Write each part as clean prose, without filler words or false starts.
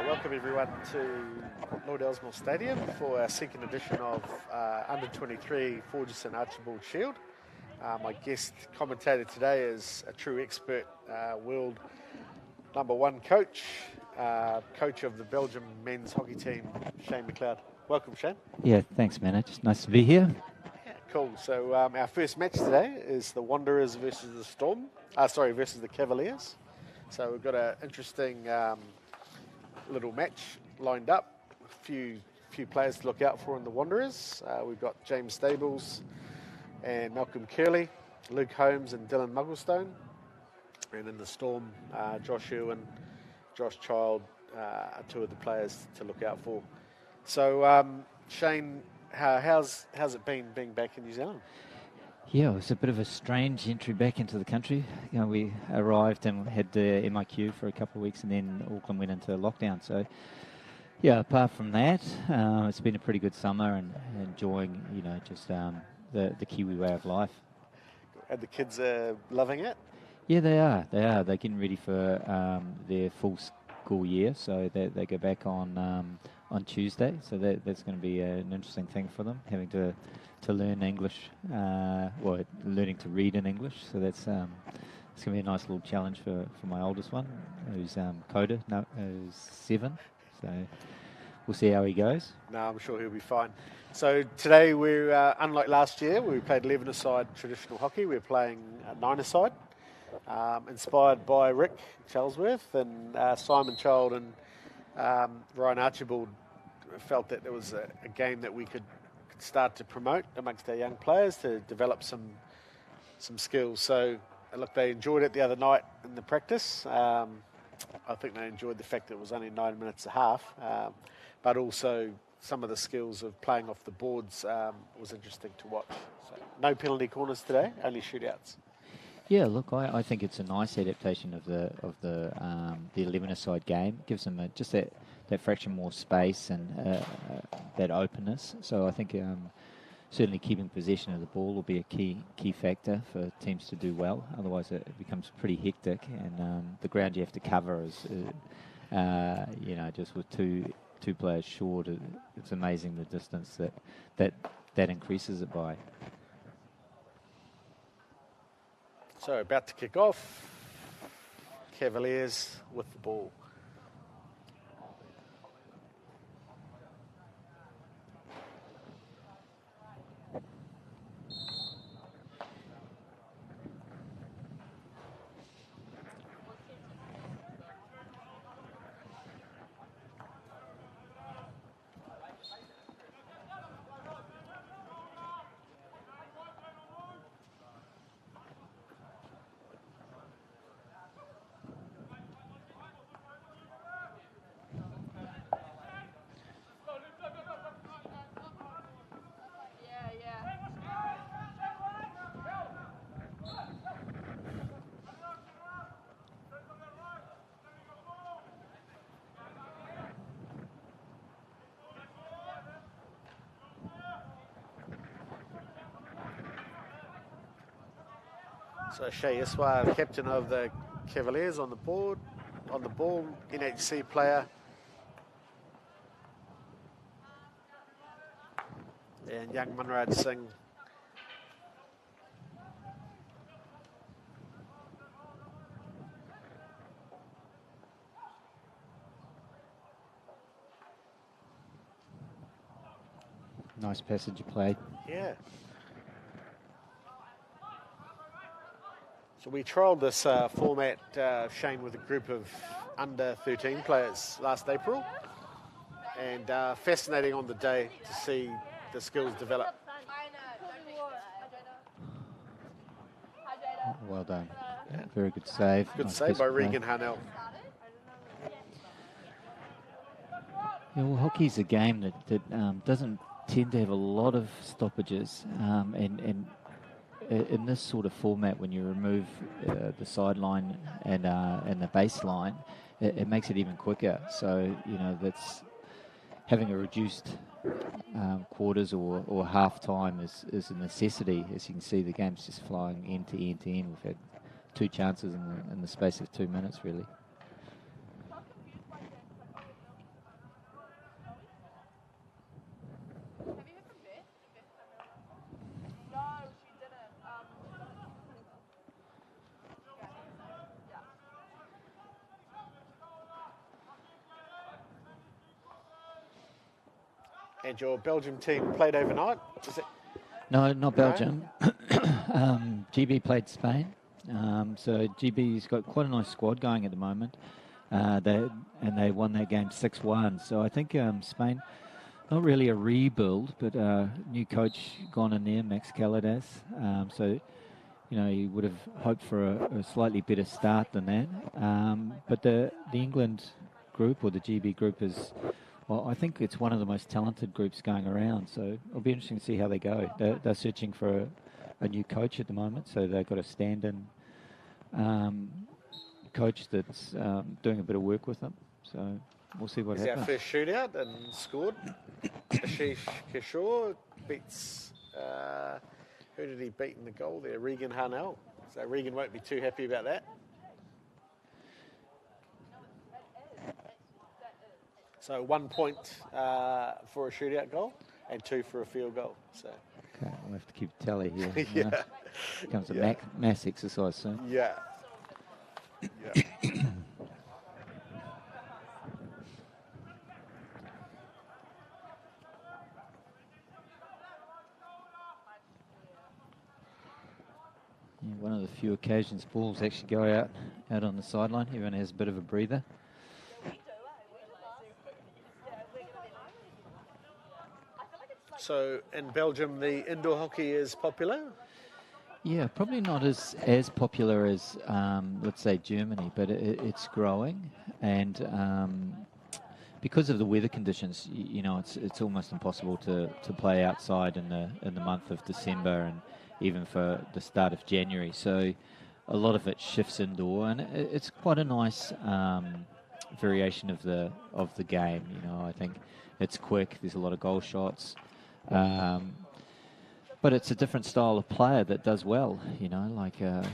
Welcome everyone to Lloyd Elsmore Stadium for our second edition of U23 Forgesson Archibald Shield. My guest commentator today is a true expert, world #1 coach, coach of the Belgium men's hockey team, Shane McLeod. Welcome, Shane. Yeah, thanks, man. It's nice to be here. Yeah, cool. So our first match today is the Wanderers versus the Storm. Versus the Cavaliers. So we've got an interesting little match lined up. A few players to look out for in the Wanderers. We've got James Stables and Malcolm Curley, Luke Holmes and Dylan Mugglestone. And in the Storm, Josh Irwin, Josh Child are two of the players to look out for. So Shane, how's it been being back in New Zealand? Yeah, it was a bit of a strange entry back into the country. You know, we arrived and had the MIQ for a couple of weeks, and then Auckland went into lockdown. So, yeah, apart from that, it's been a pretty good summer and enjoying, just the Kiwi way of life. And the kids are loving it? Yeah, they are. They're getting ready for their full school year, so they go back on Tuesday. So that's going to be an interesting thing for them, having to learn English, learning to read in English. So that's it's going to be a nice little challenge for my oldest one, who's who's 7. So we'll see how he goes. No, I'm sure he'll be fine. So today we're, unlike last year, where we played 11-a-side traditional hockey, we're playing 9-a-side, inspired by Rick Charlesworth and Simon Child and Ryan Archibald felt that there was a game that we could start to promote amongst our young players to develop some skills. So look, they enjoyed it the other night in the practice. I think they enjoyed the fact that it was only 9 minutes and a half, but also some of the skills of playing off the boards was interesting to watch. So no penalty corners today, only shootouts. Yeah, look, I think it's a nice adaptation of the 11-a-side game. Gives them just that fraction more space and that openness. So I think certainly keeping possession of the ball will be a key factor for teams to do well. Otherwise, it becomes pretty hectic, and the ground you have to cover is, just with two players short, it's amazing the distance that increases it by. So about to kick off, Cavaliers with the ball. So Shea Iswa, the captain of the Cavaliers, on the ball, NHC player. And young Munraj Singh. Nice passage of play. Yeah. So we trialled this format, Shane, with a group of under 13 players last April, and fascinating on the day to see the skills develop. Well done. Yeah, very good save. Good save by Regan Harnell. Yeah, well, hockey's a game that doesn't tend to have a lot of stoppages, and in this sort of format, when you remove the sideline and the baseline, it makes it even quicker. So that's having a reduced quarters or half time is a necessity. As you can see, the game's just flying end to end to end. We've had 2 chances in the space of 2 minutes, really. And your Belgium team played overnight? Is it? No, not Belgium. GB played Spain. So GB's got quite a nice squad going at the moment. They won that game 6-1. So I think Spain, not really a rebuild, but new coach gone in there, Max Caladas. So, you know, you would have hoped for a slightly better start than that. But the England group, or the GB group, is, well, I think it's one of the most talented groups going around. So it'll be interesting to see how they go. They're searching for a new coach at the moment, so they've got a stand-in coach that's doing a bit of work with them. So we'll see what happens. Our first shootout and scored. Ashish Kishore beats... who did he beat in the goal there? Regan Harnell. So Regan won't be too happy about that. So 1 point for a shootout goal and 2 for a field goal. So okay, we'll have to keep tally here. Yeah. Becomes a mass exercise soon. Yeah. One of the few occasions balls actually go out on the sideline. Everyone has a bit of a breather. So in Belgium, the indoor hockey is popular? Yeah, probably not as popular as, let's say, Germany, but it's growing. And because of the weather conditions, you know, it's almost impossible to play outside in the month of December and even for the start of January. So a lot of it shifts indoor, and it's quite a nice variation of the game. You know, I think it's quick. There's a lot of goal shots. But it's a different style of player that does well, you know, like an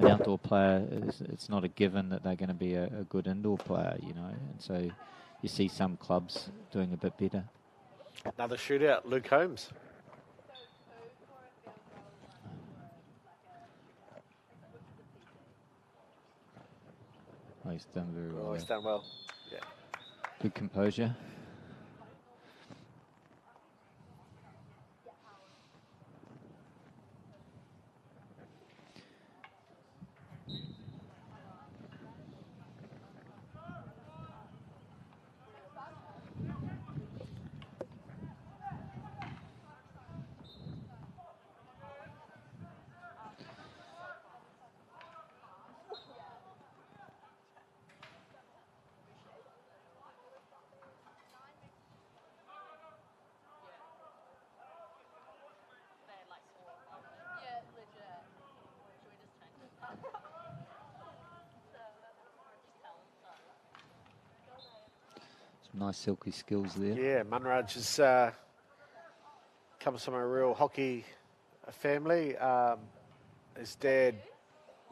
outdoor player, it's not a given that they're going to be a good indoor player, you know, and so you see some clubs doing a bit better. Another shootout, Luke Holmes. Oh, he's done very well. Oh, he's done well, yeah. Good composure. Nice silky skills there. Yeah, Munraj has comes from a real hockey family. His dad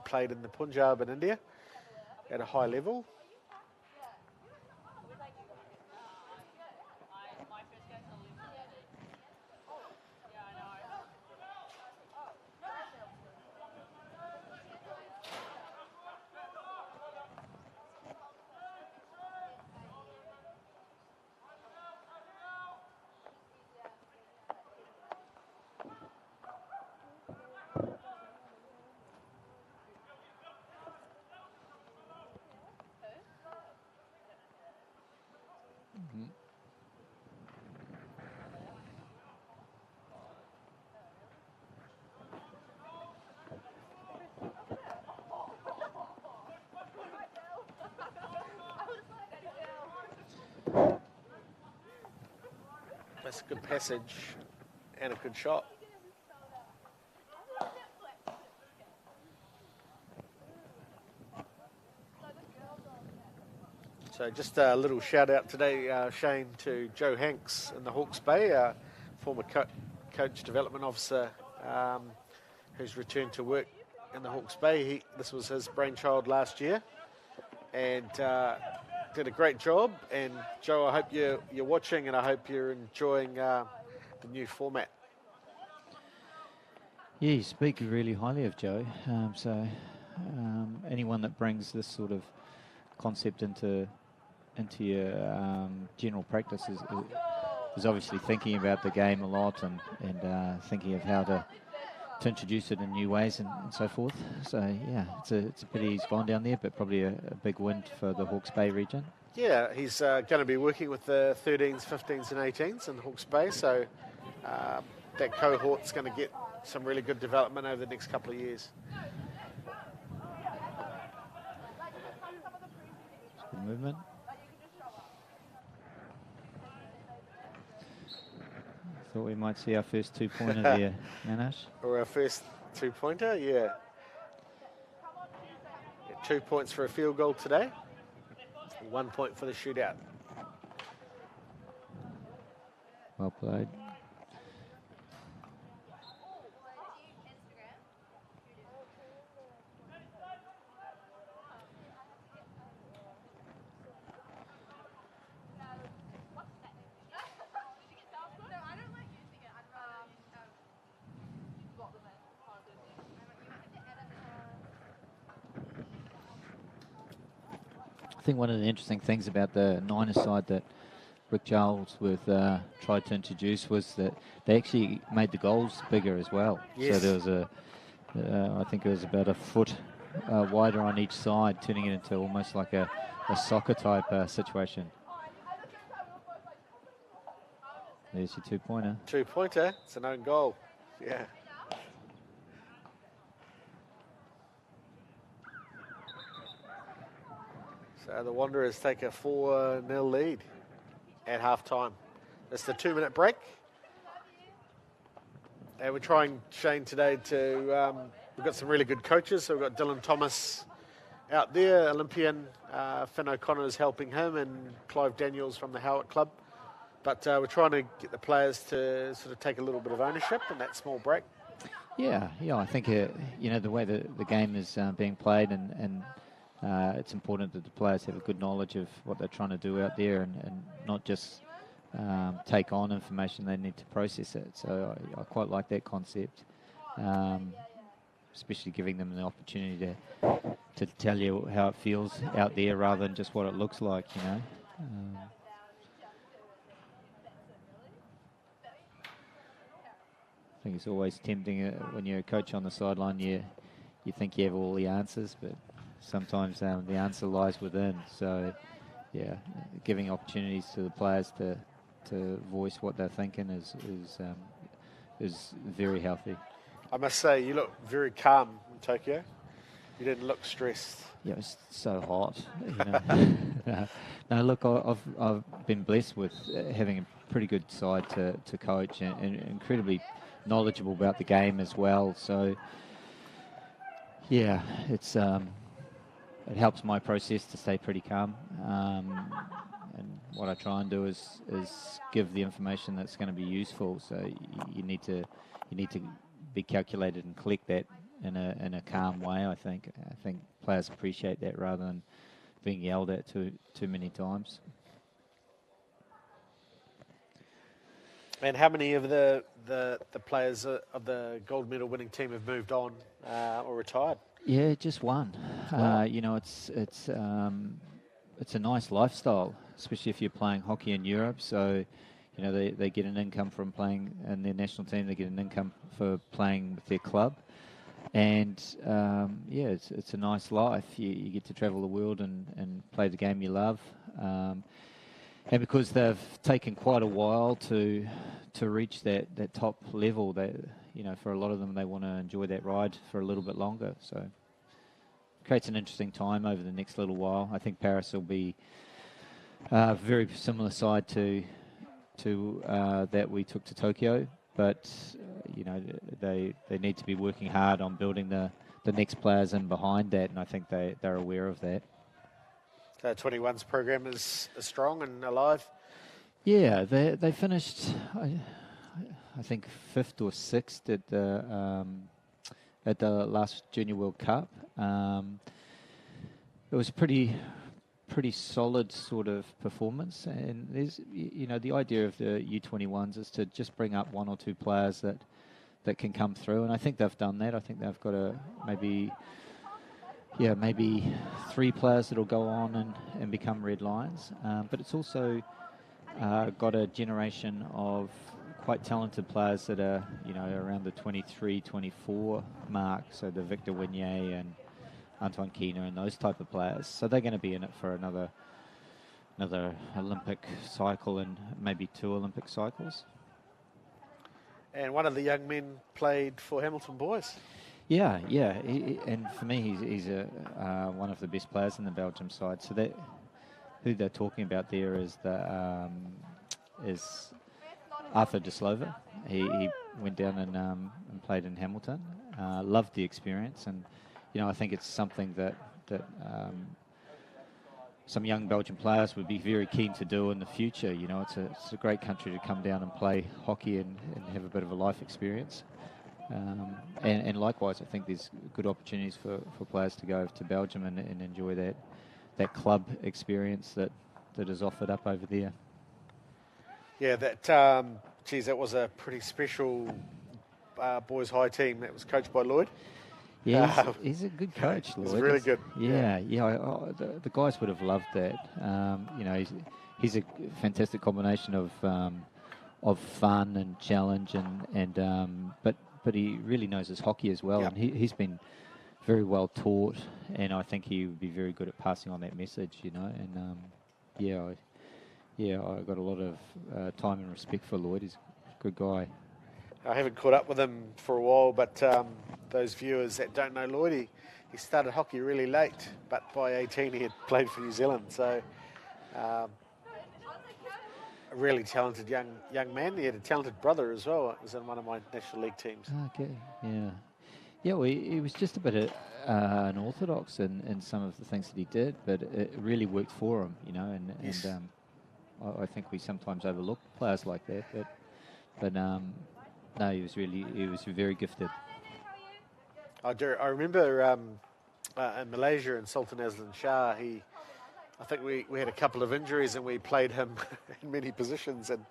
played in the Punjab in India at a high level. That's a good passage and a good shot. So just a little shout out today, Shane, to Joe Hanks in the Hawke's Bay, former coach development officer who's returned to work in the Hawke's Bay. This was his brainchild last year and did a great job. And Joe, I hope you're watching and I hope you're enjoying the new format. Yeah, you speak really highly of Joe. Anyone that brings this sort of concept into your general practice is obviously thinking about the game a lot and thinking of how to introduce it in new ways and so forth. So yeah, it's a pity he's gone down there, but probably a big win for the Hawke's Bay region. Yeah, he's going to be working with the 13s, 15s and 18s in Hawke's Bay, so that cohort's going to get some really good development over the next couple of years. Good movement. Thought we might see our first 2-pointer there, Manish. Or our first 2-pointer, yeah. 2 points for a field goal today. 1 point for the shootout. Well played. I think one of the interesting things about the Niners side that Rick Charlesworth tried to introduce was that they actually made the goals bigger as well. Yes. So there was I think it was about a foot wider on each side, turning it into almost like a soccer type situation. There's your 2-pointer. 2-pointer, it's an own goal. Yeah. So the Wanderers take a 4-0 lead at half-time. It's the 2-minute break. And we're trying, Shane, today to... we've got some really good coaches. So we've got Dylan Thomas out there, Olympian. Finn O'Connor's helping him, and Clive Daniels from the Howard Club. But we're trying to get the players to sort of take a little bit of ownership in that small break. Yeah, I think, the way the game is being played and it's important that the players have a good knowledge of what they're trying to do out there and not just take on information, they need to process it. So I quite like that concept, especially giving them the opportunity to tell you how it feels out there rather than just what it looks like, I think it's always tempting when you're a coach on the sideline, you think you have all the answers, but sometimes the answer lies within. So, yeah, giving opportunities to the players to voice what they're thinking is very healthy. I must say, you look very calm in Tokyo. You didn't look stressed. Yeah, it was so hot. No, look, I've been blessed with having a pretty good side to coach and incredibly knowledgeable about the game as well. So, yeah, it's it helps my process to stay pretty calm. And what I try and do is give the information that's going to be useful. So you need to be calculated and collect that in a calm way. I think players appreciate that rather than being yelled at too many times. And how many of the players of the gold medal winning team have moved on or retired? Yeah, just one. Wow. It's a nice lifestyle, especially if you're playing hockey in Europe. So, they get an income from playing in their national team. They get an income for playing with their club, and it's a nice life. You get to travel the world and play the game you love. And because they've taken quite a while to reach that top level, that for a lot of them, they want to enjoy that ride for a little bit longer. So creates an interesting time over the next little while. I think Paris will be a very similar side to that we took to Tokyo, but they need to be working hard on building the next players in behind that, and I think they're aware of that. 21's program is strong and alive. Yeah, they finished, I think, 5th or 6th at the last Junior World Cup. It was pretty solid sort of performance, and there's the idea of the U21s is to just bring up 1 or 2 players that can come through, and I think they've done that. I think they've got maybe 3 players that'll go on and become Red Lions. But it's also got a generation of quite talented players that are, around the 23, 24 mark. So the Victor Winier and Antoine Keener and those type of players. So they're going to be in it for another Olympic cycle and maybe 2 Olympic cycles. And one of the young men played for Hamilton Boys. Yeah. And for me, he's one of the best players in the Belgium side. So that who they're talking about there is is Arthur de Slova. He went down and played in Hamilton. Loved the experience, and I think it's something that some young Belgian players would be very keen to do in the future. It's a great country to come down and play hockey and have a bit of a life experience. And likewise, I think there's good opportunities for players to go to Belgium and enjoy that club experience that is offered up over there. Yeah, that was a pretty special boys high team that was coached by Lloyd. Yeah, he's a good coach, Lloyd. He's really good. Yeah. The guys would have loved that. He's a fantastic combination of fun and challenge, but he really knows his hockey as well, and he's been very well taught, and I think he would be very good at passing on that message. And I got a lot of time and respect for Lloyd. He's a good guy. I haven't caught up with him for a while, but those viewers that don't know Lloyd, he started hockey really late, but by 18 he had played for New Zealand. So a really talented young man. He had a talented brother as well. It was in one of my National League teams. Okay, yeah. Yeah, well, he was just a bit unorthodox in some of the things that he did, but it really worked for him, Yes. And I think we sometimes overlook players like that, but no, he was very gifted. I remember in Malaysia and Sultan Azlan Shah, I think we had a couple of injuries and we played him in many positions, and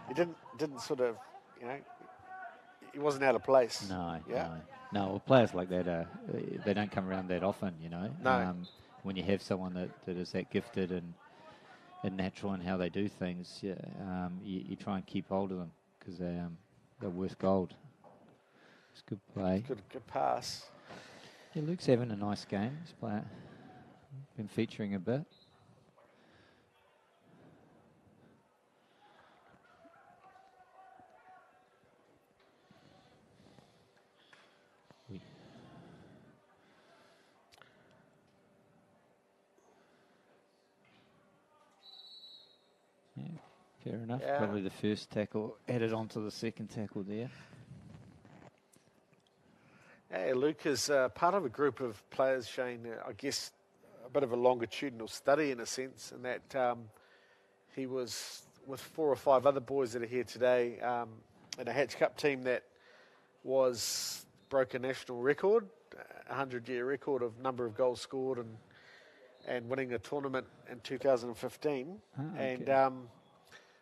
he didn't sort of, he wasn't out of place. No. Well, players like that, they don't come around that often, No. When you have someone that is that gifted and natural in how they do things, you try and keep hold of them because they're worth gold. It's good play. Good pass. Yeah, Luke's having a nice game. He's been featuring a bit. Fair enough. Yeah. Probably the first tackle added on to the second tackle there. Hey, Luke is part of a group of players, Shane, I guess a bit of a longitudinal study in a sense, in that he was with 4 or 5 other boys that are here today in a Hatch Cup team that broke a national record, a 100-year record of number of goals scored and winning a tournament in 2015. Okay. And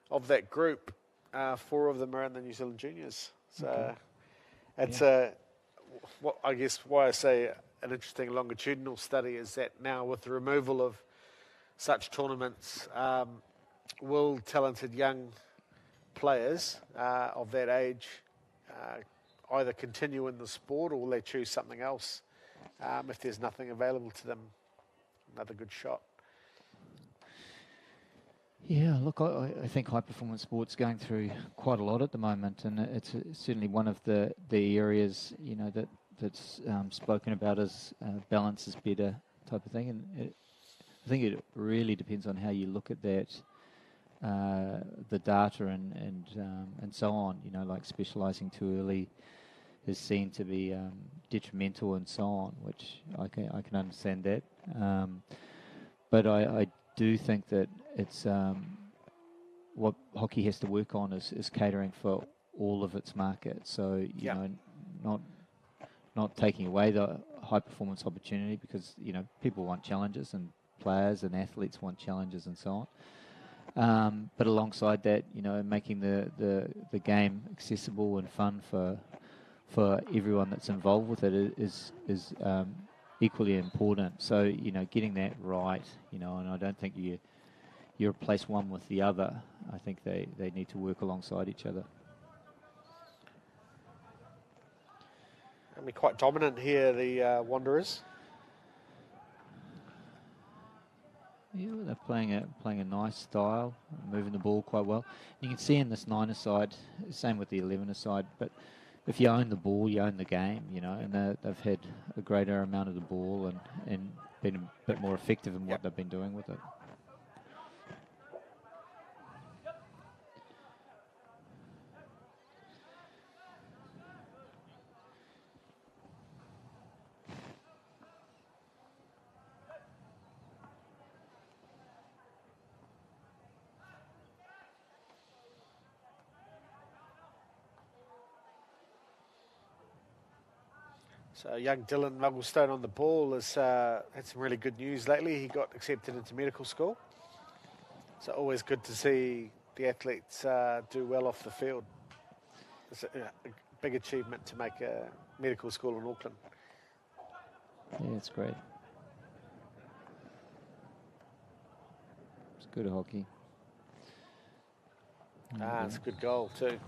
of that group, 4 of them are in the New Zealand juniors. So it's I guess why I say an interesting longitudinal study is that now with the removal of such tournaments, will talented young players of that age either continue in the sport or will they choose something else if there's nothing available to them? Another good shot. Yeah, look, I think high-performance sport's going through quite a lot at the moment, and it's certainly one of the areas, that's spoken about as balance is better type of thing. And I think it really depends on how you look at that, the data and so on. Like specialising too early is seen to be detrimental and so on, which I can understand that. But I do think that it's what hockey has to work on is catering for all of its markets. So you know, not taking away the high performance opportunity because people want challenges and players and athletes want challenges and so on. But alongside that, making the game accessible and fun for everyone that's involved with it is equally important. So getting that right, and I don't think you you replace one with the other. I think they need to work alongside each other. I mean, quite dominant here, the Wanderers. Yeah, they're playing a nice style, moving the ball quite well. You can see in this 9er side, same with the 11er side, but if you own the ball, you own the game, you know, and they've had a greater amount of the ball and been a bit more effective in what they've been doing with it. So young Dylan Mugglestone on the ball has had some really good news lately. He got accepted into medical school. So always good to see the athletes do well off the field. It's a big achievement to make a medical school in Auckland. Yeah, it's great. It's good hockey. It's a good goal too.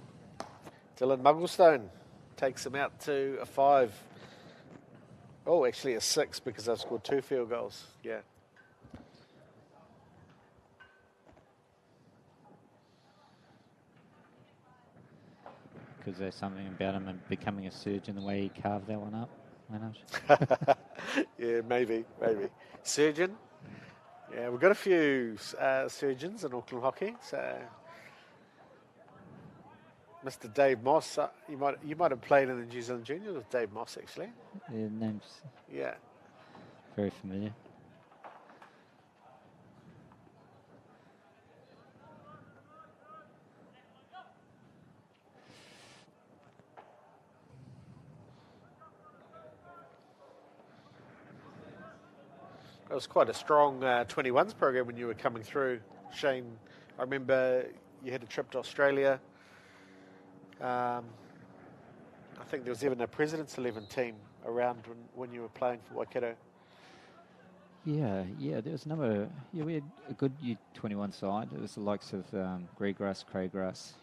Dylan Mugglestone takes them out to a 5. Oh, actually a 6 because they've scored 2 field goals. Yeah. Because there's something about him and becoming a surgeon, the way he carved that one up. Yeah, maybe. Surgeon. Yeah, we've got a few surgeons in Auckland hockey. So, Mr. Dave Moss, you might have played in the New Zealand Juniors with Dave Moss, actually. Yeah, name's very familiar. It was quite a strong 21s program when you were coming through, Shane. I remember you had a trip to Australia. I think there was even a President's 11 team around when you were playing for Waikato. Yeah, there was another. Yeah, we had a good U21 side. It was the likes of Craygrass,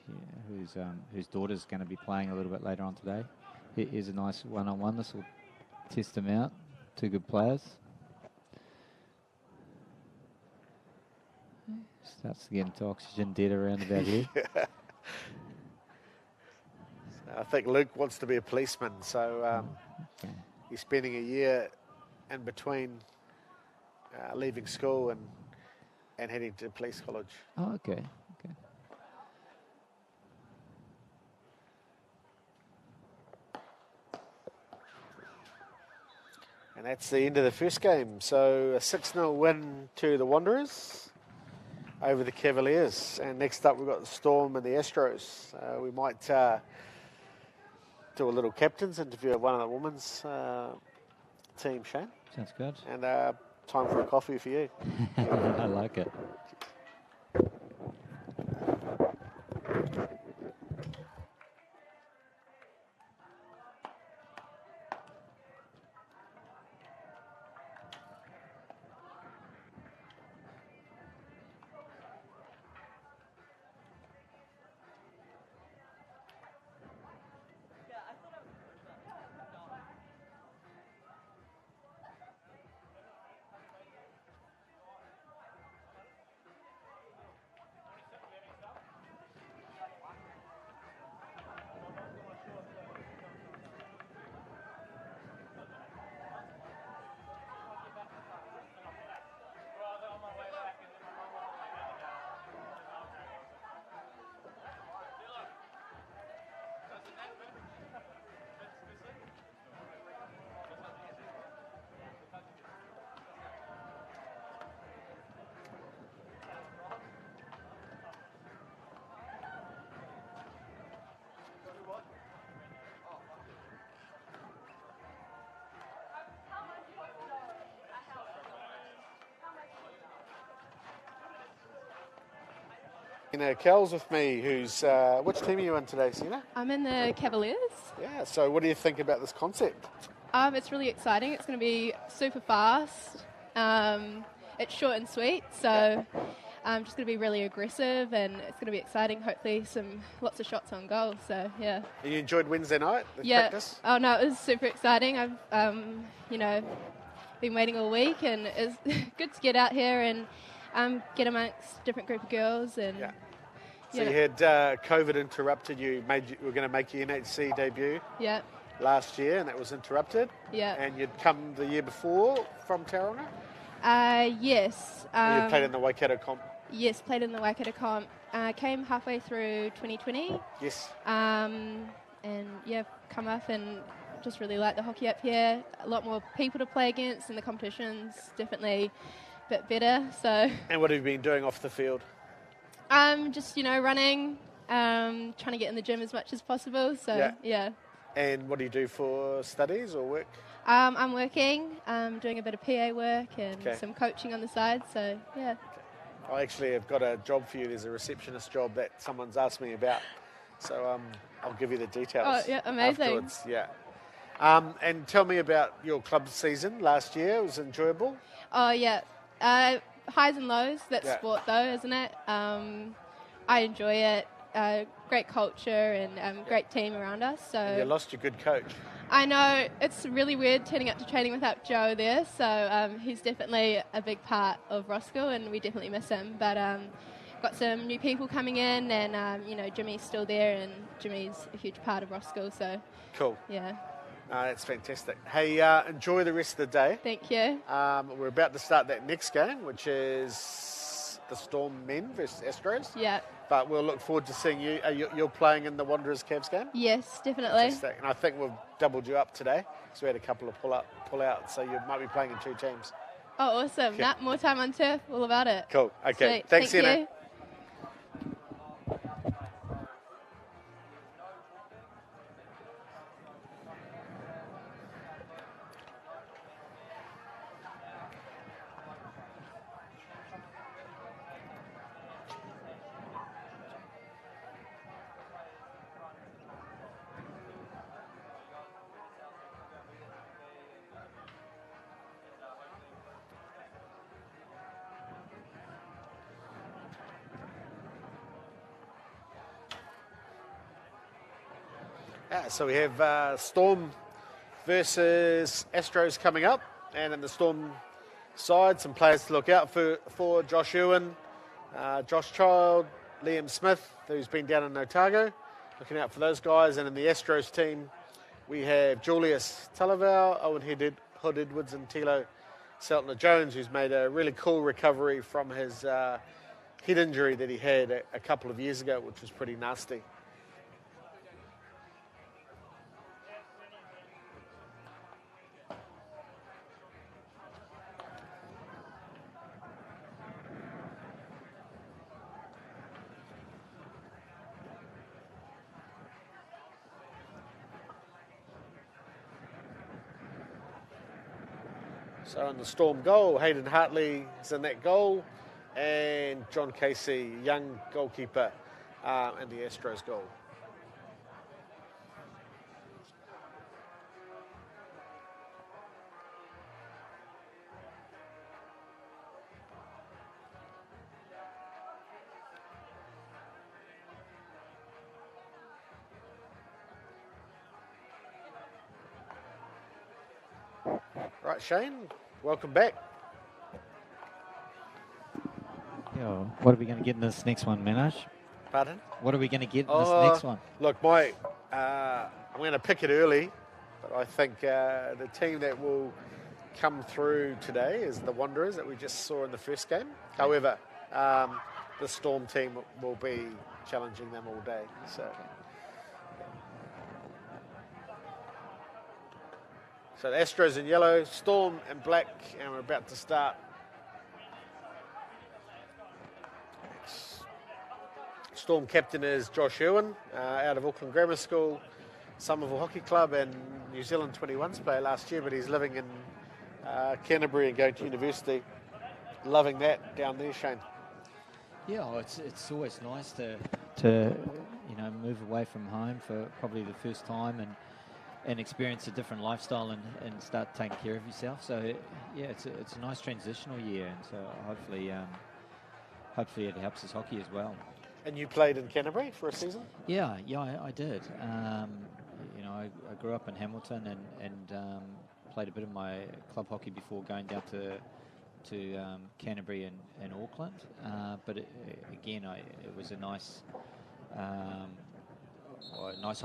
whose daughter's going to be playing a little bit later on today. Here's a nice one-on-one. This will test them out. 2 good players. Starts to get into oxygen dead around about here. I think Luke wants to be a policeman, so he's spending a year in between leaving school and heading to police college. Oh, okay. And that's the end of the first game. So a 6-0 win to the Wanderers over the Cavaliers. And next up we've got the Storm and the Astros. We might do a little captain's interview of one of the women's team, Shane. Sounds good. And time for a coffee for you. I like it. Cal's with me, who's, which team are you in today, Sena? I'm in the Cavaliers. Yeah, so what do you think about this concept? It's really exciting. It's going to be super fast. It's short and sweet, so just going to be really aggressive, and it's going to be exciting. Hopefully, lots of shots on goal. So yeah. And you enjoyed Wednesday night? The Yeah. practice? Oh no, it was super exciting. I've been waiting all week, and it's good to get out here and get amongst different group of girls. And Yeah. So you had COVID interrupted you. You were going to make your NHC debut yeah. last year, and that was interrupted. Yeah. And you'd come the year before from Tauranga? Yes. You played in the Waikato comp? Yes, played in the Waikato comp. Came halfway through 2020. Yes. And yeah, come up and just really like the hockey up here. A lot more people to play against, and the competition's definitely a bit better. So. And what have you been doing off the field? Just running, trying to get in the gym as much as possible. So yeah. And what do you do for studies or work? I'm working, doing a bit of PA work and some coaching on the side. So yeah. Okay. I actually have got a job for you. There's a receptionist job that someone's asked me about. So I'll give you the details. Oh yeah, amazing. Afterwards. Yeah. And tell me about your club season last year. It was enjoyable. Oh yeah. Highs and lows. That's sport though, isn't it? I enjoy it. Great culture and great team around us. So and you lost your good coach. I know, it's really weird turning up to training without Joe there. So he's definitely a big part of Roscoe, and we definitely miss him. But got some new people coming in, and Jimmy's still there, and Jimmy's a huge part of Roscoe. So cool. Yeah. That's fantastic. Hey, enjoy the rest of the day. Thank you. We're about to start that next game, which is the Storm men versus Astros. Yeah. But we'll look forward to seeing you. You're playing in the Wanderers Cavs game? Yes, definitely. Fantastic. And I think we've doubled you up today. So we had a couple of pull-outs, so you might be playing in 2 teams. Oh, awesome. Yeah. More time on turf, all about it. Cool. Okay. Sweet. Thanks, Thank Sena. you. So we have Storm versus Astros coming up, and in the Storm side, some players to look out for Josh Irwin, Josh Child, Liam Smith, who's been down in Otago, looking out for those guys. And in the Astros team, we have Julius Talavau, Owen Hood Edwards, and Tilo Seltner-Jones, who's made a really cool recovery from his head injury that he had a couple of years ago, which was pretty nasty. So in the Storm goal, Hayden Hartley is in that goal, and John Casey, young goalkeeper, in the Astros goal. Right, Shane, welcome back. Yeah, what are we going to get in this next one, Manoj? Pardon? What are we going to get in this next one? Look, I'm going to pick it early, but I think the team that will come through today is the Wanderers that we just saw in the first game. However, the Storm team will be challenging them all day. So the Astros in yellow, Storm in black, and we're about to start. Storm captain is Josh Irwin, out of Auckland Grammar School, Somerville Hockey Club, and New Zealand 21s player last year, but he's living in Canterbury and going to university. Loving that down there, Shane. Yeah, it's always nice to move away from home for probably the first time and experience a different lifestyle and start taking care of yourself. So yeah, it's a nice transitional year, and so hopefully hopefully it helps his hockey as well. And you played in Canterbury for a season? Yeah, I did. I grew up in Hamilton and played a bit of my club hockey before going down to Canterbury and Auckland. But again, it was a nice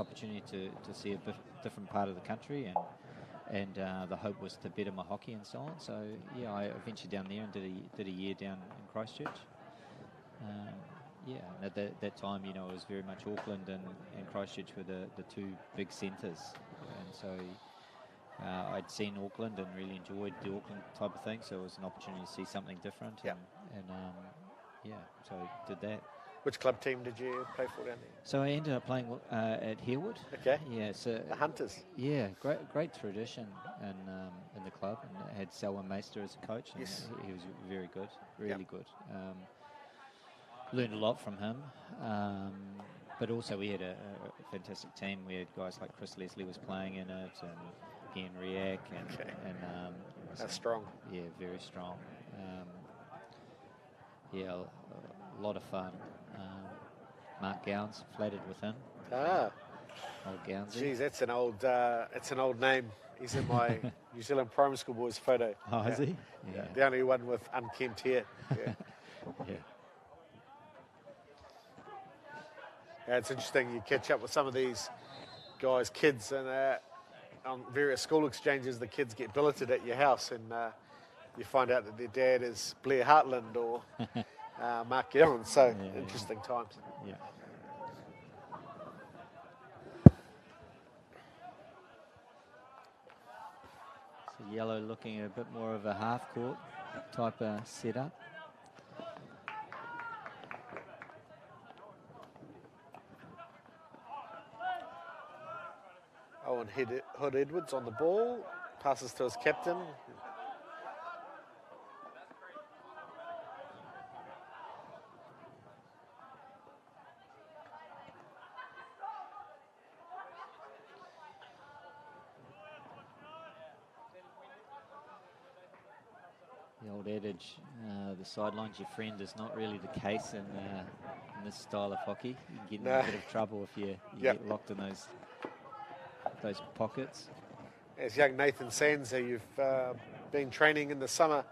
opportunity to see a different part of the country, and the hope was to better my hockey and so on. So yeah, I ventured down there and did a year down in Christchurch. And at that time, it was very much Auckland and Christchurch were the two big centres, and so I'd seen Auckland and really enjoyed the Auckland type of thing. So it was an opportunity to see something different, so I did that. Which club team did you play for down there? So I ended up playing at Harewood. Okay. Yeah, so the Hunters. Yeah, great tradition in the club, and I had Selwyn Meister as a coach. And yes. He was very good, really good. Learned a lot from him, but also we had a fantastic team. We had guys like Chris Leslie was playing in it, and Ian Riak, and that's strong. Yeah, very strong. A lot of fun. Mark Gowns, flattered with him. Old Gownsy. Geez, that's an old name. He's in my New Zealand primary school boys photo. Oh, is he? Yeah. The only one with unkempt hair. Yeah. Yeah. Yeah, it's interesting. You catch up with some of these guys' kids, and on various school exchanges, the kids get billeted at your house, and you find out that their dad is Blair Hartland or Mark Gillen. So interesting times. Yeah. So yellow looking a bit more of a half court type of setup. Owen Hood Edwards on the ball, passes to his captain. The old adage, the sideline's your friend, is not really the case in this style of hockey. You can get in a bit of trouble if you get locked in those pockets. As young Nathan Sands, who you've been training in the summer,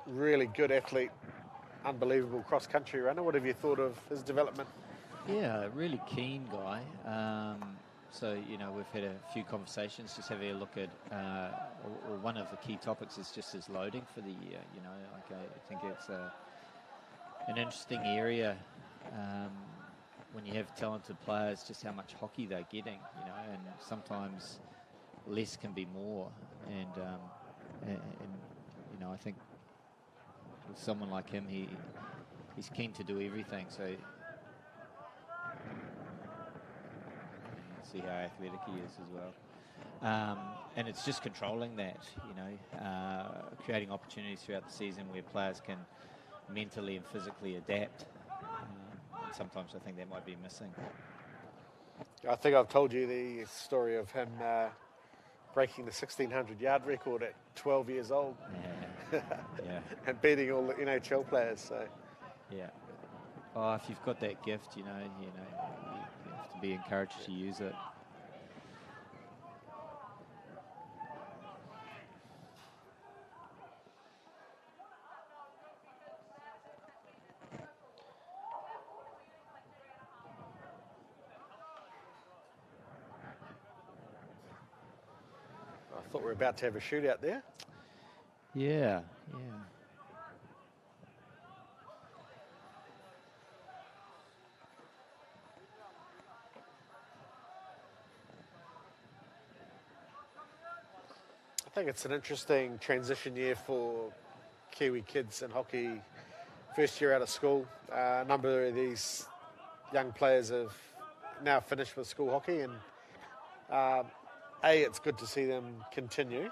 really good athlete, unbelievable cross-country runner. What have you thought of his development? Yeah, really keen guy. So, we've had a few conversations, just having a look at, or one of the key topics is just his loading for the year. I think it's an interesting area when you have talented players, just how much hockey they're getting, and sometimes less can be more. And I think with someone like him, he's keen to do everything. So see how athletic he is as well. And it's just controlling that, creating opportunities throughout the season where players can mentally and physically adapt. And sometimes I think that might be missing. I think I've told you the story of him breaking the 1,600-yard record at 12 years old. Yeah. Yeah. And beating all the NHL players. So. Yeah. Oh, if you've got that gift, you have to be encouraged to use it. I thought we were about to have a shootout there. Yeah. I think it's an interesting transition year for Kiwi kids in hockey. First year out of school, a number of these young players have now finished with school hockey, and it's good to see them continue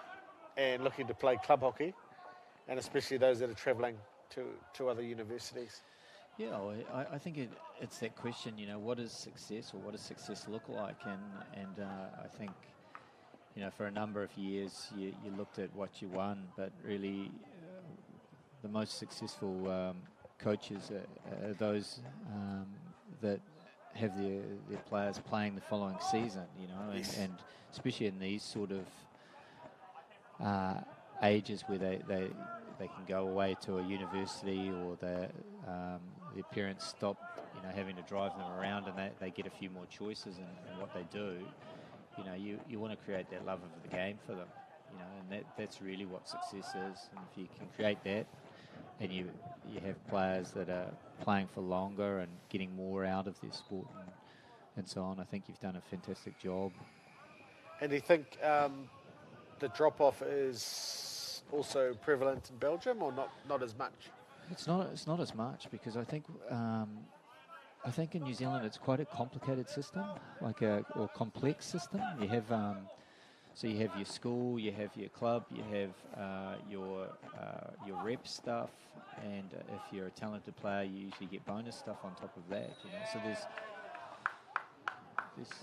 and looking to play club hockey, and especially those that are travelling to other universities. Yeah, well, I think it's that question, what is success, or what does success look like? And I think, for a number of years you looked at what you won, but really the most successful coaches are those that have their players playing the following season, you know, and especially in these sort of ages where they can go away to a university, or their parents stop, you know, having to drive them around, and they get a few more choices in what they do. You know, you want to create that love of the game for them, you know, and that's really what success is. And if you can create that, and you have players that are playing for longer and getting more out of their sport and so on, I think you've done a fantastic job. And do you think the drop-off is also prevalent in Belgium, or not as much? It's not as much, because I think in New Zealand it's quite a complicated system, or complex system. You have so you have your school, you have your club, you have your rep stuff, and if you're a talented player, you usually get bonus stuff on top of that. You know, so there's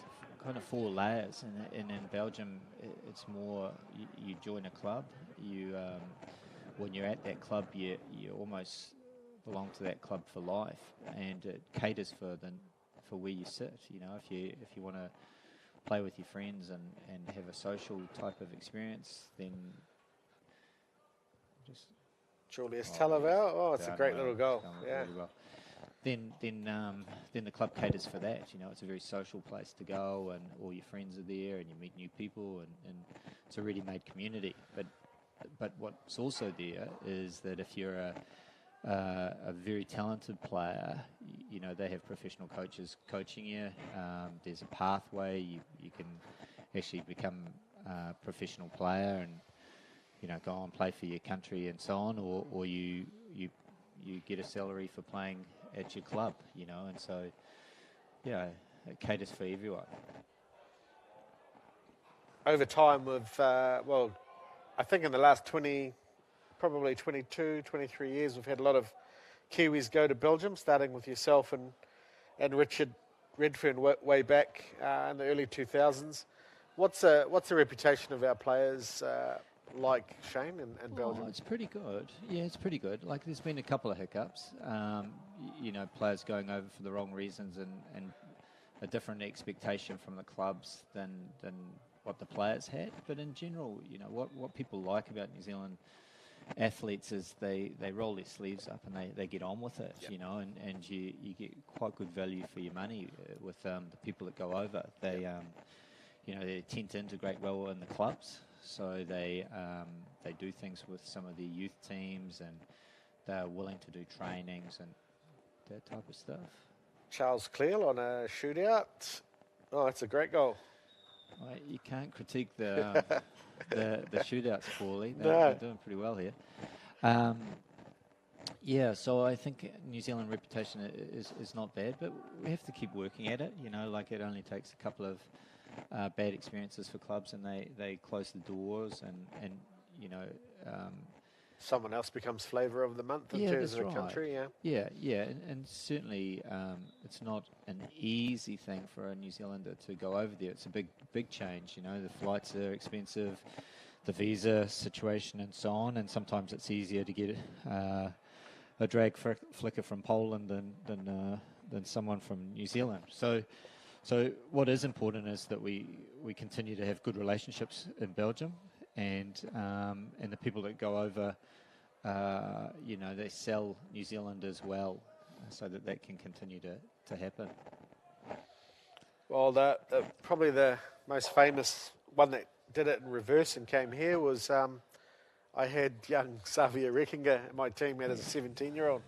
kind of 4 layers, and in Belgium it's more you join a club. You when you're at that club, you almost belong to that club for life, and it caters for where you sit. You know, if you want to play with your friends and have a social type of experience, then just Julius Talaval. Oh, it's a great little goal. Yeah. Really well. Then the club caters for that. You know, it's a very social place to go, and all your friends are there, and you meet new people, and it's a ready-made community. But what's also there is that if you're a very talented player, you know, they have professional coaches coaching you. There's a pathway. You can actually become a professional player and, you know, go and play for your country and so on, or you get a salary for playing at your club, you know, and so, yeah, it caters for everyone. Over time, I think in the last 22, 23 years, we've had a lot of Kiwis go to Belgium, starting with yourself and Richard Redfern way back in the early 2000s. What's the reputation of our players like, Shane, in Belgium? It's pretty good. Yeah, it's pretty good. Like, there's been a couple of hiccups. You know, players going over for the wrong reasons, and a different expectation from the clubs than what the players had. But in general, you know, what people like about New Zealand athletes is they roll their sleeves up and they get on with it, you know, and you get quite good value for your money with the people that go over. They, you know, they tend to integrate well in the clubs, so they do things with some of the youth teams, and they're willing to do trainings and that type of stuff. Charles Cleal on a shootout. Oh, it's a great goal. Well, you can't critique the shootouts poorly. They're doing pretty well here. Yeah, so I think New Zealand reputation is not bad, but we have to keep working at it. You know, like, it only takes a couple of bad experiences for clubs, and they close the doors, and you know. Someone else becomes flavour of the month in terms of the country, Yeah, and certainly it's not an easy thing for a New Zealander to go over there. It's a big change, you know. The flights are expensive, the visa situation and so on, and sometimes it's easier to get a drag flicker from Poland than someone from New Zealand. So what is important is that we continue to have good relationships in Belgium, and the people that go over, you know, they sell New Zealand as well, so that can continue to happen. Well, probably the most famous one that did it in reverse and came here was I had young Xavier Reckinger in my team as a 17-year-old.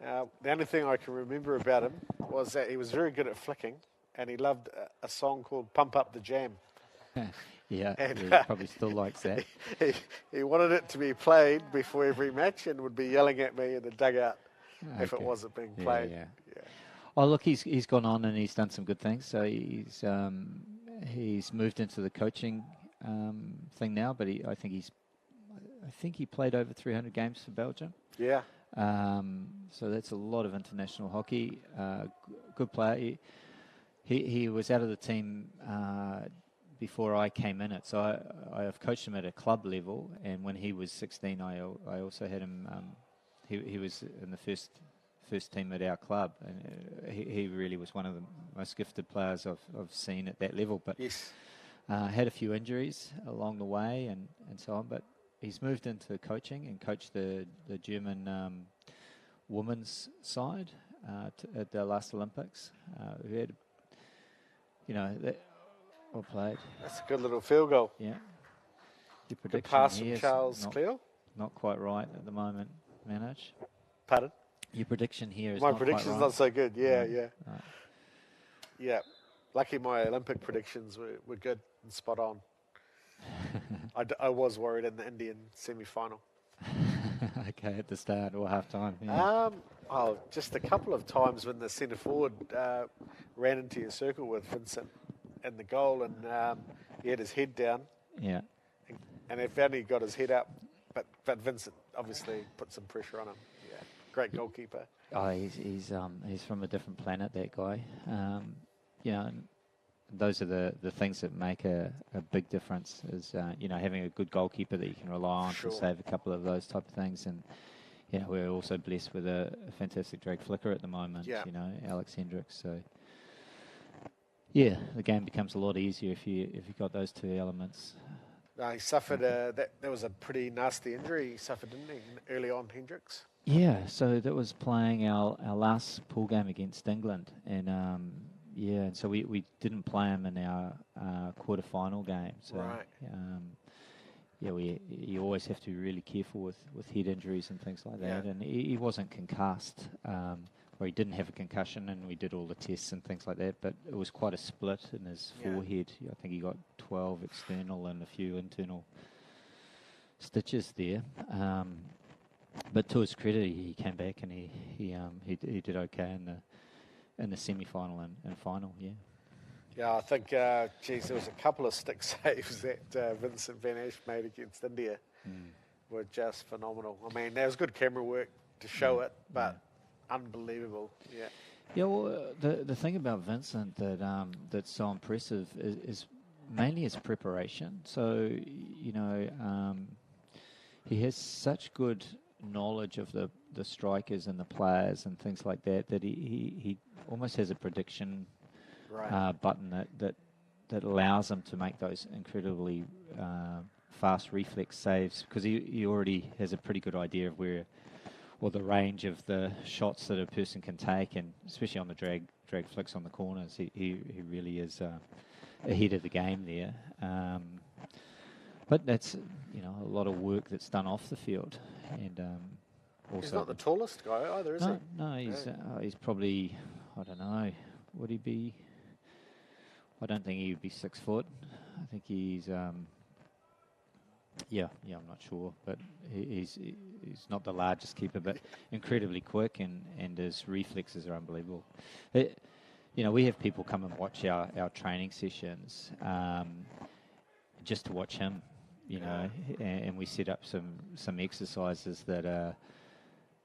The only thing I can remember about him was that he was very good at flicking, and he loved a song called Pump Up the Jam. Yeah, and, he probably still likes that. He wanted it to be played before every match, and would be yelling at me in the dugout if it wasn't being played. Yeah. Oh, look, he's gone on and he's done some good things. So he's moved into the coaching thing now, but I think he played over 300 games for Belgium. Yeah. So that's a lot of international hockey. Good player. He was out of the team before I came in it. So I have coached him at a club level, and when he was 16, I also had him. he was in the first team at our club, and he really was one of the most gifted players I've seen at that level. But Yes. had a few injuries along the way and so on. But he's moved into coaching and coached the German women's side at the last Olympics. We had, well played. That's a good little field goal. Yeah. Your Good prediction pass here from is Charles Cleo. not quite right at the moment, Manoj. Pardon? Your prediction here is My not quite prediction's right. not so good. Yeah, Right. yeah. Right. Yeah. Lucky my Olympic predictions were good and spot on. I was worried in the Indian semi-final. Okay, at the start or half time. Yeah. Just a couple of times when the centre forward ran into your circle with Vincent in the goal, and he had his head down, Yeah. and if only got his head up, but Vincent obviously put some pressure on him. Yeah, great goalkeeper. Oh, he's from a different planet, that guy. And those are the things that make a big difference. Is having a good goalkeeper that you can rely on Sure. to save a couple of those type of things. And we're also blessed with a fantastic drag flicker at the moment. Yeah. Alex Hendricks. So the game becomes a lot easier if you got those two elements. He suffered that was a pretty nasty injury he suffered, didn't he, early on, Hendricks? Yeah, so that was playing our last pool game against England, and and so we didn't play him in our quarter-final game. So, Right. you always have to be really careful with head injuries and things like that. Yeah. And he wasn't concussed, or he didn't have a concussion, and we did all the tests and things like that, but it was quite a split in his forehead. I think he got 12 external and a few internal stitches there. But to his credit, he came back and he did okay in the semi-final and final. Yeah. Yeah, I think, there was a couple of stick saves that Vincent Van Ash made against India were just phenomenal. I mean, there was good camera work to show it, but unbelievable. Yeah. Yeah, well, the thing about Vincent that's so impressive is mainly his preparation. So, he has such good knowledge of the strikers and the players and things like that he almost has a prediction button that allows him to make those incredibly fast reflex saves, because he already has a pretty good idea of the range of the shots that a person can take, and especially on the drag flicks on the corners, he really is ahead of the game there. But that's a lot of work that's done off the field, and also He's not the tallest guy either, is he? No, he's probably, I don't know, would he be? I don't think he would be 6 foot. I think he's I'm not sure, but he's not the largest keeper, but incredibly quick, and his reflexes are unbelievable. We have people come and watch our training sessions just to watch him, and we set up some exercises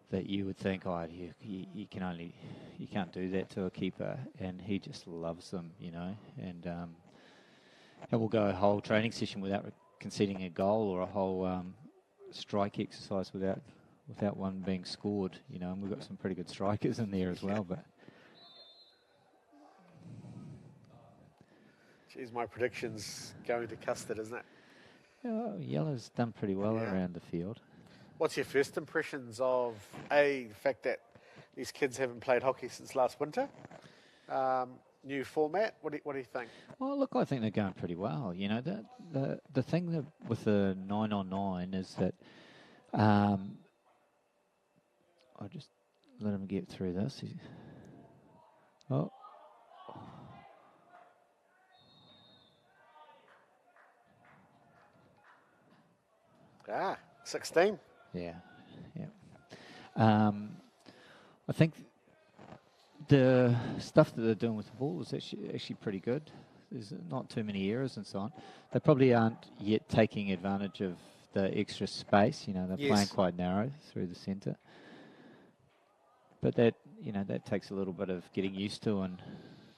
that you would think, you can't do that to a keeper, and he just loves them, and we'll go a whole training session without conceding a goal, or a whole strike exercise without one being scored, and we've got some pretty good strikers in there as well. But Geez, my prediction's going to custard, isn't it? Yellow's done pretty well around the field. What's your first impressions of the fact that these kids haven't played hockey since last winter? New format. What do you think? Well, look, I think they're going pretty well. The thing with the 9-on-9 is that I'll just let him get through this. Oh. 16. Yeah. I think the stuff that they're doing with the ball is actually pretty good. There's not too many errors and so on. They probably aren't yet taking advantage of the extra space. They're playing quite narrow through the centre. But that takes a little bit of getting used to and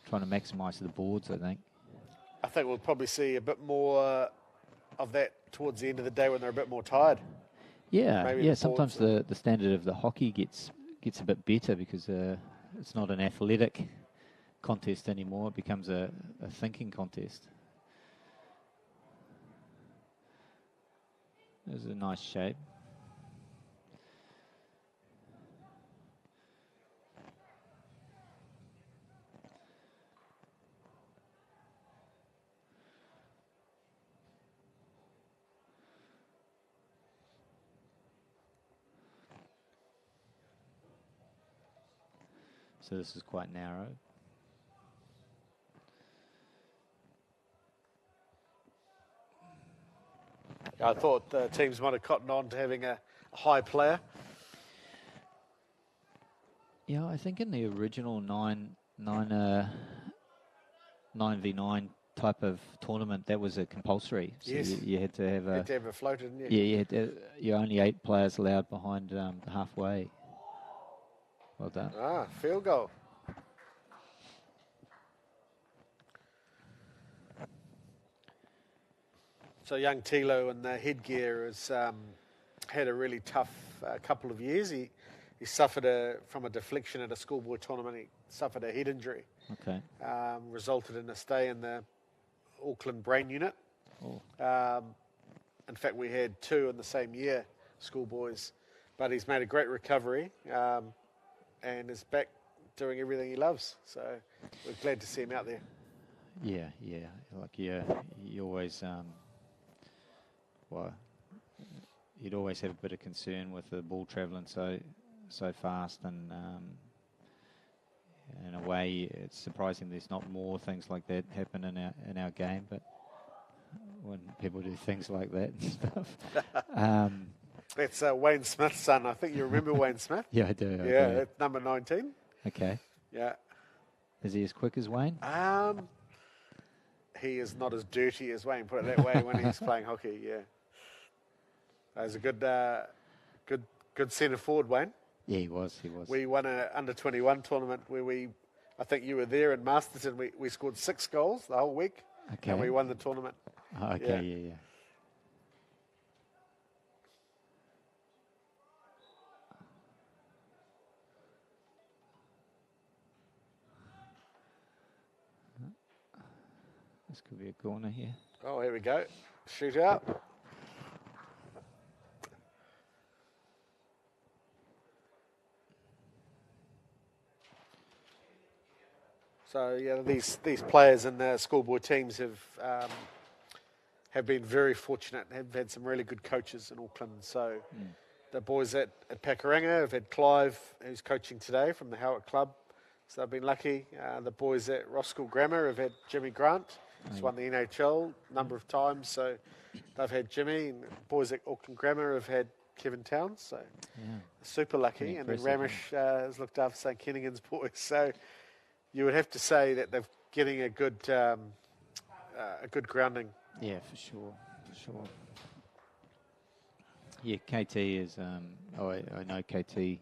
trying to maximise the boards, I think. I think we'll probably see a bit more of that towards the end of the day when they're a bit more tired. Yeah, maybe yeah. the Sometimes boards the standard of the hockey gets a bit better because it's not an athletic contest anymore. It becomes a thinking contest. There's a nice shape. So this is quite narrow. I thought the teams might have cottoned on to having a high player. Yeah, I think in the original 9v9 type of tournament, that was a compulsory. So Yes. you had to have You had to have a floater, didn't you? Yeah, you had to, you're only 8 players allowed behind the halfway. Well done. Field goal. So young Tilo in the headgear has had a really tough couple of years. He suffered from a deflection at a schoolboy tournament. He suffered a head injury. Okay. Resulted in a stay in the Auckland brain unit. Oh. In fact, we had 2 in the same year, schoolboys. But he's made a great recovery and is back doing everything he loves. So we're glad to see him out there. Yeah. Like, you always, you'd always have a bit of concern with the ball travelling so fast, and in a way, it's surprising there's not more things like that happen in our game. But when people do things like that and stuff, that's Wayne Smith's son. I think you remember Wayne Smith. Yeah, I do. That's number 19. Okay. Yeah. Is he as quick as Wayne? He is not as dirty as Wayne, put it that way, when he's playing hockey. Yeah. That was a good centre forward, Wayne. Yeah, he was. We won an under-21 tournament where I think you were there in Masterton. We scored 6 goals the whole week, okay, and we won the tournament. Oh, okay, yeah. This could be a corner here. Oh, here we go. Shootout. So yeah, these players in the schoolboy teams have been very fortunate. Have had some really good coaches in Auckland. So the boys at Pakuranga have had Clive, who's coaching today from the Howard Club. So they've been lucky. The boys at Ross School Grammar have had Jimmy Grant, who's won the NHL a number of times. So they've had Jimmy. And the boys at Auckland Grammar have had Kevin Towns. So super lucky. And then Ramish has looked after St. Kennigan's boys. So you would have to say that they're getting a good grounding. Yeah, for sure. Yeah, KT is. I know KT in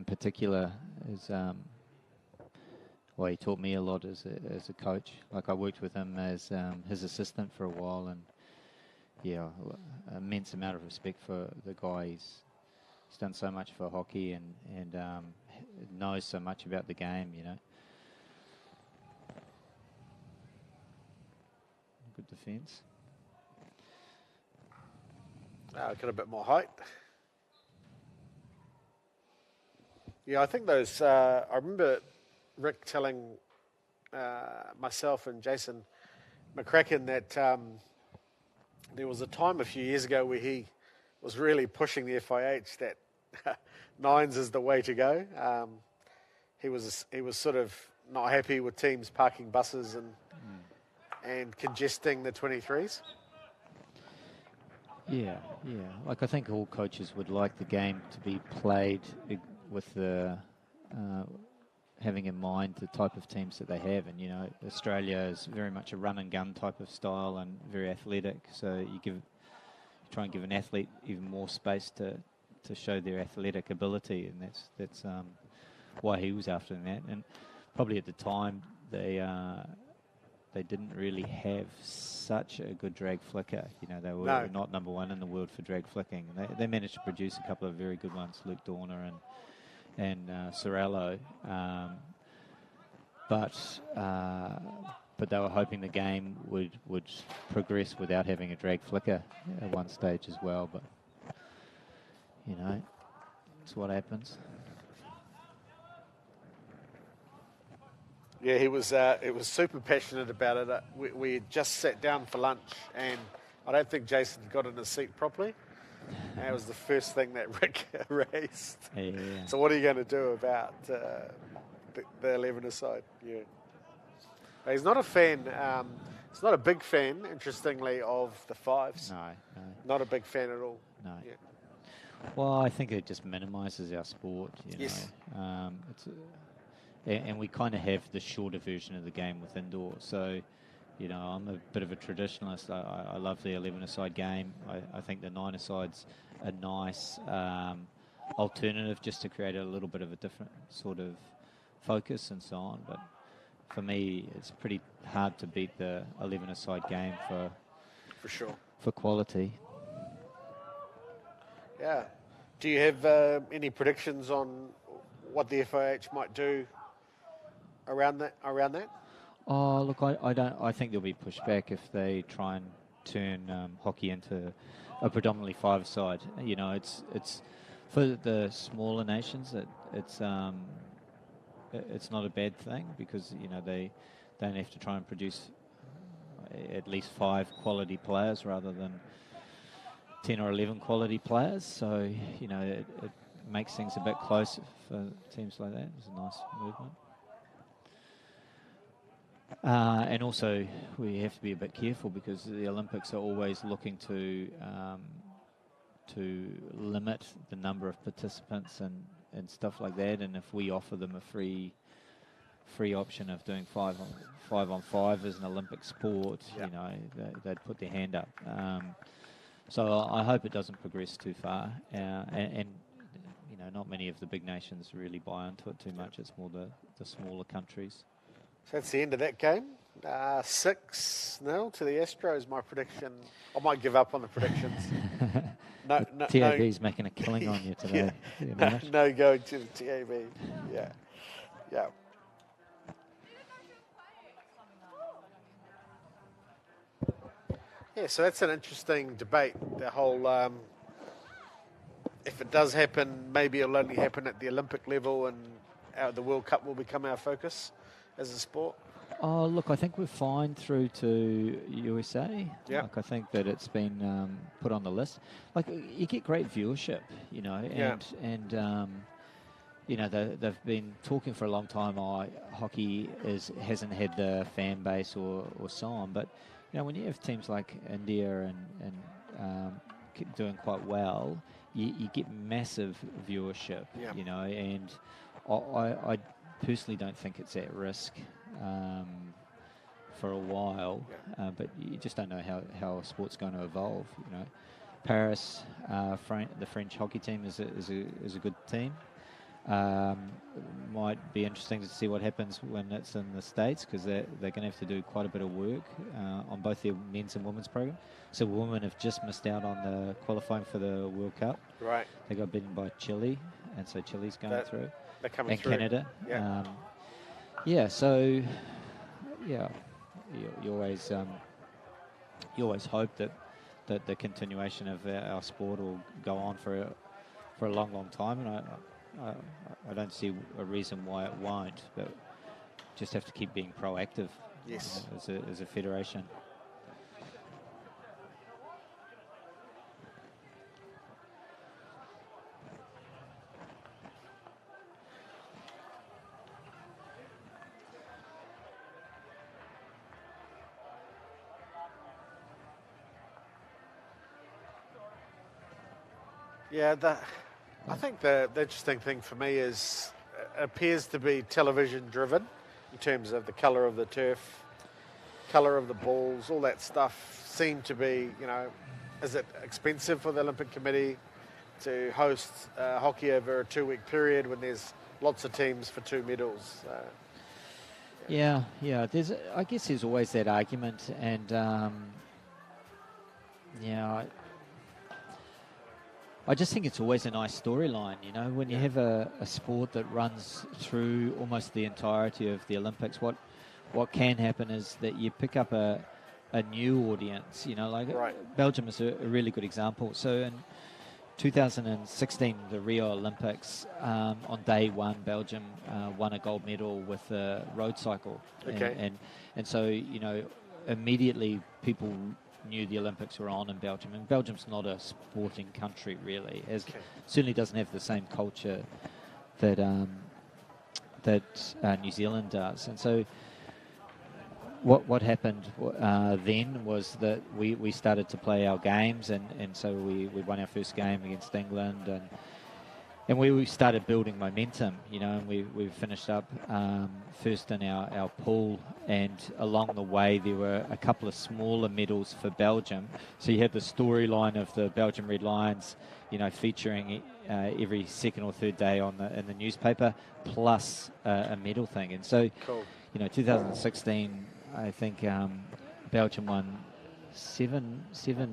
particular is. He taught me a lot as a coach. Like, I worked with him as his assistant for a while, and immense amount of respect for the guy. He's done so much for hockey and knows so much about the game, Good defence. Got a bit more height. Yeah, I think those. I remember Rick telling myself and Jason McCracken that there was a time a few years ago where he was really pushing the FIH that 9s is the way to go. He was sort of not happy with teams parking buses and congesting the 23s. Yeah. Like, I think all coaches would like the game to be played with the having in mind the type of teams that they have. And, Australia is very much a run and gun type of style and very athletic. So you try and give an athlete even more space to show their athletic ability, and that's why he was after that. And probably at the time they didn't really have such a good drag flicker. They were not number one in the world for drag flicking. They managed to produce a couple of very good ones, Luke Dorner and Sorello. But they were hoping the game would progress without having a drag flicker at one stage as well. But, it's what happens. Yeah, he was super passionate about it. We had just sat down for lunch, and I don't think Jason got in his seat properly. And it was the first thing that Rick raised. Yeah. So what are you going to do about the 11-a-side? Yeah. But he's not a fan. He's not a big fan, interestingly, of the fives. No. Not a big fan at all. No. Yeah. Well, I think it just minimises our sport. Yes. And we kind of have the shorter version of the game with indoor. So, I'm a bit of a traditionalist. I love the 11-a-side game. I think the 9-a-side's a nice alternative just to create a little bit of a different sort of focus and so on. But for me, it's pretty hard to beat the 11-a-side game for sure. For quality. Yeah. Do you have any predictions on what the FIH might do around that? Oh, look, I don't. I think there'll be pushback if they try and turn hockey into a predominantly five-side. It's for the smaller nations. It's not a bad thing because they don't have to try and produce at least 5 quality players rather than 10 or 11 quality players. So it makes things a bit closer for teams like that. It's a nice movement. And also, we have to be a bit careful because the Olympics are always looking to limit the number of participants and stuff like that. And if we offer them a free option of doing 5-on-5 as an Olympic sport, they'd put their hand up. So I hope it doesn't progress too far. And not many of the big nations really buy into it too much. It's more the smaller countries. So that's the end of that game. 6-0 to the Astros, my prediction. I might give up on the predictions. TAB's making a killing on you today. No going to the TAB. Yeah. Yeah, so that's an interesting debate. The whole, if it does happen, maybe it'll only happen at the Olympic level and the World Cup will become our focus as a sport. Oh, look, I think we're fine through to USA. Yeah. Like, I think that it's been put on the list. Like, you get great viewership, they've been talking for a long time, hockey hasn't had the fan base or so on, but when you have teams like India and doing quite well, you get massive viewership, and I personally don't think it's at risk for a while, but you just don't know how sport's going to evolve. Paris, the French hockey team is a good team. Might be interesting to see what happens when it's in the States because they're going to have to do quite a bit of work on both their men's and women's program. So women have just missed out on the qualifying for the World Cup. Right. They got beaten by Chile, and so Chile's going through. They're coming and through. Canada. Yeah. So you always hope that the continuation of our sport will go on for a long time, and I don't see a reason why it won't, but just have to keep being proactive. Yes. As a federation. Yeah, I think the interesting thing for me is it appears to be television driven in terms of the colour of the turf, colour of the balls, all that stuff seem to be, is it expensive for the Olympic Committee to host hockey over a 2-week period when there's lots of teams for 2 medals? Yeah. I guess there's always that argument, and I just think it's always a nice storyline, when you have a sport that runs through almost the entirety of the Olympics. What can happen is that you pick up a new audience, Right. Belgium is a really good example. So in 2016, the Rio Olympics, on day one, Belgium won a gold medal with a road cycle. Okay. And so, immediately people knew the Olympics were on in Belgium. And Belgium's not a sporting country, really. Certainly doesn't have the same culture that New Zealand does. And so what happened then was that we started to play our games, and so we won our first game against England, and we started building momentum, and we finished up first in our pool, and along the way there were a couple of smaller medals for Belgium. So you had the storyline of the Belgian Red Lions, featuring every second or third day in the newspaper, plus a medal thing. And so, Cool. 2016, I think Belgium won seven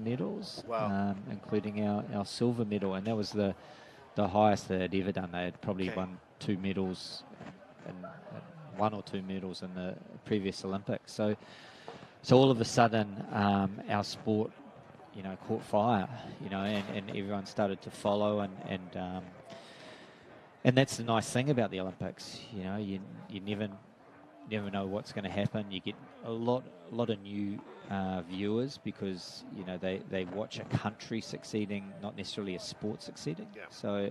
medals, Wow. including our silver medal, and that was the highest they had ever done. They had probably won 2 medals, and 1 or 2 medals in the previous Olympics. So all of a sudden, our sport, caught fire, and everyone started to follow, and that's the nice thing about the Olympics. You never know what's going to happen. You get a lot of new viewers because they watch a country succeeding, not necessarily a sport succeeding. Yeah. So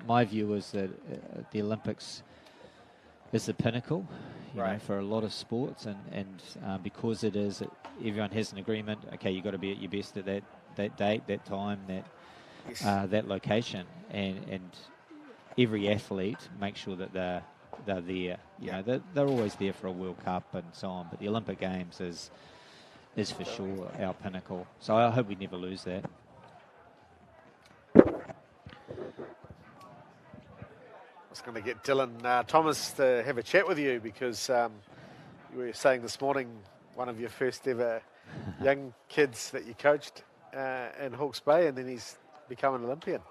my view is that the Olympics is the pinnacle, for a lot of sports, and because it is, everyone has an agreement. Okay, you've got to be at your best at that date, that time, that location, and every athlete makes sure that they're there. They're always there for a World Cup and so on, but the Olympic Games is for sure our pinnacle. So I hope we never lose that. I was going to get Dylan Thomas to have a chat with you because you were saying this morning one of your first ever young kids that you coached in Hawke's Bay, and then he's become an Olympian.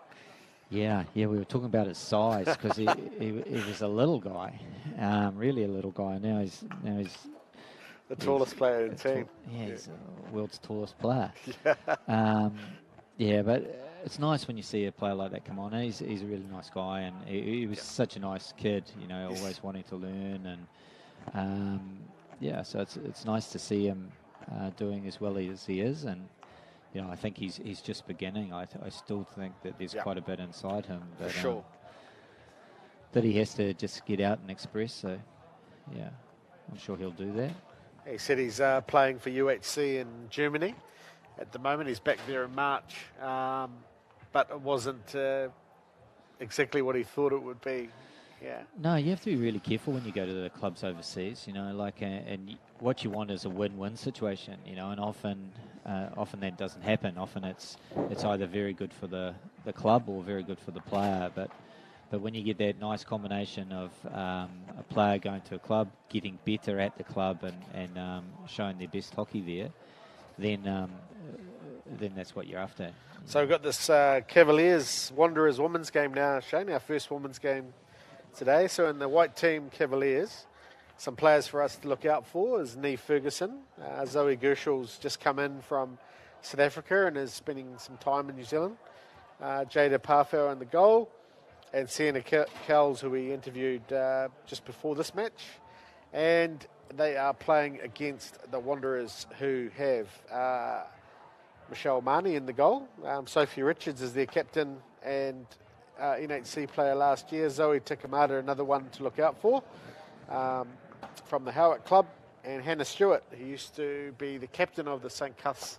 Yeah, we were talking about his size because he was a little guy, really a little guy. Now he's the tallest player in the team. He's the world's tallest player. But it's nice when you see a player like that come on. He's a really nice guy, and he was such a nice kid, always wanting to learn, and so it's nice to see him doing as well as he is, and I think he's just beginning. I still think that there's quite a bit inside him that, for sure. That he has to just get out and express. So, I'm sure he'll do that. He said he's playing for UHC in Germany at the moment. He's back there in March, but it wasn't exactly what he thought it would be. Yeah. No, you have to be really careful when you go to the clubs overseas. And what you want is a win-win situation. And often that doesn't happen. Often it's either very good for the club or very good for the player. But when you get that nice combination of a player going to a club, getting better at the club, and showing their best hockey there, then that's what you're after. So we've got this Cavaliers Wanderers women's game now, Shane, our first women's game today. So in the white team Cavaliers, some players for us to look out for is Niamh Ferguson. Zoe Gershel's just come in from South Africa and is spending some time in New Zealand. Jada Parfell in the goal, and Sena Kells, who we interviewed just before this match. And they are playing against the Wanderers, who have Michelle Marnie in the goal. Sophie Richards is their captain and NHC player last year. Zoe Tikamata, another one to look out for, from the Howick Club. And Hannah Stewart, who used to be the captain of the St. Cuth's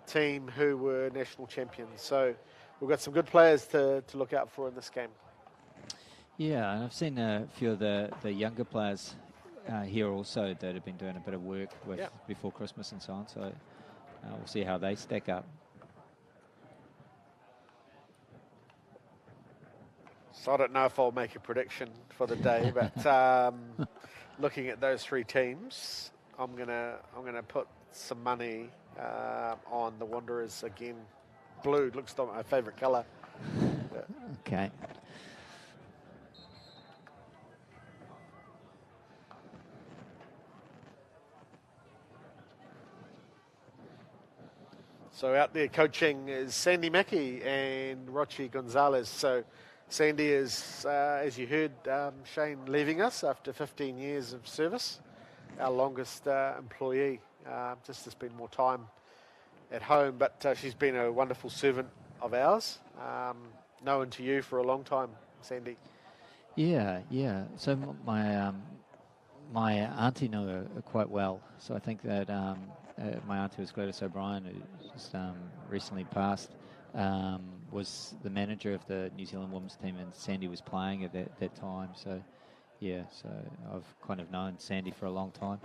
team, who were national champions. So we've got some good players to look out for in this game. Yeah, and I've seen a few of the younger players here also that have been doing a bit of work with before Christmas and so on. So we'll see how they stack up. So I don't know if I'll make a prediction for the day, but looking at those three teams, I'm gonna put some money on the Wanderers again. Blue looks like my favourite colour. Okay. So out there coaching is Sandy Mackey and Rochi Gonzalez. So Sandy is, as you heard, Shane leaving us after 15 years of service, our longest employee. Just has been more time at home, but she's been a wonderful servant of ours, known to you for a long time, Sandy. Yeah. So my auntie knew her quite well. So I think that my auntie was Gladys O'Brien, who just recently passed, was the manager of the New Zealand women's team, and Sandy was playing at that time. So, yeah, so I've kind of known Sandy for a long time.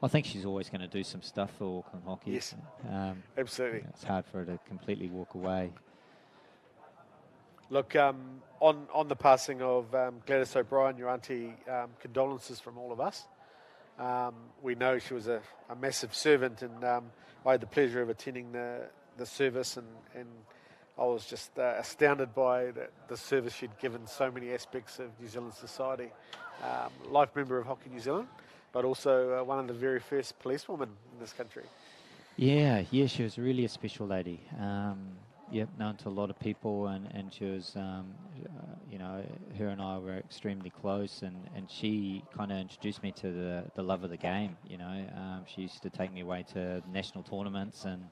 I think she's always going to do some stuff for Auckland hockey. Yes, absolutely. It's hard for her to completely walk away. Look, on the passing of Gladys O'Brien, your auntie, condolences from all of us. We know she was a massive servant, and I had the pleasure of attending the service, and I was just astounded by the service she'd given so many aspects of New Zealand society. Life member of Hockey New Zealand, but also one of the very first policewomen in this country. Yeah, she was really a special lady. Known to a lot of people, and she was, her and I were extremely close, and she kind of introduced me to the love of the game. She used to take me away to national tournaments, and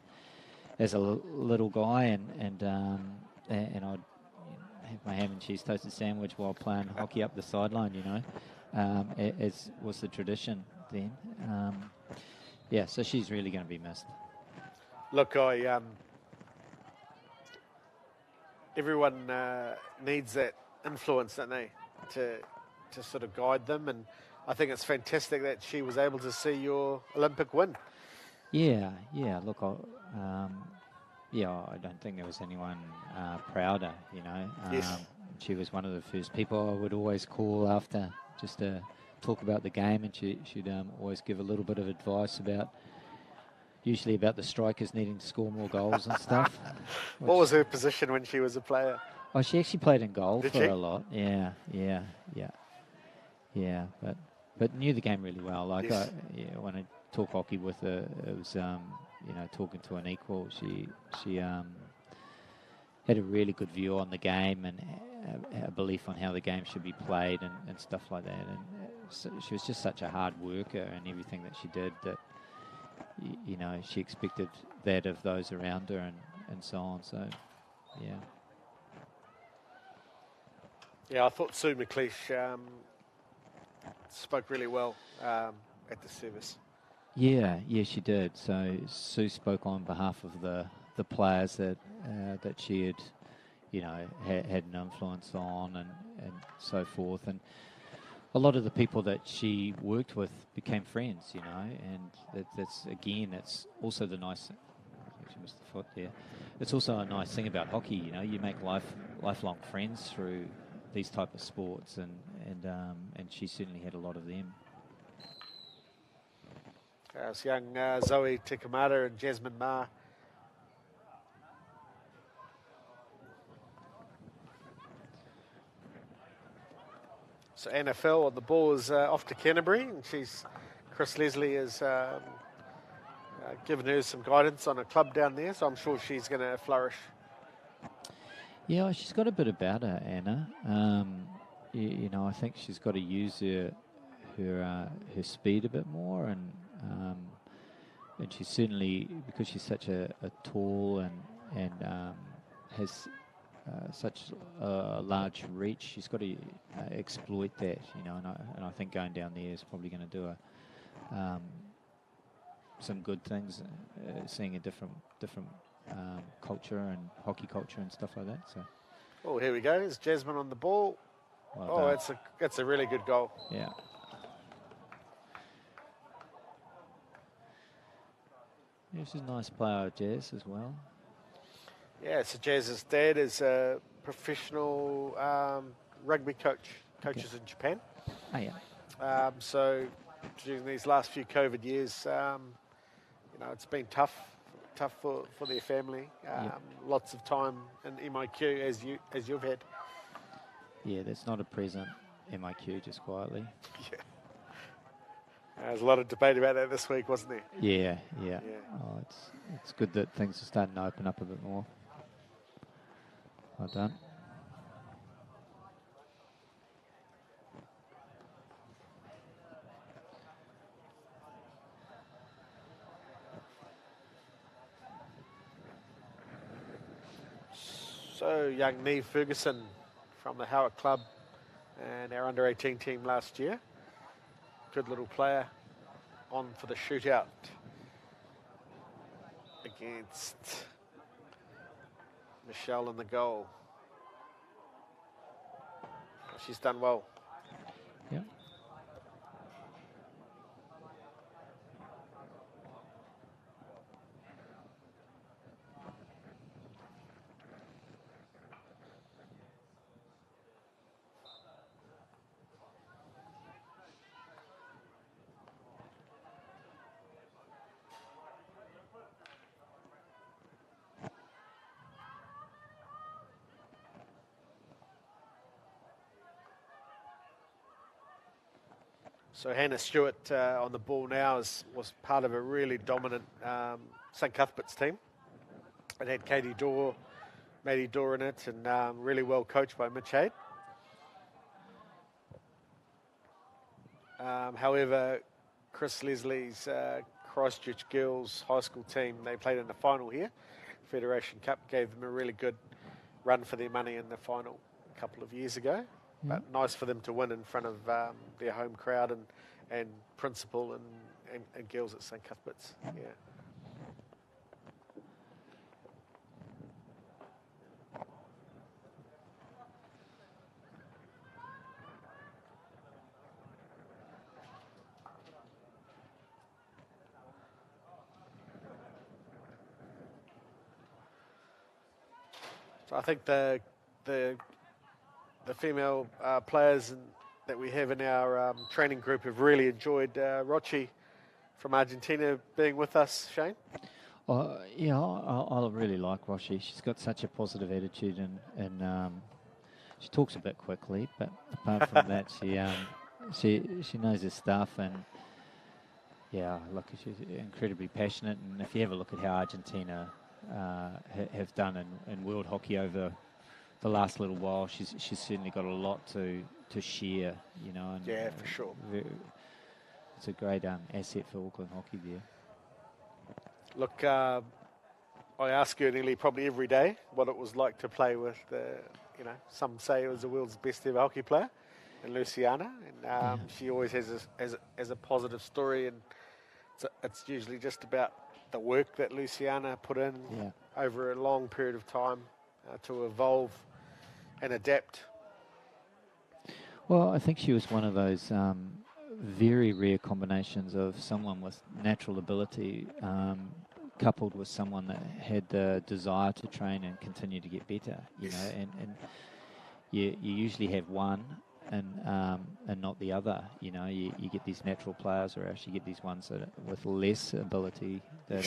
as a little guy, and I'd have my ham and cheese toasted sandwich while playing hockey up the sideline. As was the tradition then. So she's really going to be missed. Look, everyone needs that influence, don't they, to sort of guide them, and I think it's fantastic that she was able to see your Olympic win. Yeah. Look, I don't think there was anyone prouder. Yes. She was one of the first people I would always call after just to talk about the game, and she'd always give a little bit of advice usually about the strikers needing to score more goals and stuff. What was her position when she was a player? Oh, she actually played in goal Did for she? a lot. Yeah. But knew the game really well. Like, yes. When I talk hockey with her, it was talking to an equal. She had a really good view on the game and a belief on how the game should be played and stuff like that. And so she was just such a hard worker in everything that she did that. She expected that of those around her and so on. So, yeah. Yeah, I thought Sue McLeish spoke really well at the service. Yeah, she did. So Sue spoke on behalf of the players that she had, had an influence on and so forth. And a lot of the people that she worked with became friends, and that's also the nice thing. Actually missed the foot there. It's also a nice thing about hockey, you make lifelong friends through these type of sports, and she certainly had a lot of them. It's young Zoe Tikamata and Jasmine Ma. So NFL, and the ball is off to Canterbury, and Chris Leslie has given her some guidance on a club down there, so I'm sure she's going to flourish. Yeah, she's got a bit about her, Anna. I think she's got to use her speed a bit more, and she's certainly, because she's such a tall and has such a large reach, she's got to exploit that, and I think going down there is probably going to do some good things, seeing a different culture and hockey culture and stuff like that. So. Oh, here we go. There's Jasmine on the ball. Well done. That's a really good goal. Yeah. Yeah, she's a nice player, Jazz, as well. Yeah, so Jazz's dad is a professional rugby coaches in Japan. Oh, yeah. So during these last few COVID years, it's been tough for their family. Lots of time in MIQ as you've had. Yeah, that's not a present, MIQ, just quietly. Yeah. There's a lot of debate about that this week, wasn't there? Yeah. Oh, it's good that things are starting to open up a bit more. Well done. So young Neve Fergesson from the Howard Club and our under-18 team last year. Good little player on for the shootout against Michelle in the goal. She's done well. Yeah. So Hannah Stewart on the ball now was part of a really dominant St Cuthbert's team. It had Maddie Dorr in it, and really well coached by Mitch Haid. However, Chris Leslie's Christchurch Girls High School team, they played in the final here. Federation Cup gave them a really good run for their money in the final a couple of years ago. But nice for them to win in front of their home crowd and principal and girls at St Cuthbert's. Yeah. So I think the female players that we have in our training group have really enjoyed Rochi from Argentina being with us, Shane. Yeah, I really like Rochi. She's got such a positive attitude, and she talks a bit quickly, but apart from that, she knows her stuff, and yeah, look, she's incredibly passionate. And if you have a look at how Argentina have done in world hockey over the last little while, she's certainly got a lot to share, you know. And, yeah, for sure. It's a great asset for Auckland hockey there. Look, I ask her nearly probably every day what it was like to play with, some say it was the world's best ever hockey player, and Luciana, and she always has a positive story, and it's usually just about the work that Luciana put in over a long period of time to evolve and adapt. Well, I think she was one of those very rare combinations of someone with natural ability coupled with someone that had the desire to train and continue to get better, you know, and you usually have one and not the other, you know. You get these natural players, or else you get these ones that with less ability that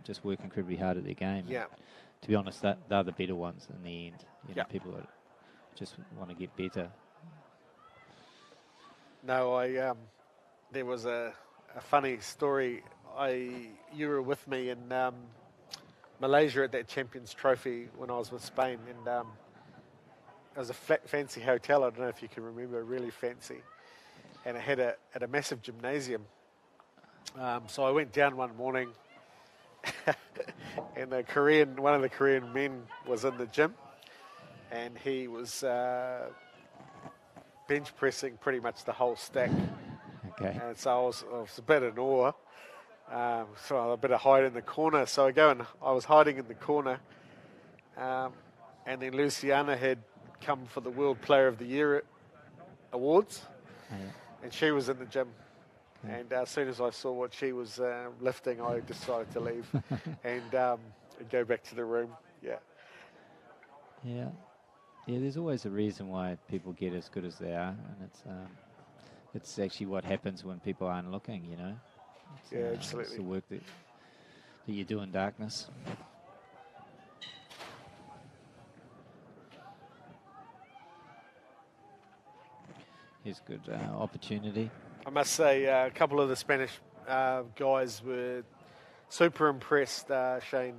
just work incredibly hard at their game. Yeah. To be honest, they're the better ones in the end. You know, people that just want to get better. No, there was a funny story. You were with me in Malaysia at that Champions Trophy when I was with Spain, and it was a fancy hotel. I don't know if you can remember, really fancy, and it had a massive gymnasium. So I went down one morning, and one of the Korean men was in the gym, and he was bench pressing pretty much the whole stack. Okay. And so I was a bit in awe. So I better hide in the corner. So I was hiding in the corner, and then Luciana had come for the World Player of the Year awards, and she was in the gym. And as soon as I saw what she was lifting, I decided to leave and go back to the room. Yeah. Yeah. Yeah, there's always a reason why people get as good as they are, and it's actually what happens when people aren't looking, you know. Yeah, It's absolutely. the work that you do in darkness. Here's good opportunity. I must say, a couple of the Spanish guys were super impressed, Shane,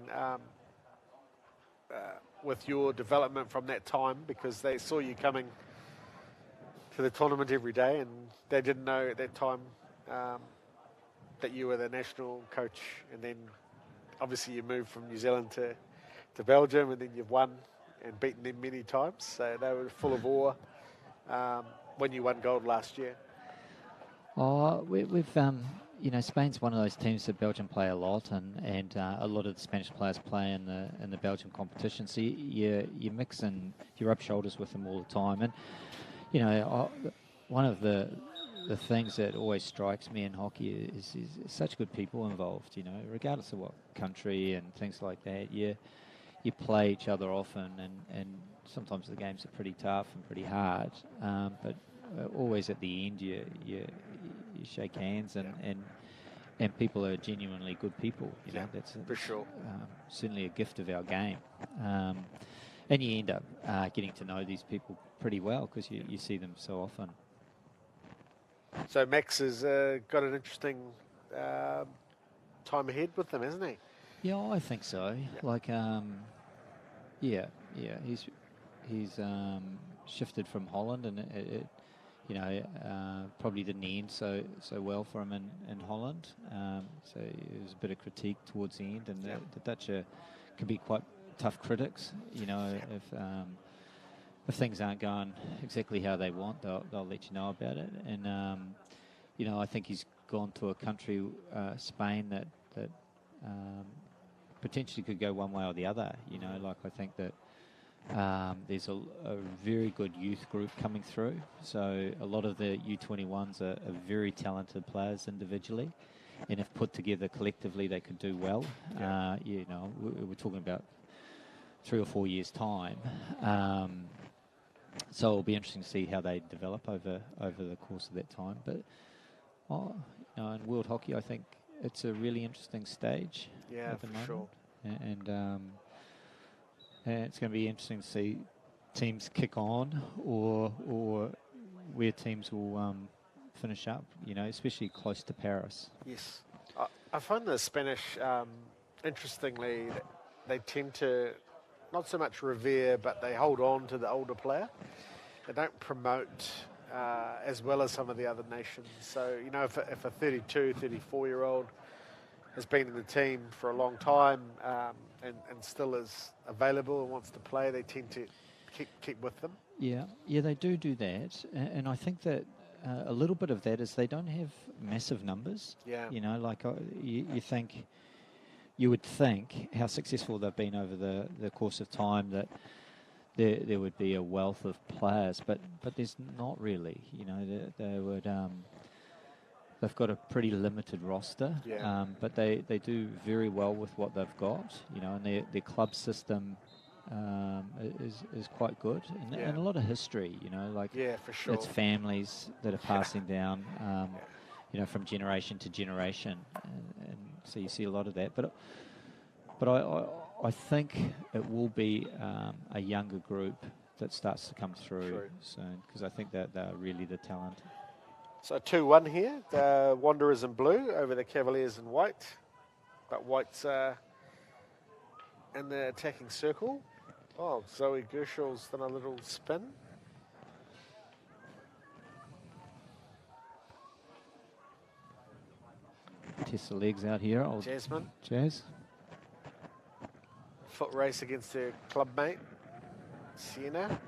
with your development from that time, because they saw you coming to the tournament every day, and they didn't know at that time that you were the national coach. And then obviously you moved from New Zealand to Belgium, and then you've won and beaten them many times. So they were full of awe when you won gold last year. Oh, we've you know, Spain's one of those teams that Belgium play a lot, and a lot of the Spanish players play in the Belgian competition. So you mix and you rub shoulders with them all the time. And you know, one of the things that always strikes me in hockey is such good people involved. You know, regardless of what country and things like that, you play each other often, and sometimes the games are pretty tough and pretty hard. But always at the end, you shake hands, and people are genuinely good people. You know, that's for sure. Certainly a gift of our game. And you end up getting to know these people pretty well because you see them so often. So Max has got an interesting time ahead with them, hasn't he? Yeah, I think so. Yeah. Like, he's shifted from Holland, and it you know, probably didn't end so well for him in Holland. So it was a bit of critique towards the end, and the Dutch can be quite tough critics. You know, if things aren't going exactly how they want, they'll let you know about it. And you know, I think he's gone to a country, Spain, that potentially could go one way or the other. You know, like I think that there's a very good youth group coming through. So a lot of the U21s are very talented players individually, and if put together collectively, they could do well. Yeah. You know, we're talking about 3 or 4 years' time. So it'll be interesting to see how they develop over the course of that time. But you know, in world hockey, I think it's a really interesting stage. Yeah, for sure. And it's going to be interesting to see teams kick on or where teams will finish up, you know, especially close to Paris. Yes. I find the Spanish, interestingly, they tend to not so much revere, but they hold on to the older player. They don't promote as well as some of the other nations. So, you know, if a 32, 34-year-old has been in the team for a long time and still is available and wants to play, they tend to keep with them. Yeah, they do that. And I think that a little bit of that is they don't have massive numbers. Yeah. You know, like you would think how successful they've been over the course of time that there would be a wealth of players, but there's not really. You know, they would... They've got a pretty limited roster, but they do very well with what they've got, you know, and their club system is quite good, and a lot of history, you know, like for sure. It's families that are passing down, you know, from generation to generation, and so you see a lot of that. But I think it will be a younger group that starts to come through soon, because I think that they're really the talent. So 2-1 here. The Wanderers in blue over the Cavaliers in white. But white's in the attacking circle. Oh, Zoe Gershell's done a little spin. Test the legs out here. Jasmine. Jazz. Foot race against her club mate, Sena.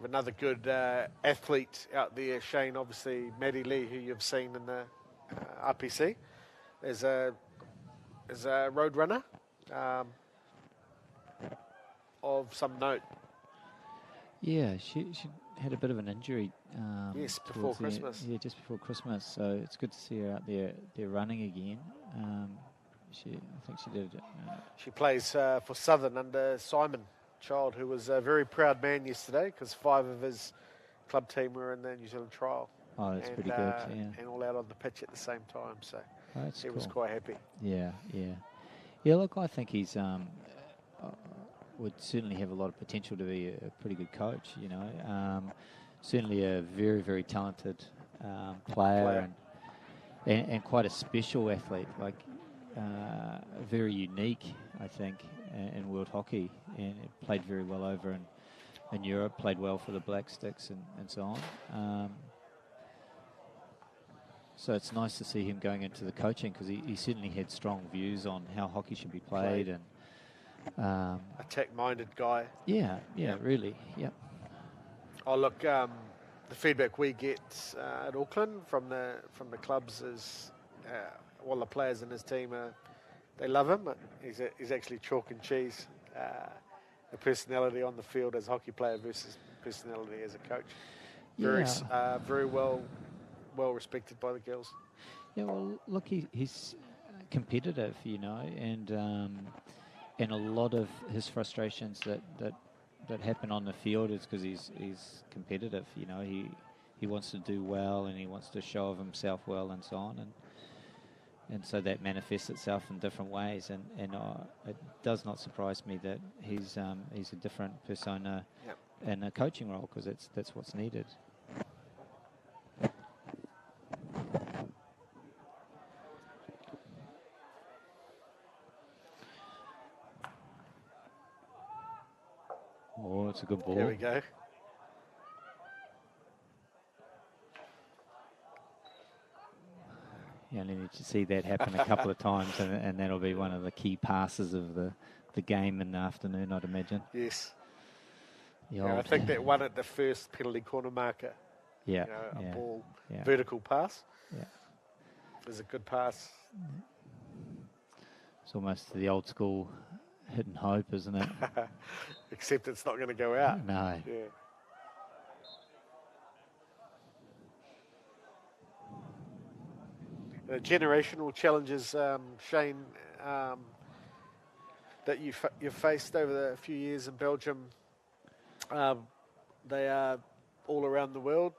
Another good athlete out there, Shane, obviously Maddie Lee, who you've seen in the RPC. There's a road runner of some note. Yeah, she had a bit of an injury. Yes, before Christmas. Just before Christmas. So it's good to see her out there running again. I think she did. She plays for Southern under Simon Child, who was a very proud man yesterday because 5 of his club team were in the New Zealand trial. Oh, that's pretty good. Yeah. And all out on the pitch at the same time. So That's he cool. was quite happy. Yeah. Look, I think he's would certainly have a lot of potential to be a pretty good coach. Certainly a very, very talented player. And quite a special athlete, like very unique, I think, in world hockey, and played very well over in Europe, played well for the Black Sticks and so on. So it's nice to see him going into the coaching because he certainly had strong views on how hockey should be played. And attack-minded guy. Yeah, really, yeah. Oh, look, the feedback we get at Auckland from the clubs is all the players in his team they love him. He's actually chalk and cheese. The personality on the field as a hockey player versus personality as a coach. Very well respected by the girls. Yeah, well, look, he's competitive, and a lot of his frustrations that happen on the field is because he's competitive. He wants to do well and he wants to show of himself well and so on, and so that manifests itself in different ways. And it does not surprise me that he's a different persona in a coaching role because that's what's needed. Oh, it's a good ball. There we go. You only need to see that happen a couple of times, and that'll be one of the key passes of the game in the afternoon, I'd imagine. Yes. I think that one at the first penalty corner marker. Yeah. A ball, vertical pass. Yeah. It was a good pass. It's almost the old school hit and hope, isn't it? Except it's not going to go out. No. Yeah. The generational challenges, Shane, that you've faced over the few years in Belgium, they are all around the world.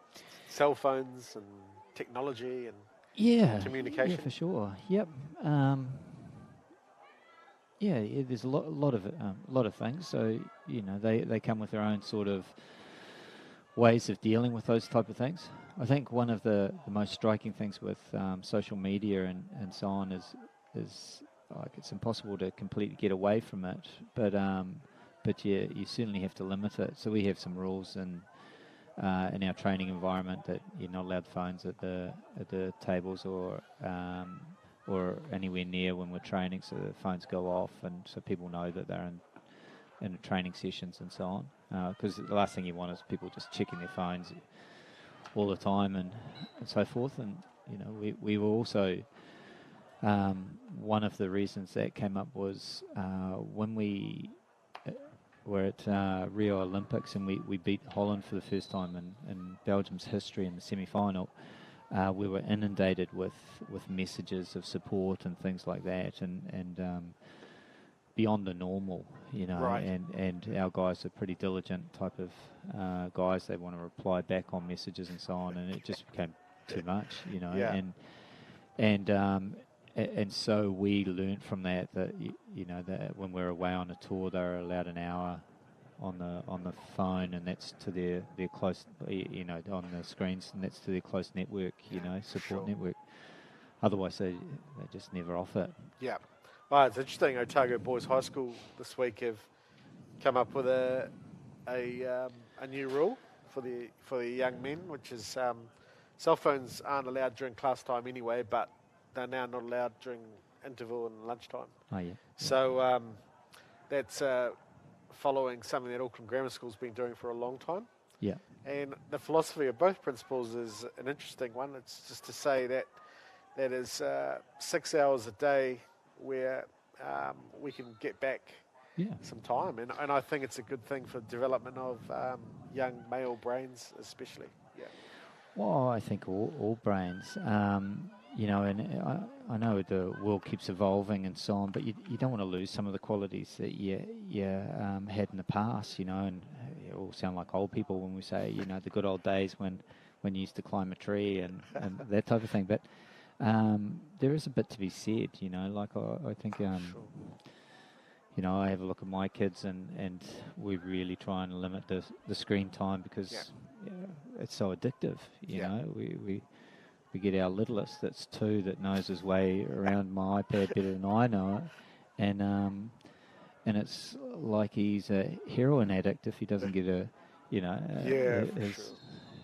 Cell phones and technology and communication. Yeah, for sure. Yep. There's a lot of things. So they come with their own sort of ways of dealing with those type of things. I think one of the most striking things with social media and so on is like it's impossible to completely get away from it, but you certainly have to limit it. So we have some rules in our training environment that you're not allowed phones at the tables or anywhere near when we're training, so the phones go off, and so people know that they're in training sessions and so on. Because the last thing you want is people just checking their phones all the time and so forth. And we were also one of the reasons that came up was when we were at Rio Olympics and we beat Holland for the first time in Belgium's history in the semi-final. We were inundated with messages of support and things like that, and beyond the normal, Right. and our guys are pretty diligent type of guys. They want to reply back on messages and so on, and it just became too much, Yeah. and so we learnt from that that when we're away on a tour, they're allowed an hour on the phone, and that's to their close, on the screens, and that's to their close network, support network. Otherwise, they just never off it. Yeah. Well, it's interesting. Otago Boys High School this week have come up with a new rule for the young men, which is cell phones aren't allowed during class time anyway, but they're now not allowed during interval and lunchtime. Oh yeah. So that's following something that Auckland Grammar School's been doing for a long time. Yeah. And the philosophy of both principles is an interesting one. It's just to say that is 6 hours a day where we can get back some time. And I think it's a good thing for the development of young male brains especially. Yeah. Well, I think all brains. you know, and I know the world keeps evolving and so on, but you don't want to lose some of the qualities that you had in the past, you know, and you all sound like old people when we say, you know, the good old days when you used to climb a tree and that type of thing. But there is a bit to be said, you know, like I think, Sure. you know, I have a look at my kids and we really try and limit the screen time because it's so addictive, you know. We get our littlest that's 2 that knows his way around my iPad better than I know it, and it's like he's a heroin addict if he doesn't get a, you know,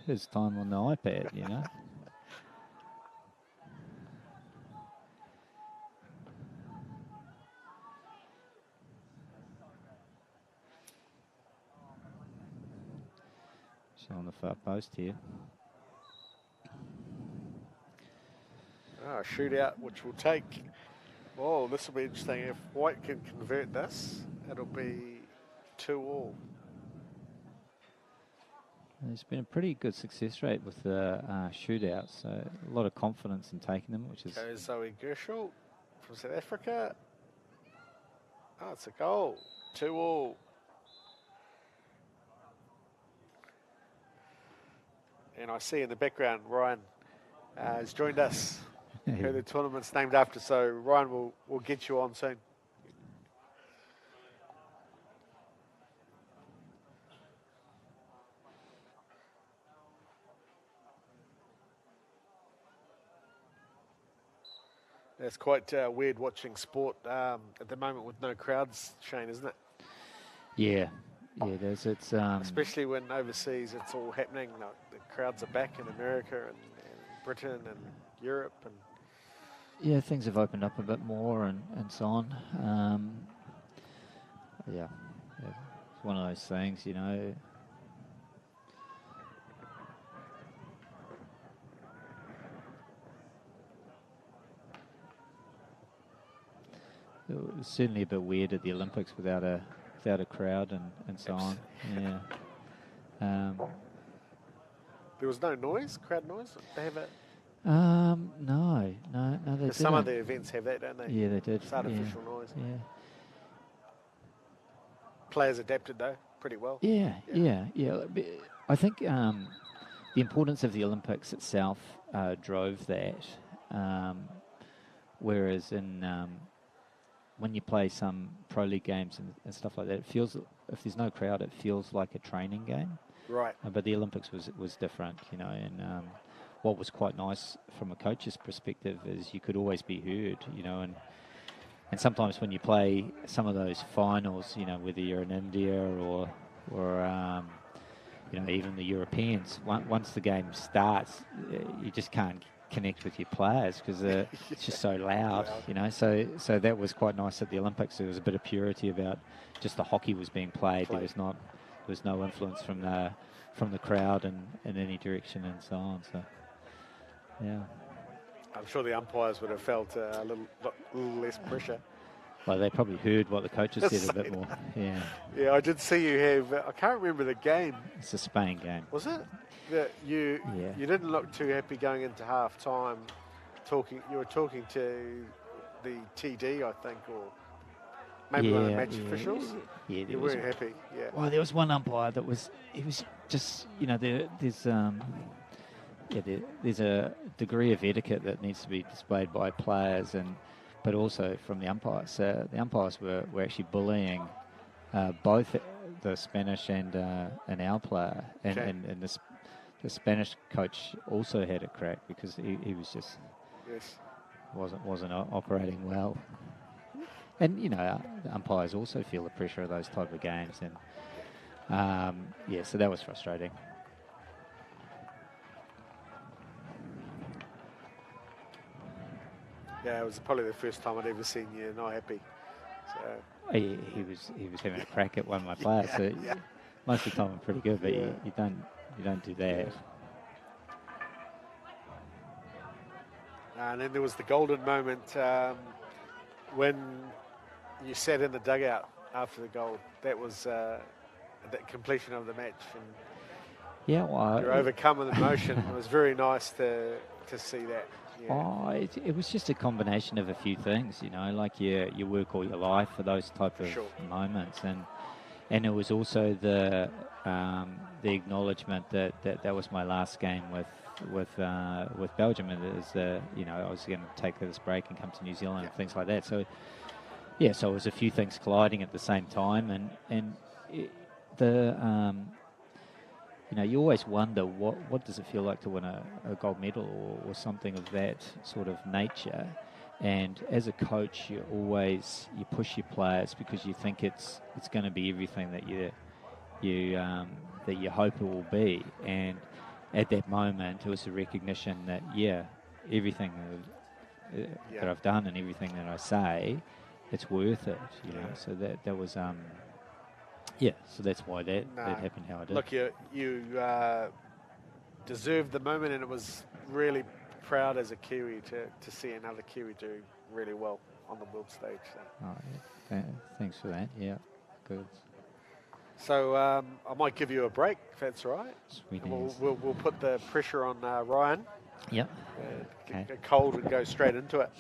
his time on the iPad, you know. So on the far post here. A shootout, which will take. Oh, this will be interesting. If White can convert this, it'll be 2-2. There's been a pretty good success rate with the shootouts, so a lot of confidence in taking them, which is. Goes Zoe Gershel from South Africa. Oh, it's a goal. 2-2. And I see in the background Ryan has joined us. Who the tournament's named after, so Ryan will get you on soon. It's quite weird watching sport at the moment with no crowds, Shane, isn't it? Yeah, it is. It's especially when overseas it's all happening. Like, the crowds are back in America and Britain and Europe and. Yeah, things have opened up a bit more and so on. Yeah, it's one of those things, you know. It was certainly a bit weird at the Olympics without a crowd and so on. Yeah. There was no noise, crowd noise. They have it. No, they didn't. Some of the events have that, don't they? Yeah, they did. It's artificial noise. Yeah. Players adapted though pretty well. Yeah. I think the importance of the Olympics itself drove that. Whereas in when you play some pro league games and stuff like that, it feels, if there's no crowd, it feels like a training game. Right. But the Olympics was different, you know, and what was quite nice from a coach's perspective is you could always be heard, you know, and sometimes when you play some of those finals, you know, whether you're in India or you know, even the Europeans, once the game starts, you just can't connect with your players because it's just so loud, you know. So that was quite nice at the Olympics. There was a bit of purity about just the hockey was being played. There was no influence from the crowd in any direction and so on. So yeah, I'm sure the umpires would have felt a little less pressure. Well, they probably heard what the coaches said a bit more. Yeah. Yeah, I did see you have. I can't remember the game. It's a Spain game. Was it? That you didn't look too happy going into half time. You were talking to the TD, I think, or maybe one of the match officials. Yeah, you weren't happy. Yeah. Well, there was one umpire that was. He was just, you know, there's a degree of etiquette that needs to be displayed by players but also from the umpires. The umpires were actually bullying both the Spanish and our player, and the Spanish coach also had a crack because he was just wasn't operating well. And you know, the umpires also feel the pressure of those type of games, and so that was frustrating. Yeah, it was probably the first time I'd ever seen you not happy. So he was having a crack at one of my players. Most of the time I'm pretty good, but you don't do that. And then there was the golden moment when you sat in the dugout after the goal. That was the completion of the match. And well, you're overcome with emotion. It was very nice to see that. Yeah. Oh, it was just a combination of a few things, you know, like you work all your life for those type of moments, and it was also the acknowledgement that was my last game with Belgium, and it was you know, I was going to take this break and come to New Zealand and things like that. So yeah, so it was a few things colliding at the same time, and you know, you always wonder what does it feel like to win a gold medal or something of that sort of nature. And as a coach, you push your players because you think it's going to be everything that you hope it will be. And at that moment, it was a recognition that everything that I've done and everything that I say, it's worth it. You know, so that was so that's why that happened how it did. Look, you deserved the moment, and it was really proud as a Kiwi to see another Kiwi do really well on the world stage. So. Oh, yeah. Thanks for that. Yeah, good. So I might give you a break if that's all right. Sweet. We'll put the pressure on Ryan. Yep. Get cold and go straight into it.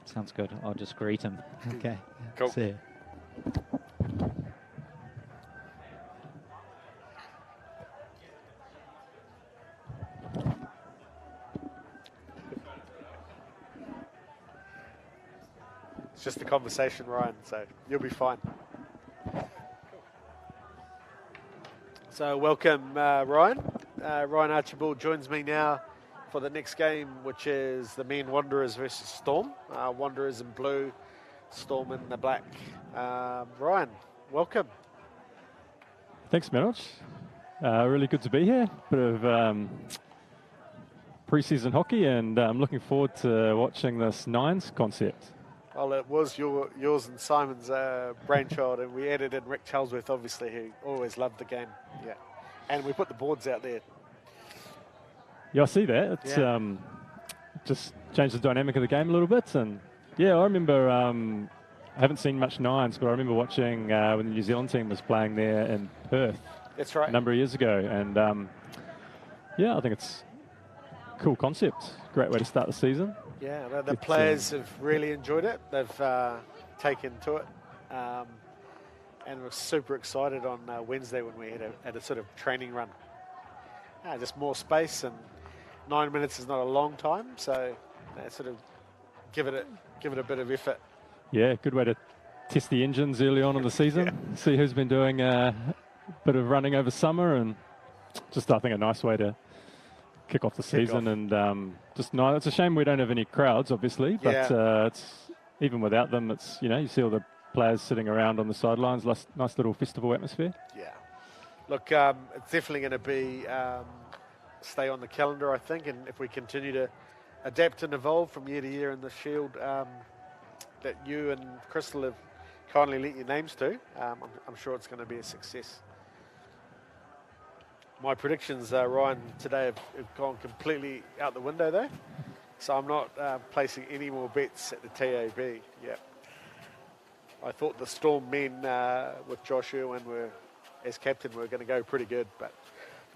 Sounds good. I'll just greet him. Okay. Cool. See you. It's just a conversation, Ryan, so you'll be fine. So welcome, Ryan. Ryan Archibald joins me now for the next game, which is the men Wanderers versus Storm. Wanderers in blue, Storm in the black. Ryan, welcome. Thanks, Manoj. Really good to be here. Bit of pre-season hockey, and I'm looking forward to watching this Nines concept. Well, it was yours and Simon's brainchild, and we added in Rick Charlesworth, obviously, who always loved the game. Yeah, and we put the boards out there. Yeah, I see that. It's just changed the dynamic of the game a little bit, and yeah, I remember. I haven't seen much Nines, but I remember watching when the New Zealand team was playing there in Perth. That's right. A number of years ago, and I think it's a cool concept. Great way to start the season. Yeah, the players have really enjoyed it. They've taken to it, and we're super excited on Wednesday when we had a sort of training run. Just more space, and 9 minutes is not a long time, so sort of give it a bit of effort. Yeah, good way to test the engines early on in the season. See who's been doing a bit of running over summer, and just I think a nice way to kick off the season. And it's a shame we don't have any crowds, obviously, but it's even without them, it's, you know, you see all the players sitting around on the sidelines, nice little festival atmosphere. Yeah, look, it's definitely going to be stay on the calendar, I think, and if we continue to adapt and evolve from year to year in the Shield, that you and Crystal have kindly let your names to, I'm sure it's going to be a success. My predictions, Ryan, today have gone completely out the window, though. So I'm not placing any more bets at the TAB. Yeah, I thought the Storm men with Josh Irwin as captain were going to go pretty good, but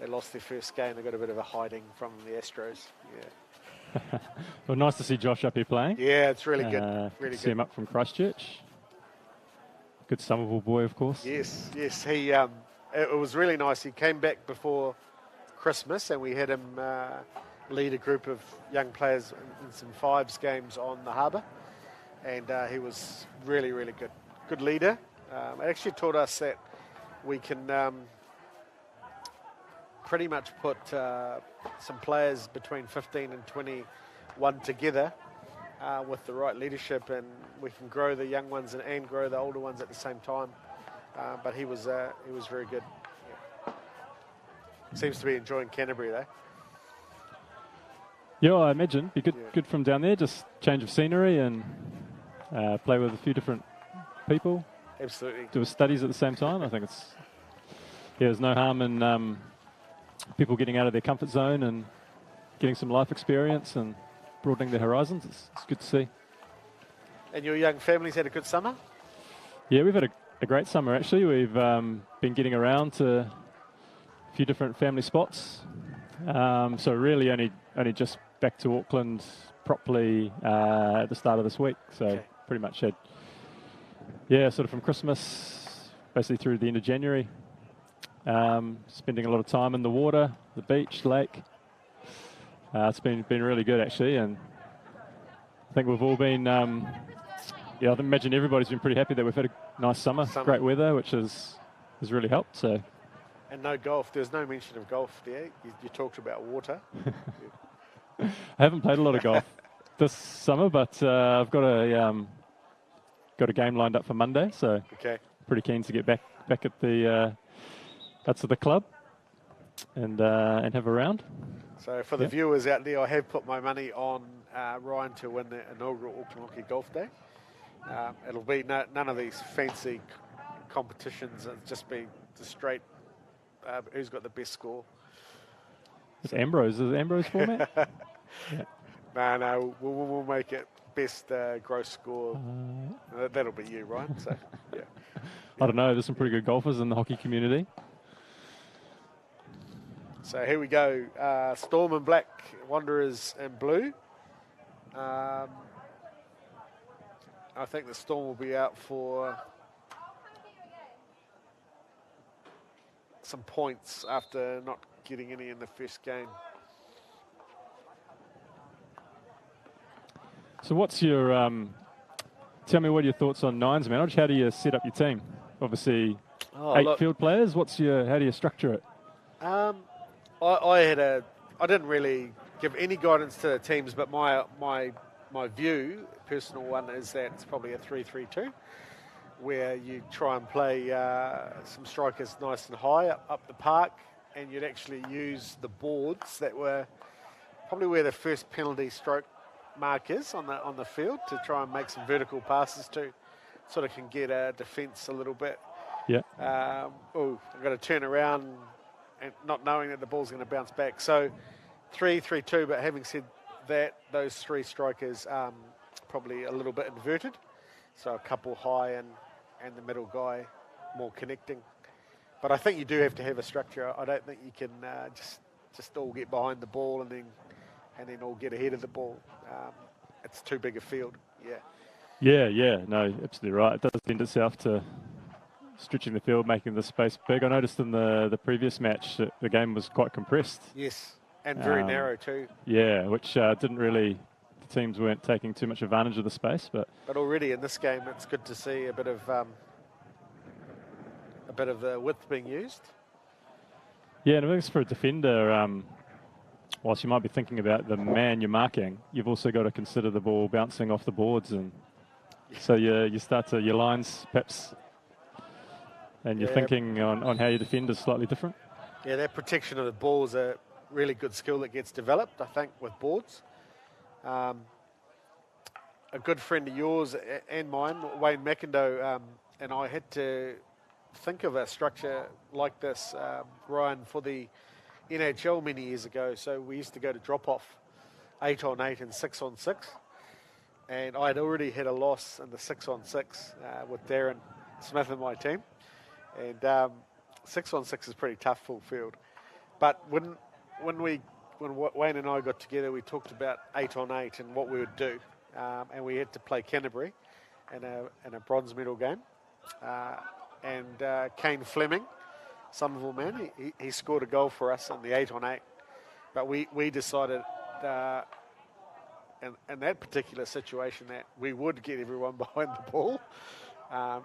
they lost their first game. They got a bit of a hiding from the Astros. Yeah. Well, nice to see Josh up here playing. Yeah, it's really good. Really good. See him up from Christchurch. Good Somerville boy, of course. Yes. He. It was really nice. He came back before Christmas, and we had him lead a group of young players in some fives games on the harbour, and he was really, really good. Good leader. It actually taught us that we can pretty much put some players between 15 and 21 together with the right leadership, and we can grow the young ones and grow the older ones at the same time. But he was very good. Yeah. Seems to be enjoying Canterbury though. Yeah, I imagine. Be good from down there. Just change of scenery and play with a few different people. Absolutely. Do his studies at the same time. I think there's no harm in people getting out of their comfort zone and getting some life experience and broadening their horizons. It's good to see. And your young family's had a good summer? Yeah, we've had a great summer actually. We've been getting around to a few different family spots. So really only just back to Auckland properly at the start of this week. So pretty much had, sort of from Christmas, basically through the end of January, spending a lot of time in the water, the beach, lake. It's been really good actually, and I think we've all been, I imagine everybody's been pretty happy that we've had a nice summer. Great weather, which has really helped. So. And no golf. There's no mention of golf there. You talked about water. I haven't played a lot of golf this summer, but I've got a game lined up for Monday, so pretty keen to get back at the guts of the club and have a round. So for the viewers out there, I have put my money on Ryan to win the inaugural Auckland Hockey Golf Day. It'll be none of these fancy competitions. It'll just be the straight who's got the best score. It's Ambrose. Is it Ambrose format? No, we'll make it best gross score. That'll be you, Ryan. So, I don't know. There's some pretty good golfers in the hockey community. So here we go. Storm in black, Wanderers in blue. I think the Storm will be out for some points after not getting any in the first game. So what's your, tell me what your thoughts on nines, man? How do you set up your team? Obviously, 8 field players. How do you structure it? I didn't really give any guidance to the teams, but my view, personal one, is that it's probably a 3-3-2. Where you try and play some strikers nice and high up the park, and you'd actually use the boards that were probably where the first penalty stroke mark is on the field to try and make some vertical passes to, sort of can get a defence a little bit. Yeah. I've got to turn around and not knowing that the ball's going to bounce back. So 3-3-2, but having said that, those 3 strikers probably a little bit inverted. So a couple high and the middle guy more connecting. But I think you do have to have a structure. I don't think you can just all get behind the ball and then all get ahead of the ball. It's too big a field. Yeah. No, absolutely right. It does lend itself to stretching the field, making the space big. I noticed in the previous match that the game was quite compressed. Yes, and very narrow too. Yeah, which didn't really... teams weren't taking too much advantage of the space, but already in this game, it's good to see a bit of the width being used. Yeah, and I think it's for a defender. Whilst you might be thinking about the man you're marking, you've also got to consider the ball bouncing off the boards, and so you start to your lines perhaps, and you're thinking on how you defend is slightly different. Yeah, that protection of the ball is a really good skill that gets developed, I think, with boards. A good friend of yours and mine, Wayne McIndoe, and I had to think of a structure like this, Ryan, for the NHL many years ago. So we used to go to drop-off 8-on-8 and 6-on-6. And I'd already had a loss in the 6-on-6 with Darren Smith in my team. And 6-on-6 is pretty tough full field. But when Wayne and I got together, we talked about 8-on-8 and what we would do. And we had to play Canterbury in a bronze medal game. And Kane Fleming, Somerville man, he scored a goal for us in the 8-on-8. But we decided in that particular situation that we would get everyone behind the ball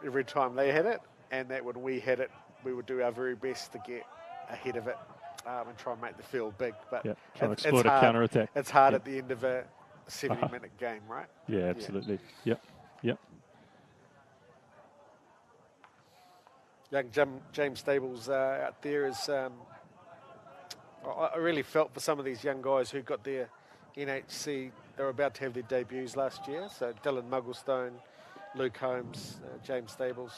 every time they had it, and that when we had it, we would do our very best to get ahead of it and try and make the field big. But try and exploit a counter-attack. It's hard at the end of a 70-minute game, right? Yeah, absolutely. Yep. Young James Stables out there is... I really felt for some of these young guys who got their NHC. They were about to have their debuts last year. So Dylan Mugglestone, Luke Holmes, James Stables.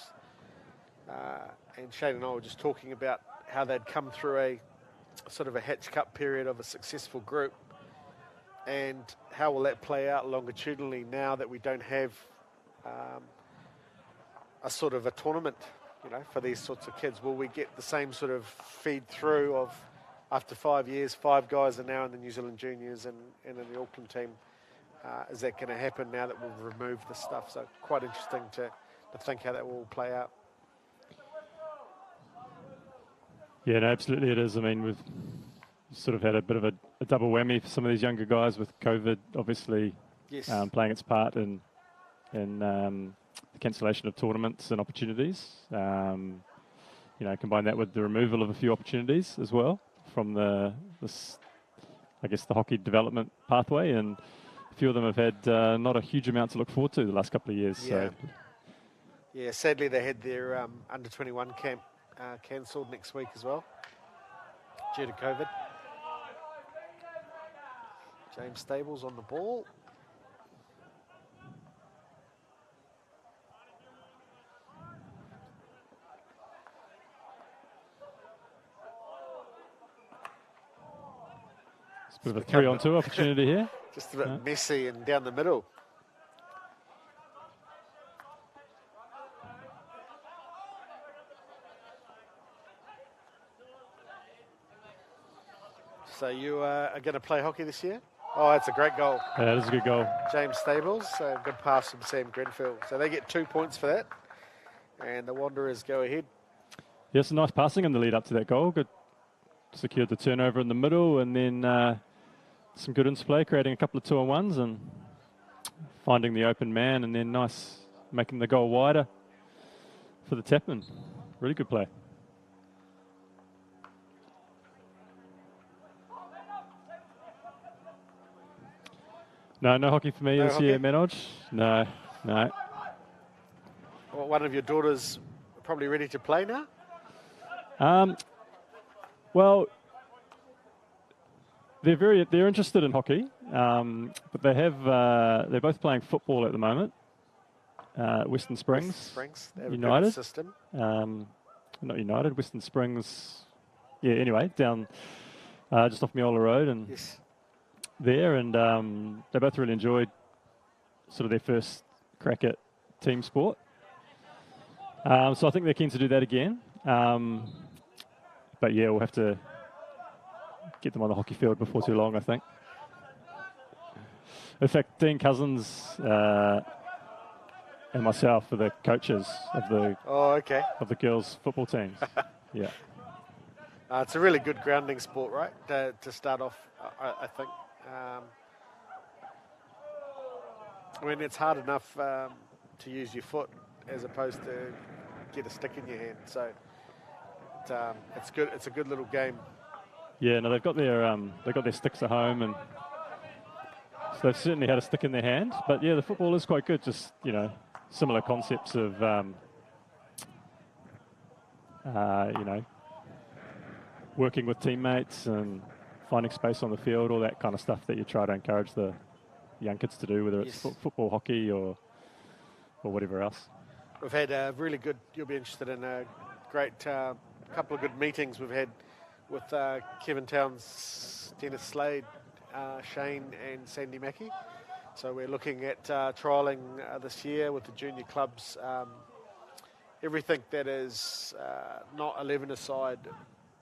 And Shane and I were just talking about how they'd come through a sort of a Hatch Cup period of a successful group. And how will that play out longitudinally now that we don't have a sort of a tournament, for these sorts of kids? Will we get the same sort of feed through of after 5 years, 5 guys are now in the New Zealand juniors and in the Auckland team. is that going to happen now that we've removed the stuff? So quite interesting to think how that will play out. Yeah, no, absolutely it is. I mean, we've sort of had a bit of a double whammy for some of these younger guys with COVID, obviously Yes. playing its part in the cancellation of tournaments and opportunities. Combine that with the removal of a few opportunities as well from the hockey development pathway, and a few of them have had not a huge amount to look forward to the last couple of years. Yeah. So. Yeah, sadly they had their under-21 camp cancelled next week as well due to COVID. James Stables on the ball. It's a bit of a 3-on-2 opportunity here. Just a bit messy and down the middle. So you are going to play hockey this year? Oh, it's a great goal. Yeah, that's a good goal. James Stables, good pass from Sam Grenfell. So they get 2 points for that. And the Wanderers go ahead. Yes, some nice passing in the lead up to that goal. Good, secured the turnover in the middle, and then some good interplay, creating a couple of 2-on-1s and finding the open man, and then nice making the goal wider for the tap-in. Really good play. No hockey for me this year, Manoj. No. Well, one of your daughters probably ready to play now? Well, they're interested in hockey, but they're both playing football at the moment. Western Springs, they have United. A good system. Not United, Western Springs. Yeah, anyway, down just off Meola Road, and yes. There, and they both really enjoyed sort of their first crack at team sport. So I think they're keen to do that again. But yeah, we'll have to get them on the hockey field before too long, I think. In fact, Dean Cousins and myself are the coaches of the girls' football teams. Yeah. It's a really good grounding sport, right? To start off, I think. I mean, it's hard enough to use your foot as opposed to get a stick in your hand. So it's good. It's a good little game. Yeah, no, they've got their sticks at home, and so they've certainly had a stick in their hand. But yeah, the football is quite good. Just similar concepts of working with teammates and finding space on the field, all that kind of stuff that you try to encourage the young kids to do, whether it's football, hockey, or whatever else. We've had a really good, you'll be interested in a great couple of good meetings we've had with Kevin Towns, Dennis Slade, Shane and Sandy Mackey. So we're looking at trialling this year with the junior clubs. Everything that is not 11-a-side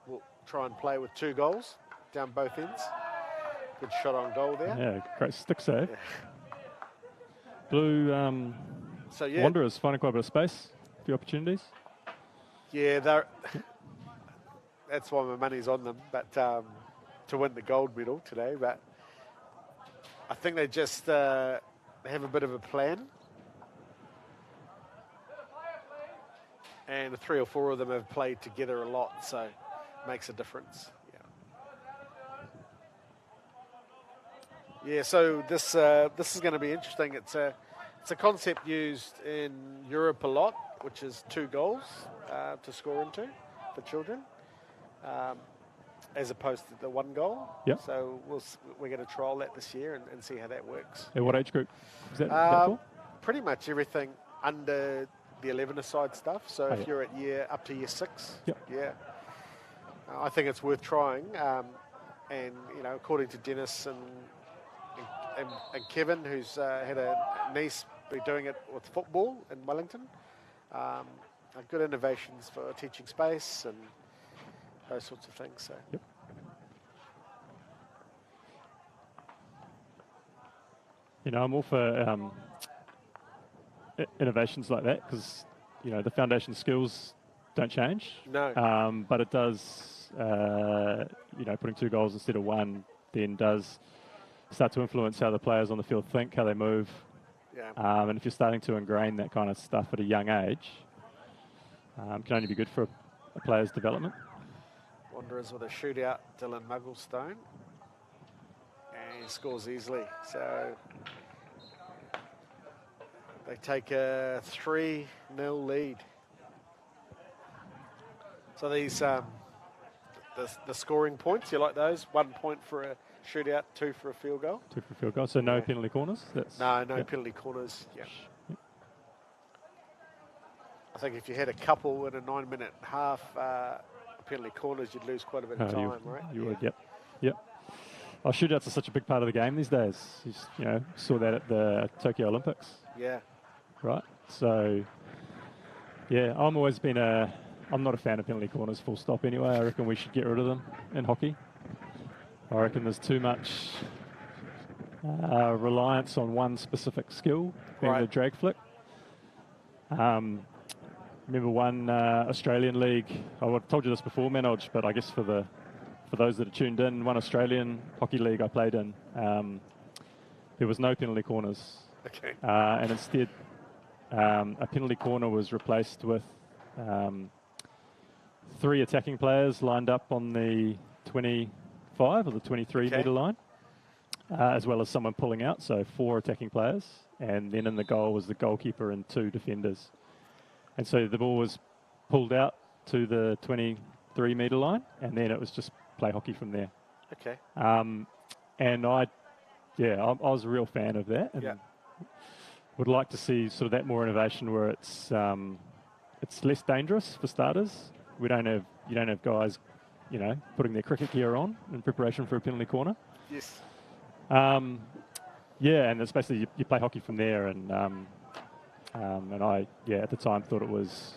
will try and play with 2 goals down both ends. Good shot on goal there. Yeah, great stick save. Yeah. Blue Wanderers finding quite a bit of space, a few opportunities. Yeah, that's why my money's on them, but to win the gold medal today. But I think they just have a bit of a plan. And 3 or 4 of them have played together a lot, so it makes a difference. Yeah, so this is going to be interesting. It's a concept used in Europe a lot, which is 2 goals to score into for children, as opposed to the 1 goal. Yep. So we're going to trial that this year and see how that works. What age group is that for? Pretty much everything under the 11-a-side stuff. So if you're at up to year 6, I think it's worth trying. And according to Dennis and Kevin, who's had a niece be doing it with football in Wellington. Good innovations for teaching space and those sorts of things. So. I'm all for innovations like that because, the foundation skills don't change. No. But it does, putting 2 goals instead of 1 then does start to influence how the players on the field think, how they move. Yeah. And if you're starting to ingrain that kind of stuff at a young age, it can only be good for a player's development. Wanderers with a shootout, Dylan Mugglestone. And he scores easily. So they take a 3-0 lead. So these, the scoring points, you like those? 1 point for a shootout, 2 for a field goal. 2 for a field goal, so no penalty corners? No penalty corners, yeah. I think if you had a couple in a 9-minute half, penalty corners, you'd lose quite a bit of time, right? You would, yep. Oh, shootouts are such a big part of the game these days. You saw that at the Tokyo Olympics. Yeah. Right. So, I'm not a fan of penalty corners, full stop anyway. I reckon we should get rid of them in hockey. I reckon there's too much reliance on one specific skill, being the drag flick. Remember one Australian league, I've told you this before, Manoj, but I guess for those that are tuned in, one Australian hockey league I played in, there was no penalty corners. Okay. And instead, a penalty corner was replaced with 3 attacking players lined up on the 25 or the 23 metre line, as well as someone pulling out, so 4 attacking players. And then in the goal was the goalkeeper and 2 defenders. And so the ball was pulled out to the 23 metre line, and then it was just play hockey from there. Okay. And I was a real fan of that, and would like to see sort of that more innovation where it's less dangerous for starters. You don't have guys, putting their cricket gear on in preparation for a penalty corner. Yes. And it's basically you play hockey from there, and I at the time thought it was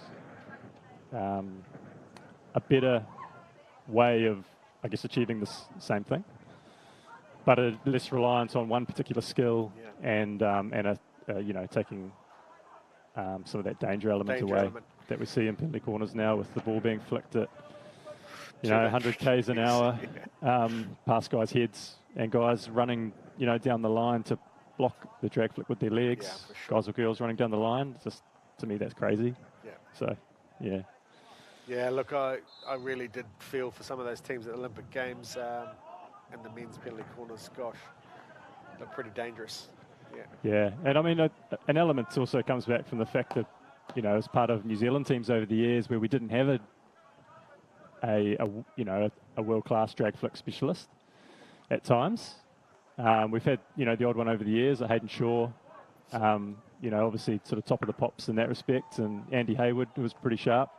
a better way of, I guess, achieving the same thing, but a less reliance on one particular skill and taking some of that danger element away that we see in penalty corners now, with the ball being flicked at 100 k's an hour past guys' heads, and guys running down the line to block the drag flick with their legs. Yeah, for sure. Guys or girls running down the line. Just, to me, that's crazy. Yeah. So, yeah. Yeah, look, I really did feel for some of those teams at the Olympic Games and the men's penalty corners, gosh, look pretty dangerous. Yeah. Yeah, and I mean, an element also comes back from the fact that, as part of New Zealand teams over the years where we didn't have a world-class drag flick specialist at times. We've had, the odd one over the years, Hayden Shaw, obviously sort of top of the pops in that respect, and Andy Hayward was pretty sharp.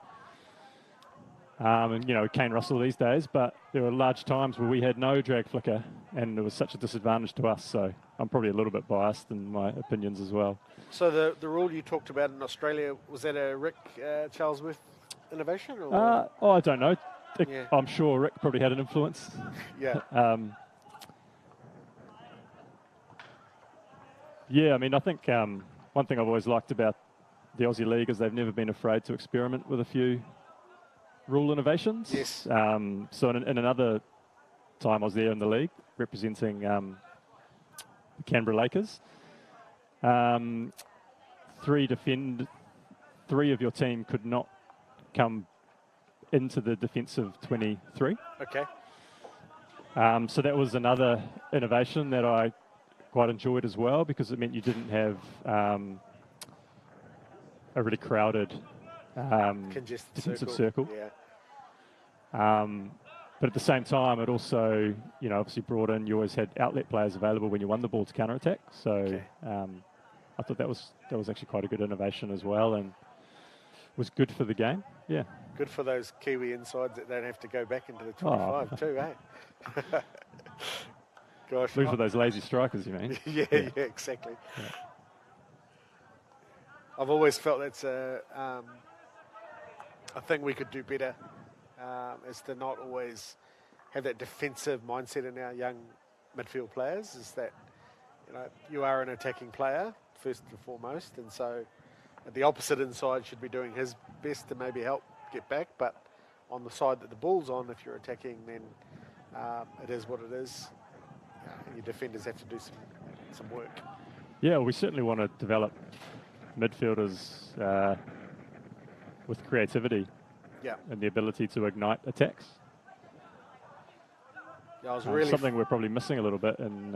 And Kane Russell these days, but there were large times where we had no drag flicker, and it was such a disadvantage to us. So I'm probably a little bit biased in my opinions as well. So the rule you talked about in Australia, was that a Rick Charlesworth innovation? Or? I don't know. I'm sure Rick probably had an influence. Yeah. I mean, I think one thing I've always liked about the Aussie League is they've never been afraid to experiment with a few rule innovations. Yes. So in another time I was there in the league representing the Canberra Lakers, 3 of your team could not come into the defensive 23. Okay. So that was another innovation that I quite enjoyed as well, because it meant you didn't have a really crowded defensive circle. Yeah. But at the same time, it also, obviously brought in, you always had outlet players available when you won the ball to counter-attack. So I thought that was actually quite a good innovation as well, and was good for the game. Yeah. Good for those Kiwi insides that don't have to go back into the 25 too, eh? Gosh. Look for those lazy strikers, you mean? yeah, exactly. Yeah. I've always felt that's a thing we could do better, is to not always have that defensive mindset in our young midfield players, is that, you are an attacking player first and foremost, and so the opposite inside should be doing his best to maybe help get back. But on the side that the ball's on, if you're attacking, then it is what it is. Your defenders have to do some work. Yeah, we certainly want to develop midfielders with creativity and the ability to ignite attacks. Yeah, I was really something we're probably missing a little bit in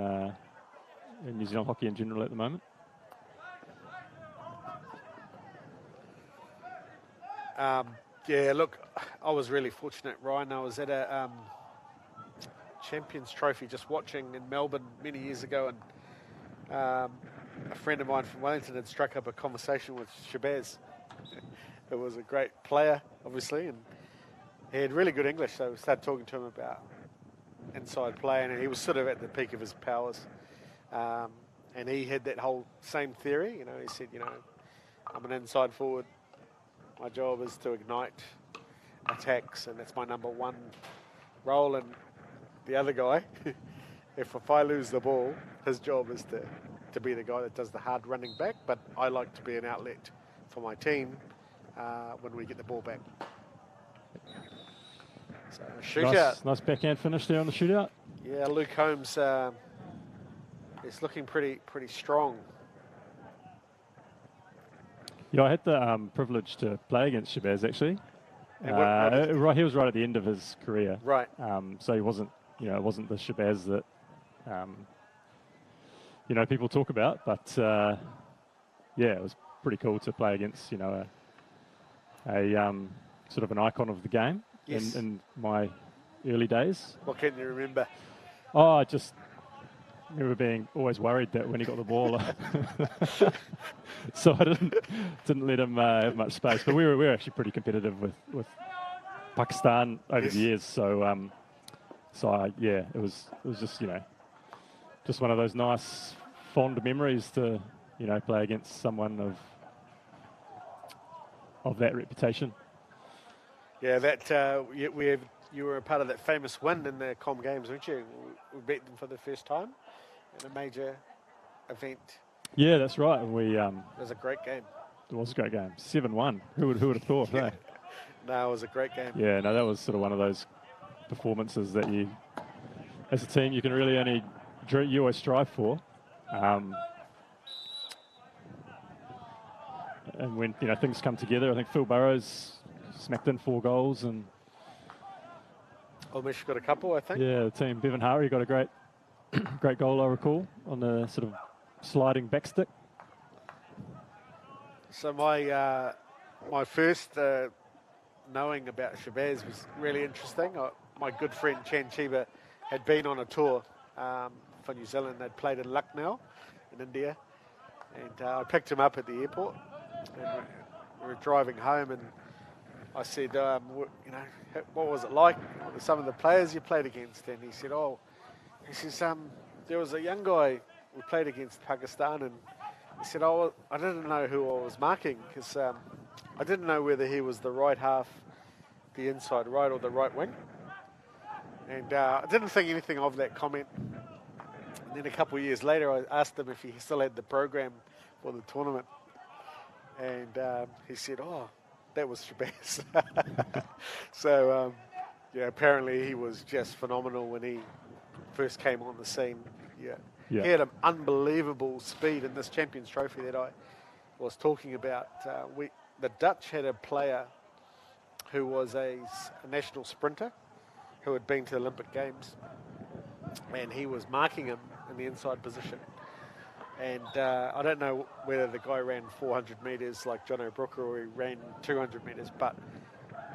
New Zealand hockey in general at the moment. Yeah, look, I was really fortunate, Ryan. I was at a Champions Trophy just watching in Melbourne many years ago, and a friend of mine from Wellington had struck up a conversation with Shabazz. It was a great player, obviously, and he had really good English, so we started talking to him about inside play, and he was sort of at the peak of his powers. And he had that whole same theory. He said, I'm an inside forward. My job is to ignite attacks, and that's my number one role. And the other guy, if I lose the ball, his job is to be the guy that does the hard running back, but I like to be an outlet for my team when we get the ball back. So shootout. Nice backhand finish there on the shootout. Yeah, Luke Holmes is looking pretty strong. Yeah, I had the privilege to play against Shabazz actually. He was right at the end of his career. Right. So he wasn't, it wasn't the Shabazz that, people talk about. But it was pretty cool to play against, a sort of an icon of the game in my early days. What can you remember? Oh, I just remember being always worried that when he got the ball, so I didn't let him have much space. But we were actually pretty competitive with Pakistan over the years. So it was just just one of those nice fond memories to play against someone of that reputation. Yeah, that you were a part of that famous win in the Com Games, weren't you? We beat them for the first time in a major event. Yeah, that's right. We it was a great game. It was a great game. 7-1. Who would have thought? Yeah. No, it was a great game. Yeah, no, that was sort of one of those performances that you, as a team, you can really only always strive for. And when things come together, I think Phil Burrows smacked in 4 goals, and Olmesh got a couple, I think. Yeah, the team. Bevan Hari got a great goal, I recall, on the sort of sliding backstick. So my first knowing about Shabazz was really interesting. My good friend Chan Chiba had been on a tour for New Zealand. They'd played in Lucknow in India, and I picked him up at the airport, and we were driving home, and I said, what was it like? What were some of the players you played against? And he said, there was a young guy we played against Pakistan, and he said, I didn't know who I was marking because I didn't know whether he was the right half, the inside right, or the right wing. And I didn't think anything of that comment. And then a couple of years later, I asked him if he still had the program for the tournament. And he said, that was Shabazz. So, apparently he was just phenomenal when he first came on the scene. Yeah. He had an unbelievable speed in this Champions Trophy that I was talking about. The Dutch had a player who was a national sprinter who had been to the Olympic Games, and he was marking him in the inside position. And I don't know whether the guy ran 400 metres like John O'Brooker or he ran 200 metres, but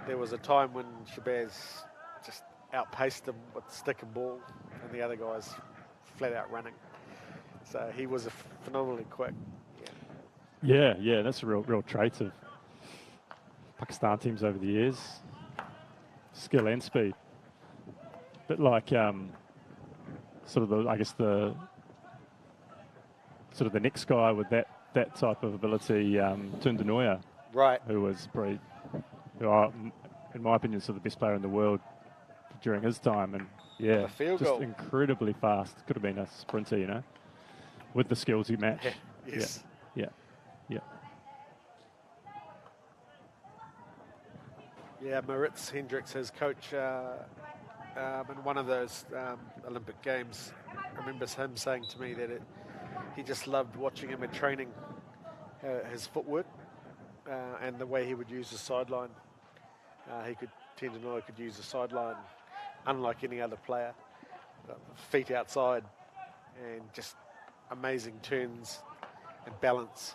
there was a time when Shabazz just outpaced him with stick and ball, and the other guys flat out running. So he was phenomenally quick. Yeah, that's a real trait of Pakistan teams over the years. Skill and speed. Bit like sort of the next guy with that type of ability, Tunda Noya. Right. Who was probably, in my opinion, sort of the best player in the world during his time, and just goal. Incredibly fast. Could have been a sprinter, with the skills he matched. Yes. Yeah. Yeah, Maritz Hendricks, his coach, in one of those Olympic Games, I remember him saying to me that he just loved watching him at training, his footwork and the way he would use the sideline. Tendon could use the sideline unlike any other player. Feet outside and just amazing turns and balance.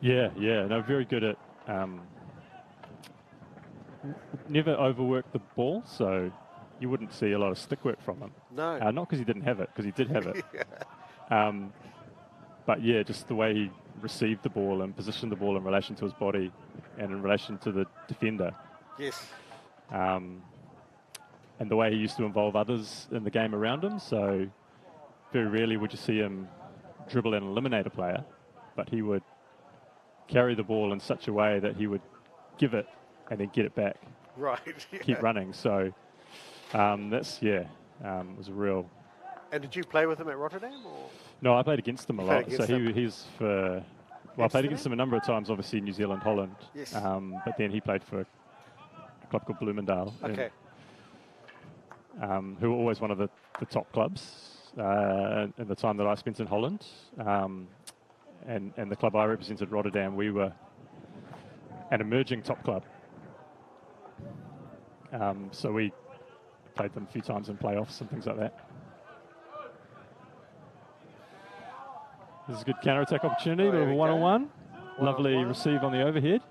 Yeah. No, very good at never overworked the ball, so you wouldn't see a lot of stick work from him. No. Not because he didn't have it, because he did have it. Yeah. But yeah, just the way he received the ball and positioned the ball in relation to his body and in relation to the defender. Yes. And the way he used to involve others in the game around him. So very rarely would you see him dribble and eliminate a player, but he would carry the ball in such a way that he would give it and then get it back. Right. Yeah. Keep running. So was a real... And did you play with him at Rotterdam? Or? No, I played against him a lot. So he's for... Well, I played against him a number of times, obviously, in New Zealand, Holland. Yes. But then he played for a club called Bloomendale. Okay. Who were always one of the top clubs in the time that I spent in Holland. And the club I represented, Rotterdam, we were an emerging top club. So we played them a few times in playoffs and things like that. This is a good counter-attack opportunity, bit of a one-on-one. Lovely receive on the overhead.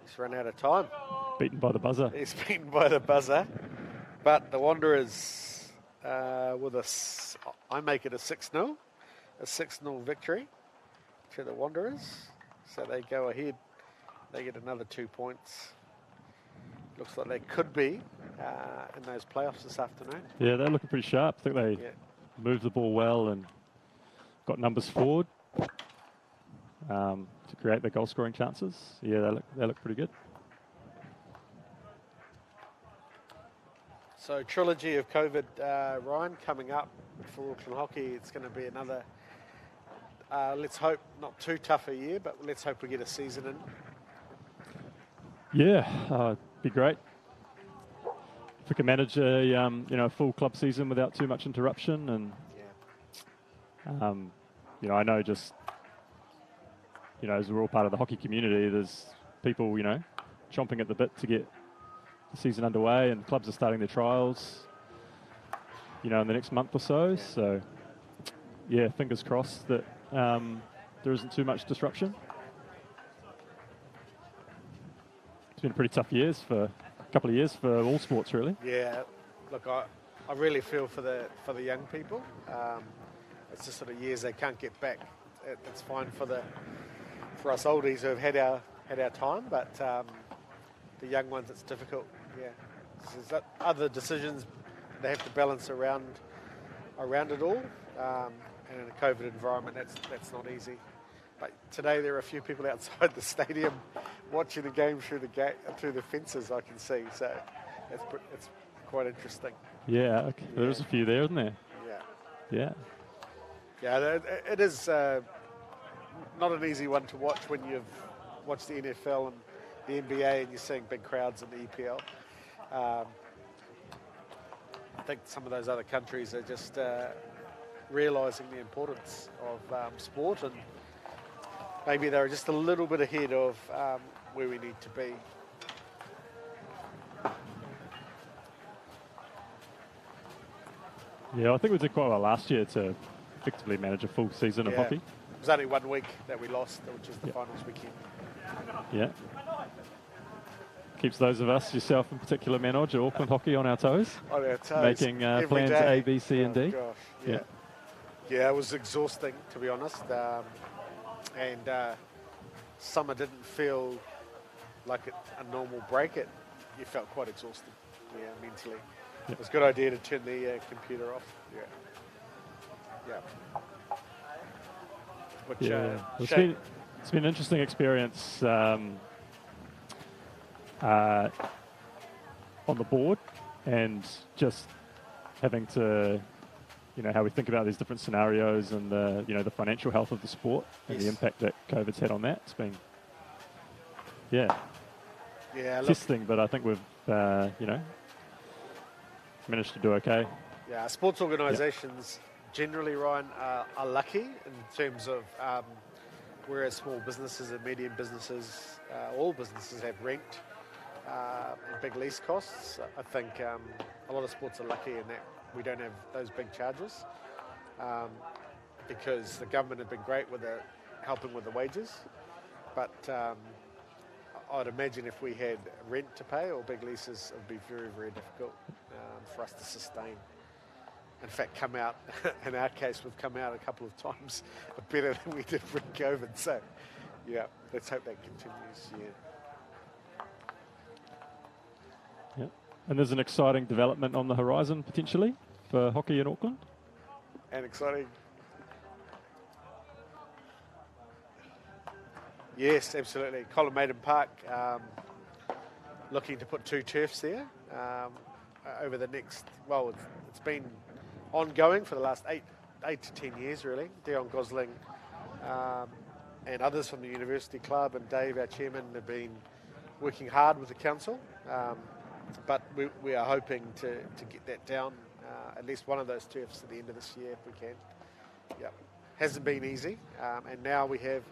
He's run out of time. Beaten by the buzzer. He's beaten by the buzzer. But the Wanderers, I make it a 6-0. A 6-0 victory to the Wanderers. So they go ahead. They get another 2 points. Looks like they could be in those playoffs this afternoon. Yeah, they're looking pretty sharp. I think they moved the ball well and got numbers forward to create their goal-scoring chances. Yeah, they look pretty good. So trilogy of COVID, Ryan, coming up for Auckland Hockey. It's going to be another, let's hope, not too tough a year, but let's hope we get a season in. Yeah, it'd be great if we can manage a full club season without too much interruption. And I know as we're all part of the hockey community, there's people chomping at the bit to get the season underway, and clubs are starting their trials in the next month or so. Yeah. So yeah, fingers crossed that there isn't too much disruption. It's been pretty tough couple of years for all sports, really. Yeah, look, I really feel for the young people. It's just sort of years they can't get back. It's fine for us oldies who have had our time, but the young ones, it's difficult. Yeah, there's other decisions they have to balance around it all, and in a COVID environment, that's not easy. But today there are a few people outside the stadium watching the game through the fences. I can see, so it's quite interesting. Yeah, okay. Yeah. There's a few there, isn't there? Yeah. Yeah. It is not an easy one to watch when you've watched the NFL and the NBA and you're seeing big crowds in the EPL. I think some of those other countries are just realising the importance of sport, and maybe they're just a little bit ahead of where we need to be. Yeah, I think we did quite well last year to effectively manage a full season of hockey. It was only 1 week that we lost, which was the finals weekend. Yeah. Keeps those of us, yourself in particular, Manoj, at Auckland Hockey on our toes. On our toes. Making plans day. A, B, C, and D. Gosh, yeah. Yeah, it was exhausting, to be honest. And summer didn't feel like a normal break. You felt quite exhausted, mentally. Yep. It was a good idea to turn the computer off. Yeah. It's been an interesting experience on the board and just having to, how we think about these different scenarios and the financial health of the sport and the impact that COVID's had on that. It's been, testing, but I think we've, managed to do okay. Yeah, sports organisations generally, Ryan, are lucky in terms of whereas small businesses and medium businesses, all businesses have rent and big lease costs. I think a lot of sports are lucky in that we don't have those big charges because the government have been great with helping with the wages. But I'd imagine if we had rent to pay or big leases, it would be very, very difficult for us to sustain. In fact, come out, in our case, we've come out a couple of times better than we did pre-COVID. So, yeah, let's hope that continues, Yeah. And there's an exciting development on the horizon, potentially, for hockey in Auckland. And exciting. Yes, absolutely. Colin Maiden Park, looking to put 2 turfs there over the next, it's been ongoing for the last 8 to 10 years, really. Dion Gosling and others from the University Club and Dave, our chairman, have been working hard with the council. But we are hoping to get that down, at least one of those turfs at the end of this year, if we can. Yeah, hasn't been easy. And now we have,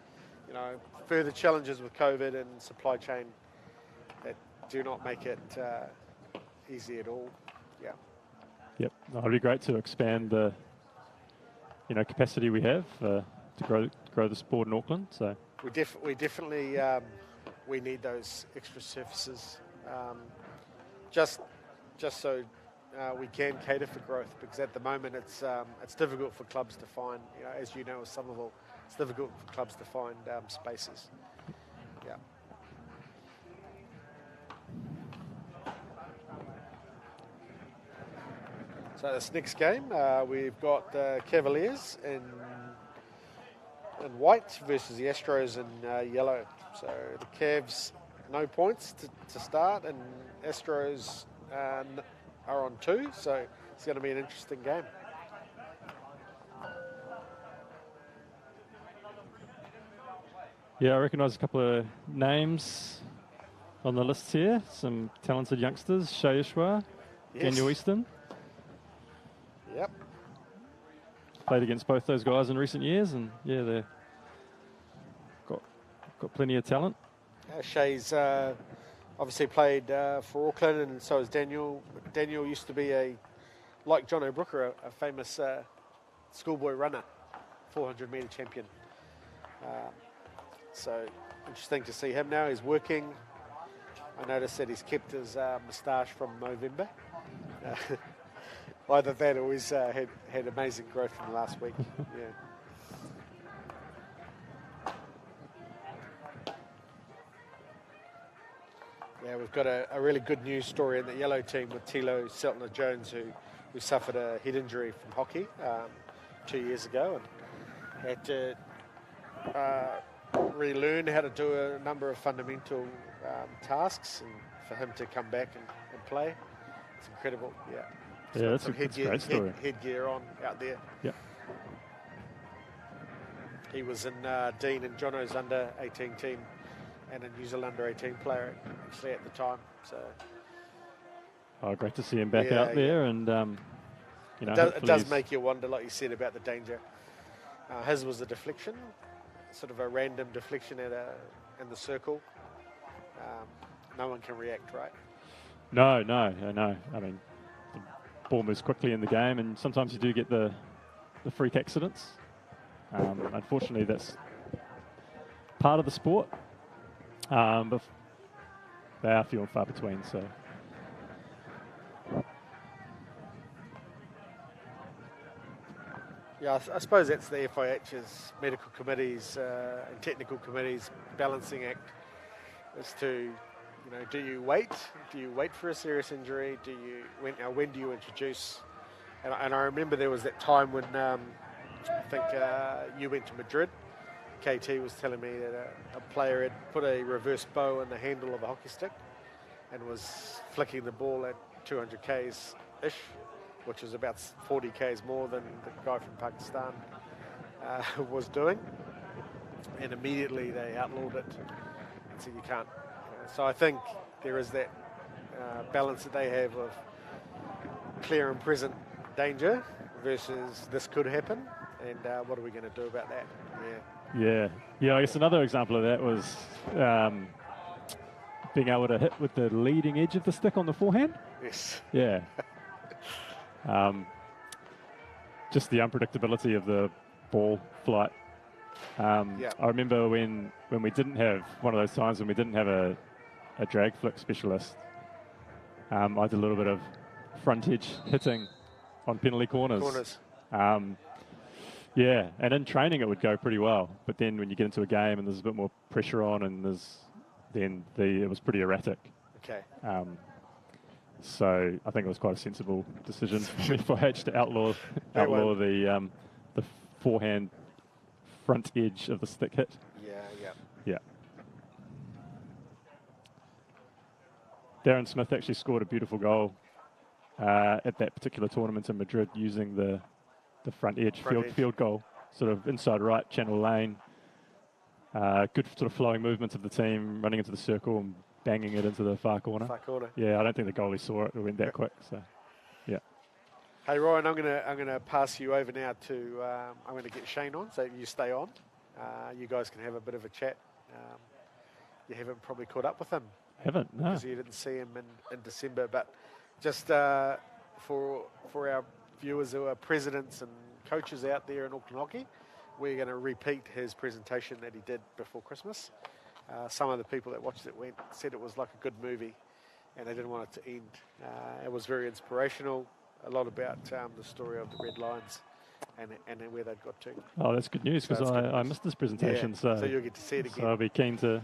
further challenges with COVID and supply chain that do not make it easy at all. Yeah. Yep, it'd be great to expand the, capacity we have to grow the sport in Auckland. So we definitely we need those extra surfaces, just so we can cater for growth. Because at the moment it's difficult for clubs to find, as you know, with Somerville, it's difficult for clubs to find spaces. Yeah. So this next game, we've got Cavaliers in white versus the Astros in yellow. So the Cavs, no points to start, and Astros are on 2, so it's going to be an interesting game. Yeah, I recognise a couple of names on the list here. Some talented youngsters, Shea Ishwa, Daniel Easton. Yep. Played against both those guys in recent years, and they've got plenty of talent. Shea's obviously played for Auckland, and so has Daniel. Daniel used to be like John O'Brooker, a famous schoolboy runner, 400-metre champion. So interesting to see him now. He's working. I noticed that he's kept his moustache from November. Either that or he's had amazing growth from last week. Yeah, we've got a really good news story in the yellow team with Tilo Seltner-Jones, who suffered a head injury from hockey 2 years ago and had to relearn how to do a number of fundamental tasks, and for him to come back and play, it's incredible. Yeah. Yeah, that's a great story. Headgear on out there. Yeah. He was in Dean and Jono's under-18 team and a New Zealand under-18 player actually at the time. So. Oh, great to see him back out there, and it does make you wonder, like you said, about the danger. His was a deflection, sort of a random deflection in the circle. No one can react, right? No. I mean, the ball moves quickly in the game, and sometimes you do get the freak accidents. Unfortunately, that's part of the sport, but they are few and far between. So. Yeah, I suppose that's the FIH's medical committees and technical committees balancing act, as to, do you wait? Do you wait for a serious injury? When do you introduce? And I remember there was that time when I think you went to Madrid. KT was telling me that a player had put a reverse bow in the handle of a hockey stick and was flicking the ball at 200 Ks-ish, which is about 40 Ks more than the guy from Pakistan was doing. And immediately they outlawed it and said you can't. So I think there is that balance that they have of clear and present danger versus this could happen, and what are we going to do about that? Yeah. I guess another example of that was being able to hit with the leading edge of the stick on the forehand. Yes. Yeah. Just the unpredictability of the ball flight. I remember when we didn't have one of those times when we didn't have a drag flick specialist. I did a little bit of front edge hitting on penalty corners. Yeah, and in training it would go pretty well, but then when you get into a game and there's a bit more pressure on, and it was pretty erratic. Okay. So I think it was quite a sensible decision for H to outlaw the forehand front edge of the stick hit. Yeah. Darren Smith actually scored a beautiful goal at that particular tournament in Madrid using the front edge field goal, sort of inside right, channel lane. Good sort of flowing movement of the team, running into the circle and banging it into the far corner. Yeah, I don't think the goalie saw it. It went that quick. So, yeah. Hey Ryan, I'm gonna pass you over now to. I'm going to get Shane on, so you stay on. You guys can have a bit of a chat. You haven't probably caught up with him. Haven't, no. Because you didn't see him in December, but just for our viewers who are presidents and coaches out there in Auckland Hockey, we're going to repeat his presentation that he did before Christmas. Some of the people that watched it said it was like a good movie, and they didn't want it to end. It was very inspirational, a lot about the story of the Red Lions and then where they'd got to. Oh, that's good news, because I missed this presentation. Yeah, so you'll get to see it again. So I'll be keen to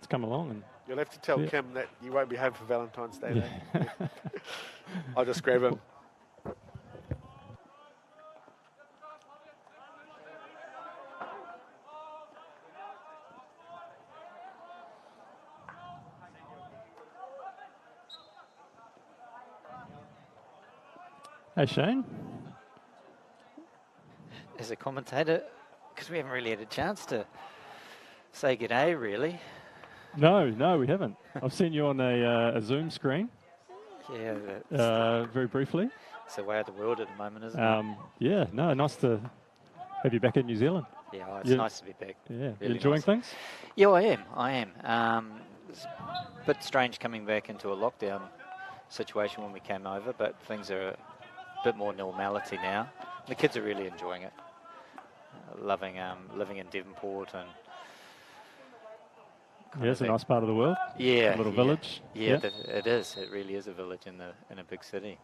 come along. And you'll have to tell Kim that you won't be home for Valentine's Day. Yeah. I'll just grab him. Hey, Shane. As a commentator, because we haven't really had a chance to say g'day, really. No, we haven't. I've seen you on a Zoom screen. Yeah. Very briefly. It's the way of the world at the moment, isn't it? Yeah, no, nice to have you back in New Zealand. Yeah, it's nice to be back. Yeah, really you enjoying things? Yeah, I am. It's a bit strange coming back into a lockdown situation when we came over, but things are a bit more normality now. The kids are really enjoying it. Loving living in Devonport and it's a nice part of the world. Yeah, a little village. Yeah, it is. It really is a village in a big city.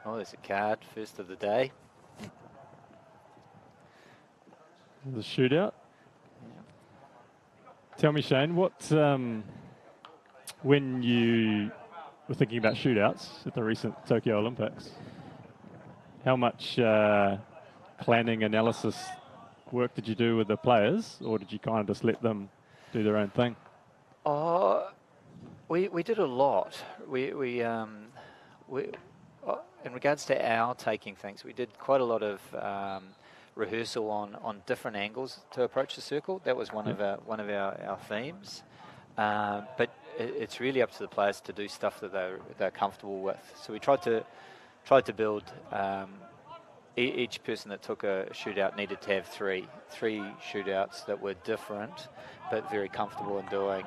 Oh, there's a card, first of the day. The shootout. Yeah. Tell me, Shane, what when you were thinking about shootouts at the recent Tokyo Olympics, how much planning, analysis work did you do with the players, or did you kind of just let them do their own thing? We did a lot. We in regards to our taking things, we did quite a lot of rehearsal on different angles to approach the circle. That was one of our themes. But it's really up to the players to do stuff that they're comfortable with. So we tried to build. Each person that took a shootout needed to have three shootouts that were different, but very comfortable in doing.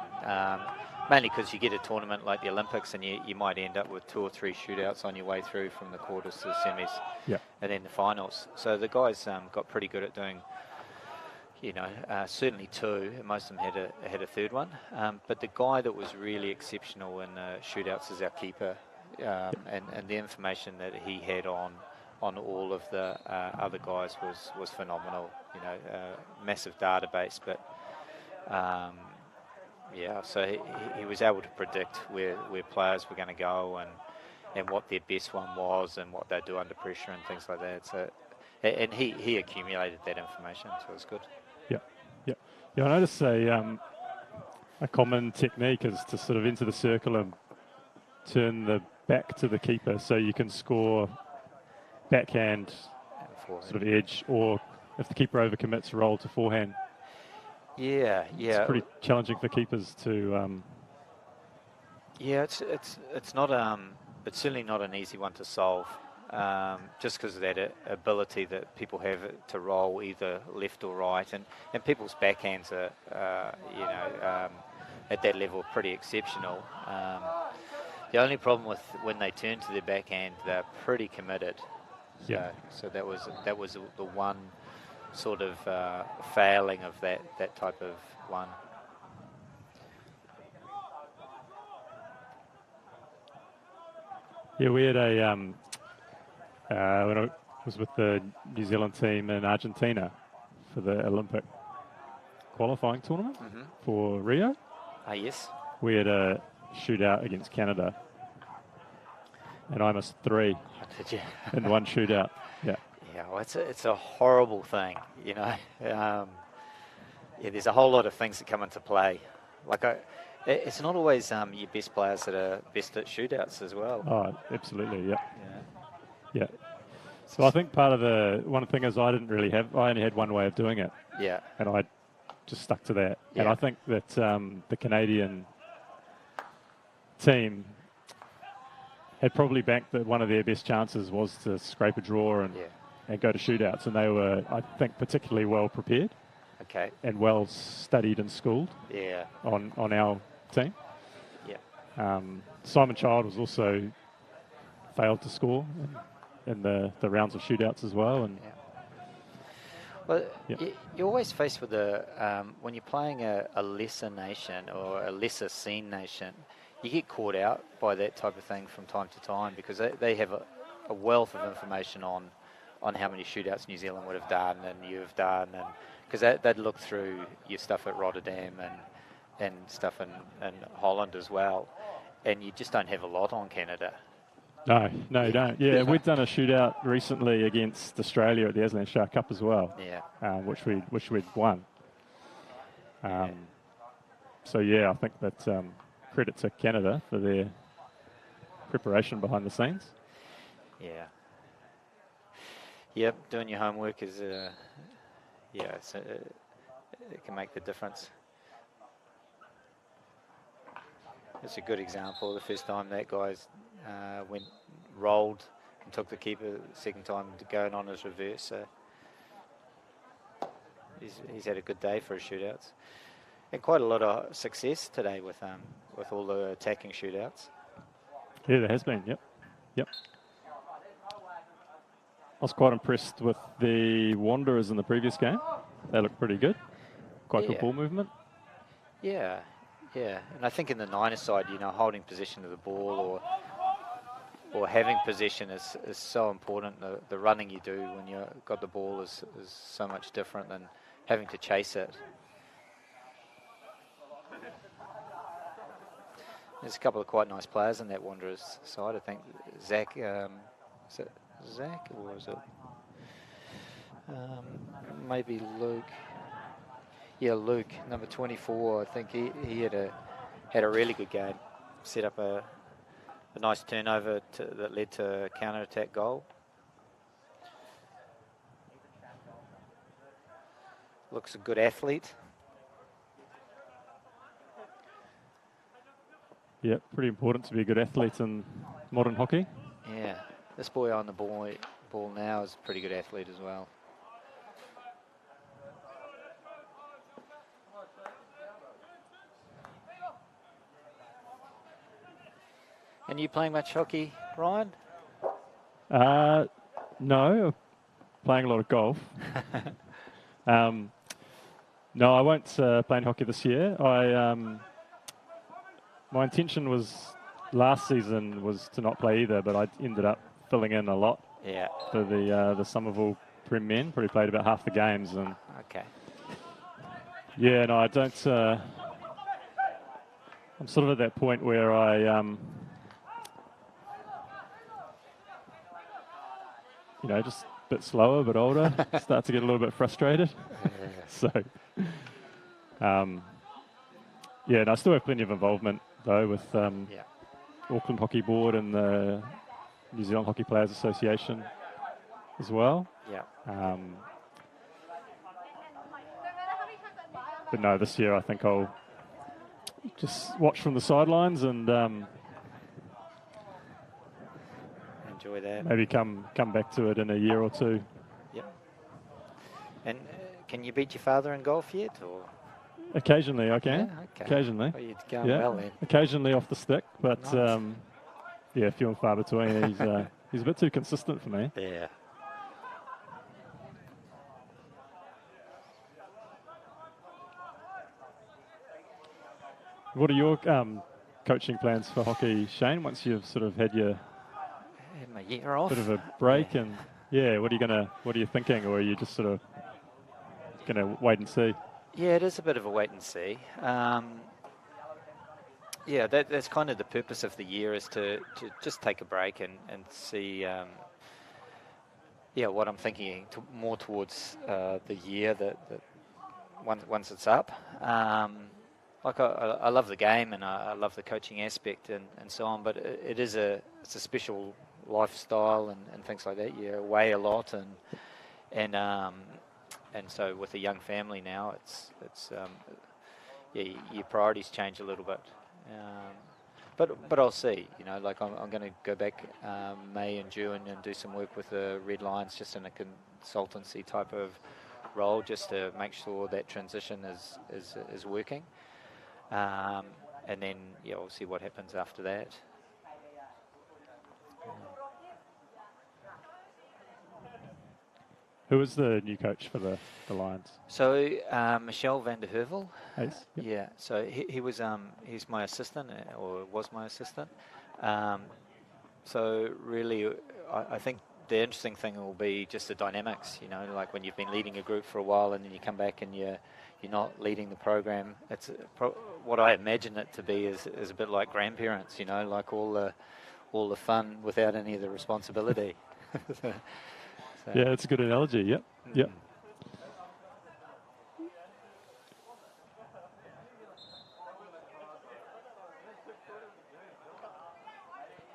Mainly because you get a tournament like the Olympics and you might end up with 2 or 3 shootouts on your way through from the quarters to the semis and then the finals. So the guys got pretty good at doing, certainly 2, and most of them had a third one. But the guy that was really exceptional in shootouts is our keeper, and the information that he had on all of the other guys was phenomenal. Massive database, but so he was able to predict where players were going to go and what their best one was and what they'd do under pressure and things like that. So, and he accumulated that information, so it was good. Yeah. I noticed a a common technique is to sort of enter the circle and turn the back to the keeper so you can score backhand, sort of edge, or if the keeper overcommits, roll to forehand. Yeah. It's pretty challenging for keepers to. Yeah, it's not it's certainly not an easy one to solve. Just because of that ability that people have to roll either left or right, and people's backhands are at that level pretty exceptional. The only problem with when they turn to their backhand, they're pretty committed. So that was the one sort of failing of that type of one. Yeah, we had when I was with the New Zealand team in Argentina for the Olympic qualifying tournament for Rio. Yes. We had a shootout against Canada, and I missed 3 Did you? in one shootout. Yeah. Yeah, well, it's a horrible thing, you know. There's a whole lot of things that come into play. Like it's not always your best players that are best at shootouts as well. Oh, absolutely. Yeah. So I think part of one thing is I only had one way of doing it. Yeah. And I just stuck to that. Yeah. And I think that the Canadian team had probably banked that one of their best chances was to scrape a draw and go to shootouts. And they were, I think, particularly well prepared. Okay. And well studied and schooled. Yeah. On our team. Yeah. Simon Child was also failed to score in the rounds of shootouts as well. And well, you're always faced with when you're playing a lesser nation or a lesser seen nation, you get caught out by that type of thing from time to time because they have a wealth of information on how many shootouts New Zealand would have done and you've done, and because they'd look through your stuff at Rotterdam and stuff in Holland as well, and you just don't have a lot on Canada. No, you don't. Yeah, we'd done a shootout recently against Australia at the Aslan Shah Cup as well. Yeah. Which we'd won. So yeah, I think that credit to Canada for their preparation behind the scenes. Yeah. Yep, doing your homework is it can make the difference. It's a good example. The first time that guy's rolled and took the keeper, the second time going on his reverse. So he's had a good day for his shootouts, and quite a lot of success today with all the attacking shootouts. Yeah, there has been. Yep. I was quite impressed with the Wanderers in the previous game. They looked pretty good. Quite good ball movement. Yeah. And I think in the Niners side, holding possession of the ball or having possession is so important. The running you do when you've got the ball is so much different than having to chase it. There's a couple of quite nice players in that Wanderers side. I think Zach, is it Zach or is it maybe Luke? Yeah, Luke, number 24. I think he had a really good game. Set up a nice turnover that led to a counter-attack goal. Looks a good athlete. Yeah, pretty important to be a good athlete in modern hockey. Yeah, this boy on the ball now is a pretty good athlete as well. And you playing much hockey, Ryan? No, playing a lot of golf. No, I won't play in hockey this year. My intention last season was to not play either, but I ended up filling in a lot for the Somerville Prem Men. Probably played about half the games. And okay. Yeah, no, I don't. I'm sort of at that point where I, just a bit slower, a bit older, start to get a little bit frustrated. So, Yeah, and I still have plenty of involvement, though, with Yeah. Auckland Hockey Board and the New Zealand Hockey Players Association as well. Yeah. But no, this year I think I'll just watch from the sidelines and Enjoy that. maybe come back to it in a year or two. Yep. And can you beat your father in golf yet? Or? Occasionally I can. Yeah, okay. Occasionally. Well, you're going well then. Occasionally off the stick, but Nice. yeah, few and far between. He's a bit too consistent for me. Yeah. What are your coaching plans for hockey, Shane? Once you've sort of had your Had my year off. bit of a break, and what are you thinking, or are you just sort of gonna wait and see? Yeah, it is a bit of a wait and see. Yeah, that's kind of the purpose of the year, is to just take a break and see, what I'm thinking more towards the year that once it's up. Like I love the game and I love the coaching aspect and so on, but it's a special lifestyle and things like that. You're away a lot and so with a young family now, it's your priorities change a little bit. But I'll see. Like I'm going to go back May and June and do some work with the Red Lions, just in a consultancy type of role, just to make sure that transition is working. And then we'll see what happens after that. Who is the new coach for the Lions? So Michelle van der Heuvel. Ace? Yep. Yeah. So he's my assistant, or was my assistant. So really, I think the interesting thing will be just the dynamics. Like when you've been leading a group for a while and then you come back and you're not leading the program. It's what I imagine it to be is a bit like grandparents. Like all the fun without any of the responsibility. So, Yeah, it's a good analogy. Yep. Yep.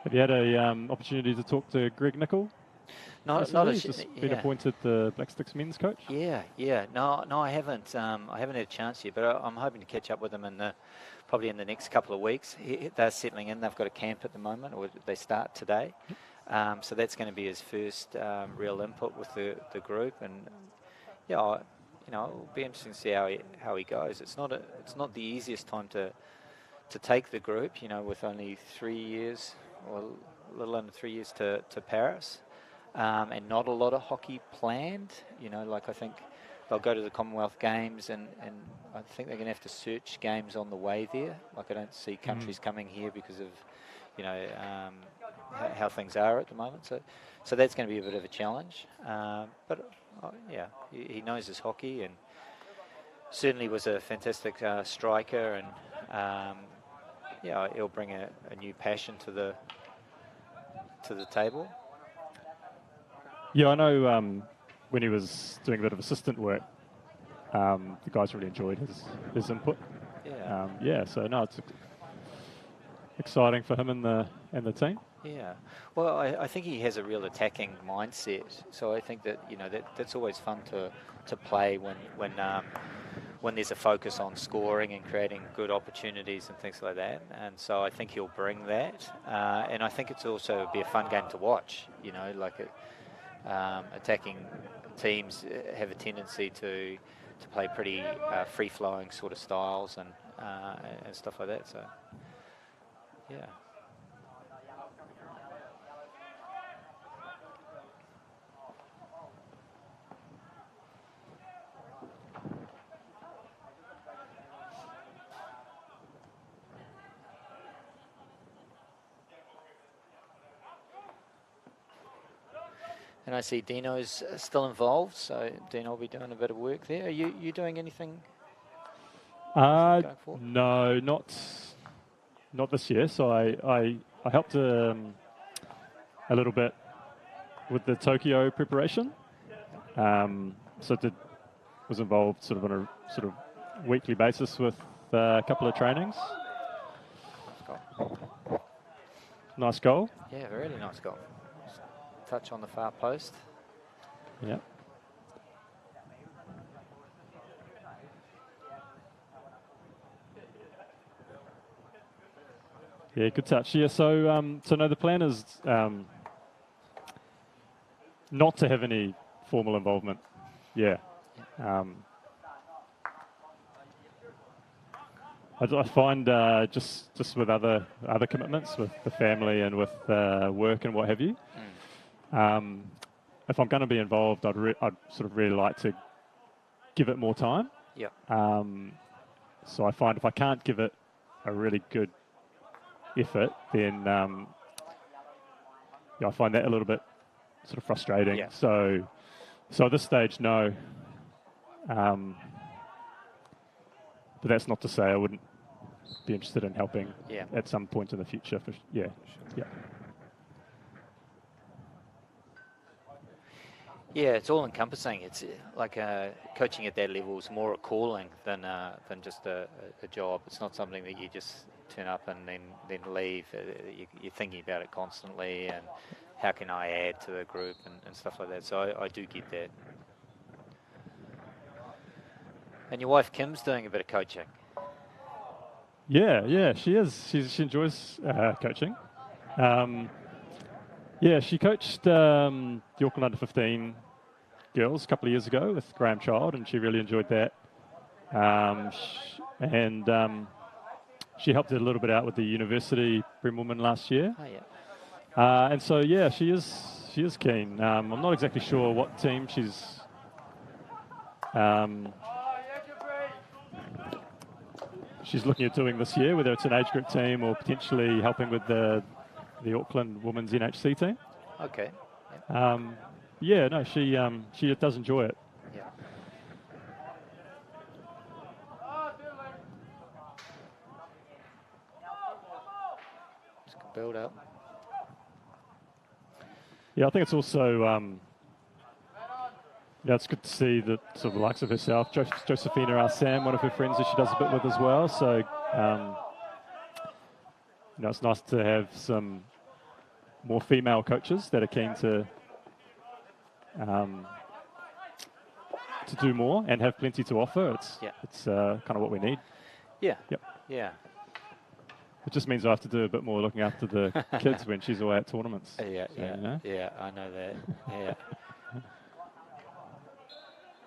Have you had a opportunity to talk to Greg Nicol? Not He's just been appointed the Black Sticks men's coach. Yeah. No, I haven't. I haven't had a chance yet, but I'm hoping to catch up with him probably in the next couple of weeks. They're settling in. They've got a camp at the moment, or they start today. So that's going to be his first real input with the group, and it'll be interesting to see how he goes. It's not the easiest time to take the group, with only 3 years or a little under 3 years to Paris, and not a lot of hockey planned. Like I think they'll go to the Commonwealth Games, and I think they're going to have to search games on the way there. Like I don't see countries coming here because of how things are at the moment. So that's going to be a bit of a challenge. But he knows his hockey and certainly was a fantastic striker, and he'll bring a new passion to the table. Yeah, I know when he was doing a bit of assistant work, the guys really enjoyed his input. Yeah. So no, it's exciting for him and the team. Yeah. Well, I think he has a real attacking mindset. So I think that that's always fun to play when there's a focus on scoring and creating good opportunities and things like that. And so I think he'll bring that. And I think it's also be a fun game to watch. Attacking teams have a tendency to play pretty free-flowing sort of styles and stuff like that. So, yeah. And I see Dino's still involved, so Dino will be doing a bit of work there. Are you doing anything going forward? No, not this year. So I helped a little bit with the Tokyo preparation. So was involved sort of on a sort of weekly basis with a couple of trainings. Nice goal. Yeah, really nice goal. Just touch on the far post. Yeah. Yeah, good touch. Yeah, so no, the plan is not to have any formal involvement. Yeah. I find just with other commitments, with the family and with work and what have you, if I'm going to be involved, I'd sort of really like to give it more time. Yeah. So I find if I can't give it a really good effort, then I find that a little bit sort of frustrating. Yeah. So at this stage, no. But that's not to say I wouldn't be interested in helping at some point in the future. Yeah. Yeah, it's all encompassing. It's like coaching at that level is more a calling than just a job. It's not something that you just turn up and then leave. You're thinking about it constantly, and how can I add to the group and stuff like that. So I do get that. And your wife Kim's doing a bit of coaching. Yeah, she is. She enjoys coaching. Yeah, she coached the Auckland Under-15 girls a couple of years ago with Graham Child, and she really enjoyed that. She helped it a little bit out with the university Prem Women last year. Oh, yeah. And so, yeah, she is keen. I'm not exactly sure what team she's looking at doing this year, whether it's an age group team or potentially helping with the Auckland Women's NHC team. Okay. Yeah, no, she does enjoy it. Yeah. Just build up. Yeah, I think it's also it's good to see that sort of the likes of herself, Josephina Arsam, one of her friends that she does a bit with as well. So it's nice to have some more female coaches that are keen to do more and have plenty to offer. It's kind of what we need. Yeah. Yep. Yeah. It just means I have to do a bit more looking after the kids when she's away at tournaments. Yeah, so, you know? Yeah, I know that. Yeah.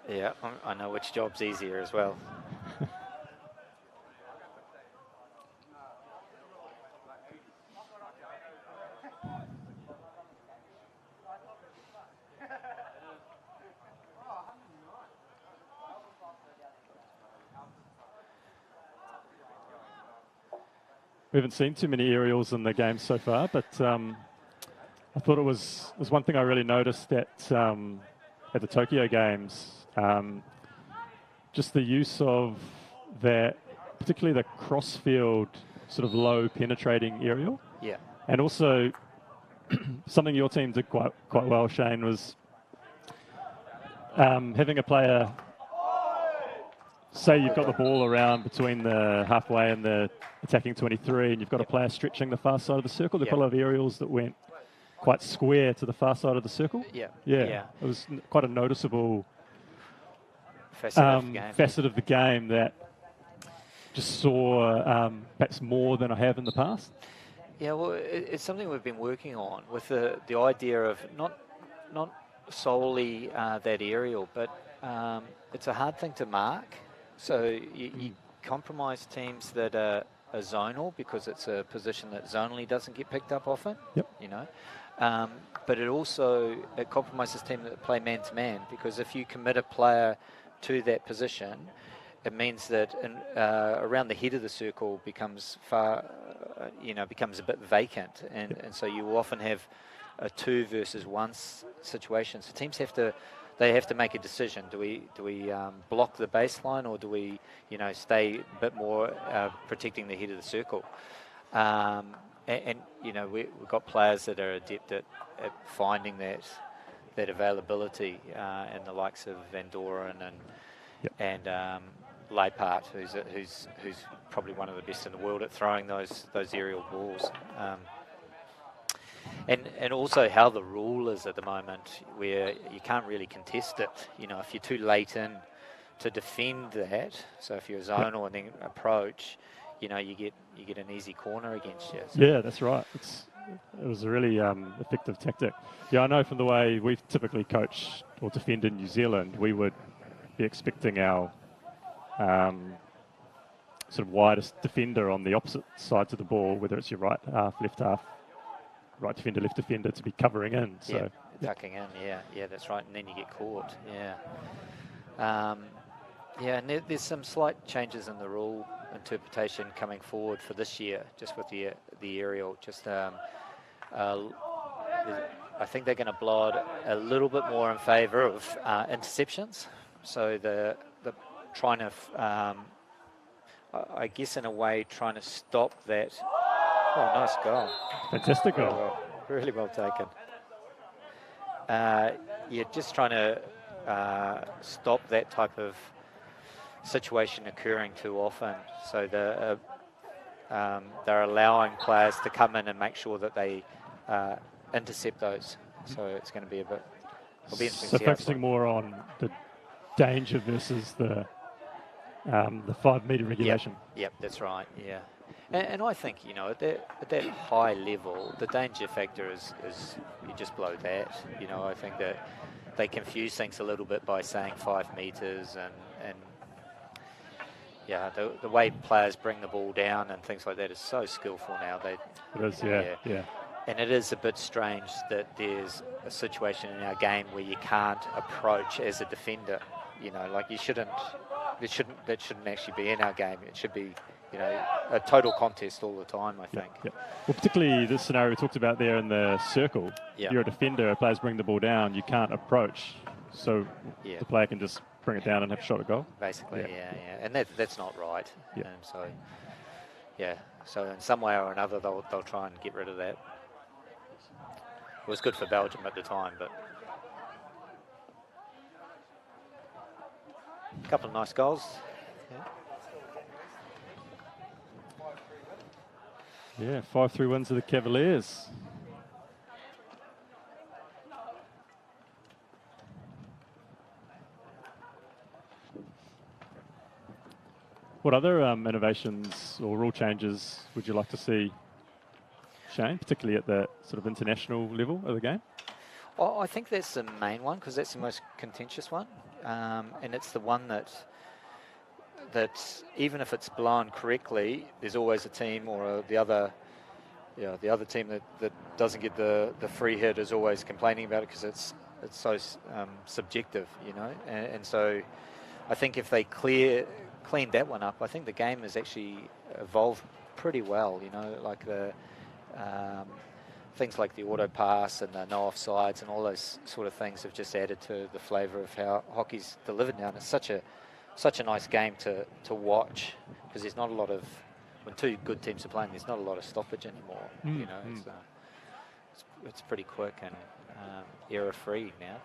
Yeah, I know which job's easier as well. We haven't seen too many aerials in the game so far, but I thought it was one thing I really noticed at the Tokyo Games. Just the use of that, particularly the cross-field sort of low penetrating aerial. Yeah. And also something your team did quite well, Shane, was having a player, say you've got the ball around between the halfway and the attacking 23, and you've got a player stretching the far side of the circle. There are quite a lot of aerials that went quite square to the far side of the circle. Yeah. It was quite a noticeable facet of the game that just saw perhaps more than I have in the past. Yeah, well, it's something we've been working on with the idea of not solely that aerial, but it's a hard thing to mark. So you compromise teams that are zonal because it's a position that zonally doesn't get picked up often. Yep. You know, but it compromises teams that play man to man, because if you commit a player to that position, it means that around the head of the circle becomes becomes a bit vacant, and so you will often have a 2 versus 1 situation. So teams have to make a decision. Do we block the baseline, or do we stay a bit more protecting the head of the circle? We've got players that are adept at finding that availability, and the likes of Van Doren and Leipart, who's probably one of the best in the world at throwing those aerial balls. And also how the rule is at the moment, where you can't really contest it. You know, if you're too late in to defend that, so if you're a zonal and then approach, you know, you get an easy corner against you. So. Yeah, that's right. It was a really effective tactic. Yeah, I know from the way we've typically coached or defend in New Zealand, we would be expecting our sort of widest defender on the opposite sides of the ball, whether it's your right half, left half, right defender, left defender, to be covering in. So tucking in, yeah, that's right. And then you get caught, and there's some slight changes in the rule interpretation coming forward for this year, just with the aerial. Just I think they're going to blow it a little bit more in favour of interceptions. So the trying to, I guess in a way, trying to stop that. Oh, nice goal! Fantastic goal. Really well taken. Just trying to stop that type of situation occurring too often. So they're allowing players to come in and make sure that they intercept those. So it's going to be a bit. It'll be interesting. So focusing more on the danger versus the 5 metre regulation. Yep, that's right. Yeah. And I think, you know, at that high level, the danger factor is you just blow that. You know, I think that they confuse things a little bit by saying 5 metres and the way players bring the ball down and things like that is so skillful now. It is, yeah. And it is a bit strange that there's a situation in our game where you can't approach as a defender. You know, like that shouldn't actually be in our game. It should be, you know, a total contest all the time, I think. Yeah. Well, particularly this scenario we talked about there in the circle. Yeah. You're a defender, players bring the ball down, you can't approach, so the player can just bring it down and have a shot at goal. Basically, yeah. And that's not right. Yeah. And so in some way or another, they'll try and get rid of that. It was good for Belgium at the time, but a couple of nice goals. Yeah, 5-3 wins of the Cavaliers. What other innovations or rule changes would you like to see, Shane, particularly at the sort of international level of the game? Well, I think that's the main one because that's the most contentious one, and it's the one that even if it's blown correctly, there's always a team or the other team that doesn't get the free hit is always complaining about it because it's so subjective, you know. And so I think if they cleaned that one up, I think the game has actually evolved pretty well, you know, like the things like the auto pass and the no offsides and all those sort of things have just added to the flavour of how hockey's delivered now. And it's such a nice game to watch because there's not a lot of, when two good teams are playing, there's not a lot of stoppage anymore. You know, it's pretty quick and error-free now.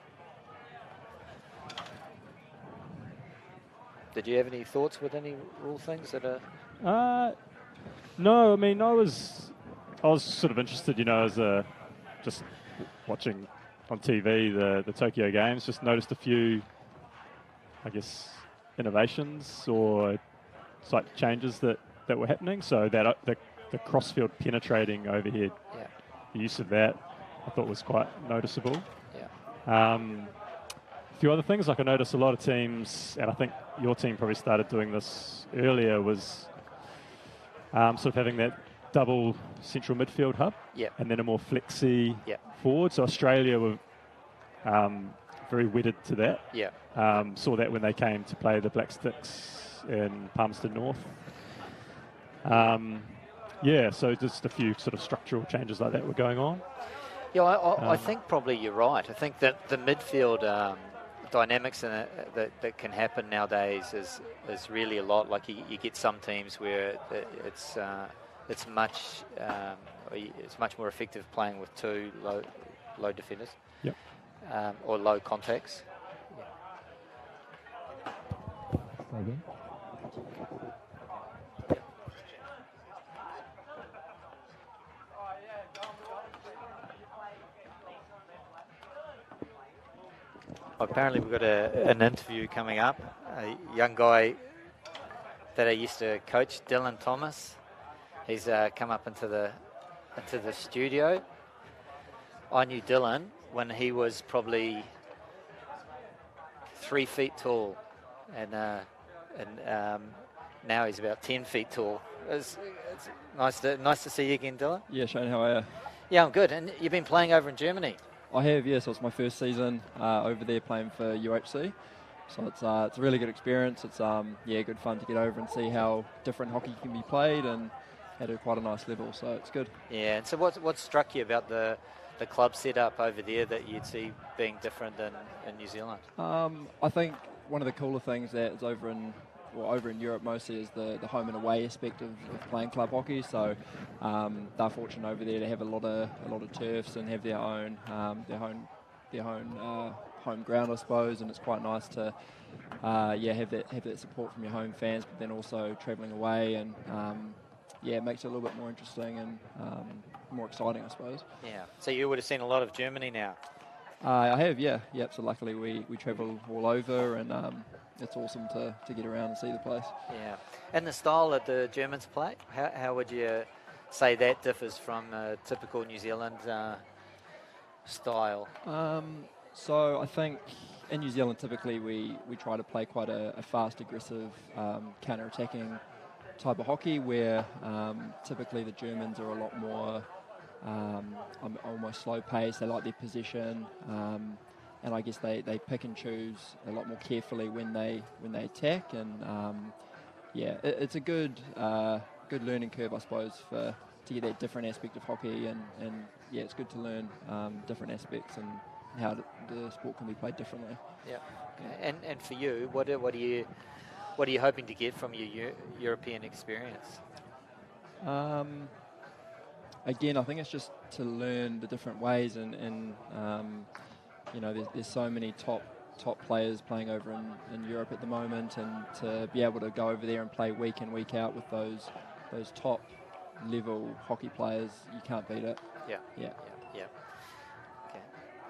Did you have any thoughts with any rule things that are? No, I mean I was sort of interested, you know, as just watching on TV the Tokyo Games. Just noticed a few, I guess, innovations or slight changes that were happening. So that the crossfield penetrating overhead, the use of that, I thought was quite noticeable. Yeah. A few other things, like I noticed a lot of teams, and I think your team probably started doing this earlier, was sort of having that double central midfield hub, and then a more flexy forward. So Australia were very wedded to that. Yeah. Saw that when they came to play the Black Sticks in Palmerston North. So just a few sort of structural changes like that were going on. Yeah, I think probably you're right. I think that the midfield dynamics in it, that can happen nowadays is really a lot. Like you get some teams where it's much more effective playing with two low defenders, or low contacts. Apparently we've got an interview coming up. A young guy that I used to coach, Dylan Thomas. He's come up into the studio. I knew Dylan when he was probably 3 feet tall, and now he's about 10 feet tall. It's nice to see you again, Dylan. Yeah, Shane, how are you? Yeah, I'm good. And you've been playing over in Germany. I have, yes. It's my first season over there playing for UHC. So it's a really good experience. It's good fun to get over and see how different hockey can be played and at quite a nice level. So it's good. Yeah. And so what struck you about the club setup over there that you'd see being different than in New Zealand? I think one of the cooler things that is over in Europe mostly is the home and away aspect of playing club hockey. So they're fortunate over there to have a lot of turfs and have their own home ground, I suppose, and it's quite nice to have that support from your home fans, but then also travelling away and it makes it a little bit more interesting and more exciting, I suppose. Yeah. So you would have seen a lot of Germany now. I have, yeah. So luckily we travel all over, and it's awesome to get around and see the place. Yeah. And the style that the Germans play, how would you say that differs from a typical New Zealand style? So I think in New Zealand typically we try to play quite a fast, aggressive, counter-attacking type of hockey, where typically the Germans are a lot more almost slow pace. They like their possession, and I guess they pick and choose a lot more carefully when they attack. And it's a good learning curve, I suppose, to get that different aspect of hockey. And it's good to learn different aspects and how the sport can be played differently. Yeah. And for you, what are you hoping to get from your European experience? Again, I think it's just to learn the different ways, and there's so many top players playing over in Europe at the moment, and to be able to go over there and play week in, week out with those top level hockey players, you can't beat it. Yeah. Okay.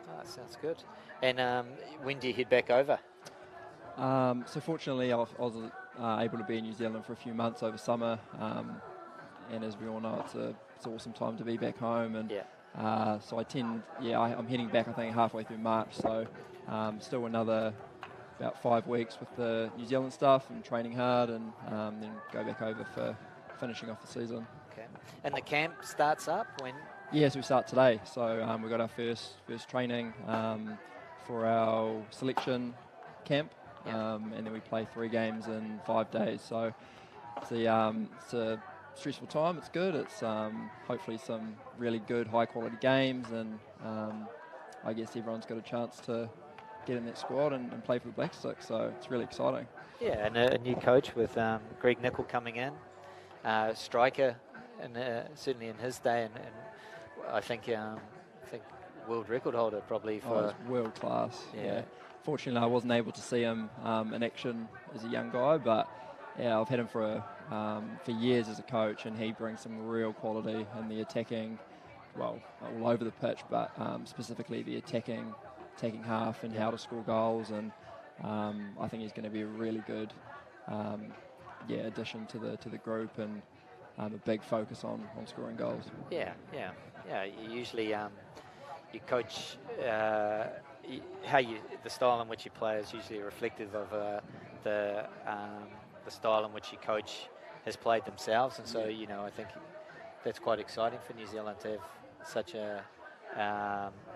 Oh, that sounds good. And when do you head back over? So fortunately, I was able to be in New Zealand for a few months over summer, and as we all know, it's an awesome time to be back home. And so I'm heading back, I think, halfway through March. So still another about 5 weeks with the New Zealand stuff and training hard, and then go back over for finishing off the season. Okay. And the camp starts up when? Yes, we start today. So we got our first training for our selection camp. And then we play 3 games in 5 days. So it's a stressful time. It's good. It's hopefully some really good, high-quality games, and I guess everyone's got a chance to get in that squad and play for the Black Sticks. So it's really exciting. Yeah, and a new coach with Greg Nickel coming in, striker, and certainly in his day, and I think world record holder probably for world class. Yeah. Fortunately, I wasn't able to see him in action as a young guy, but I've had him for years as a coach, and he brings some real quality in the attacking, all over the pitch, but specifically the attacking half and how to score goals, and I think he's going to be a really good addition to the group, and a big focus on scoring goals. Yeah. Usually you coach. The style in which you play is usually reflective of the style in which your coach has played themselves, and so I think that's quite exciting for New Zealand to have such an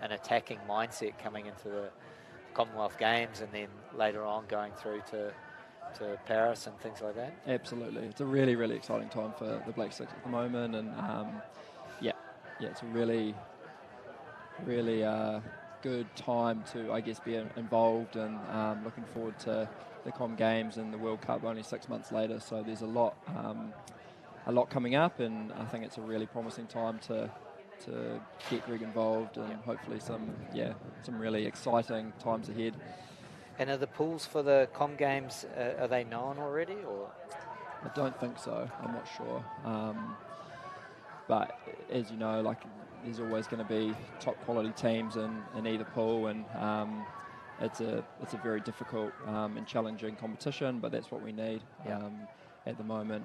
attacking mindset coming into the Commonwealth Games, and then later on going through to Paris and things like that. Absolutely, it's a really, really exciting time for the Black Sticks at the moment, and it's a really, really good time to, I guess, be involved, and looking forward to the Com Games and the World Cup only 6 months later. So there's a lot coming up, and I think it's a really promising time to get Greg involved, and hopefully some really exciting times ahead. And are the pools for the Com Games, are they known already, or? I don't think so. I'm not sure. But as you know, there's always going to be top quality teams in either pool, and it's a very difficult and challenging competition, but that's what we need. At the moment,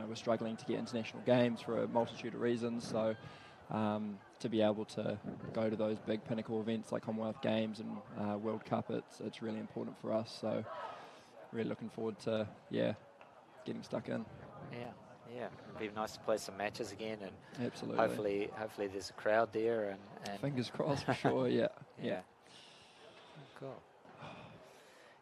we're struggling to get international games for a multitude of reasons. So to be able to go to those big pinnacle events like Commonwealth Games and World Cup, it's really important for us. So really looking forward to getting stuck in. Yeah, it'd be nice to play some matches again, and absolutely, hopefully there's a crowd there, and fingers crossed for sure. Yeah. Cool.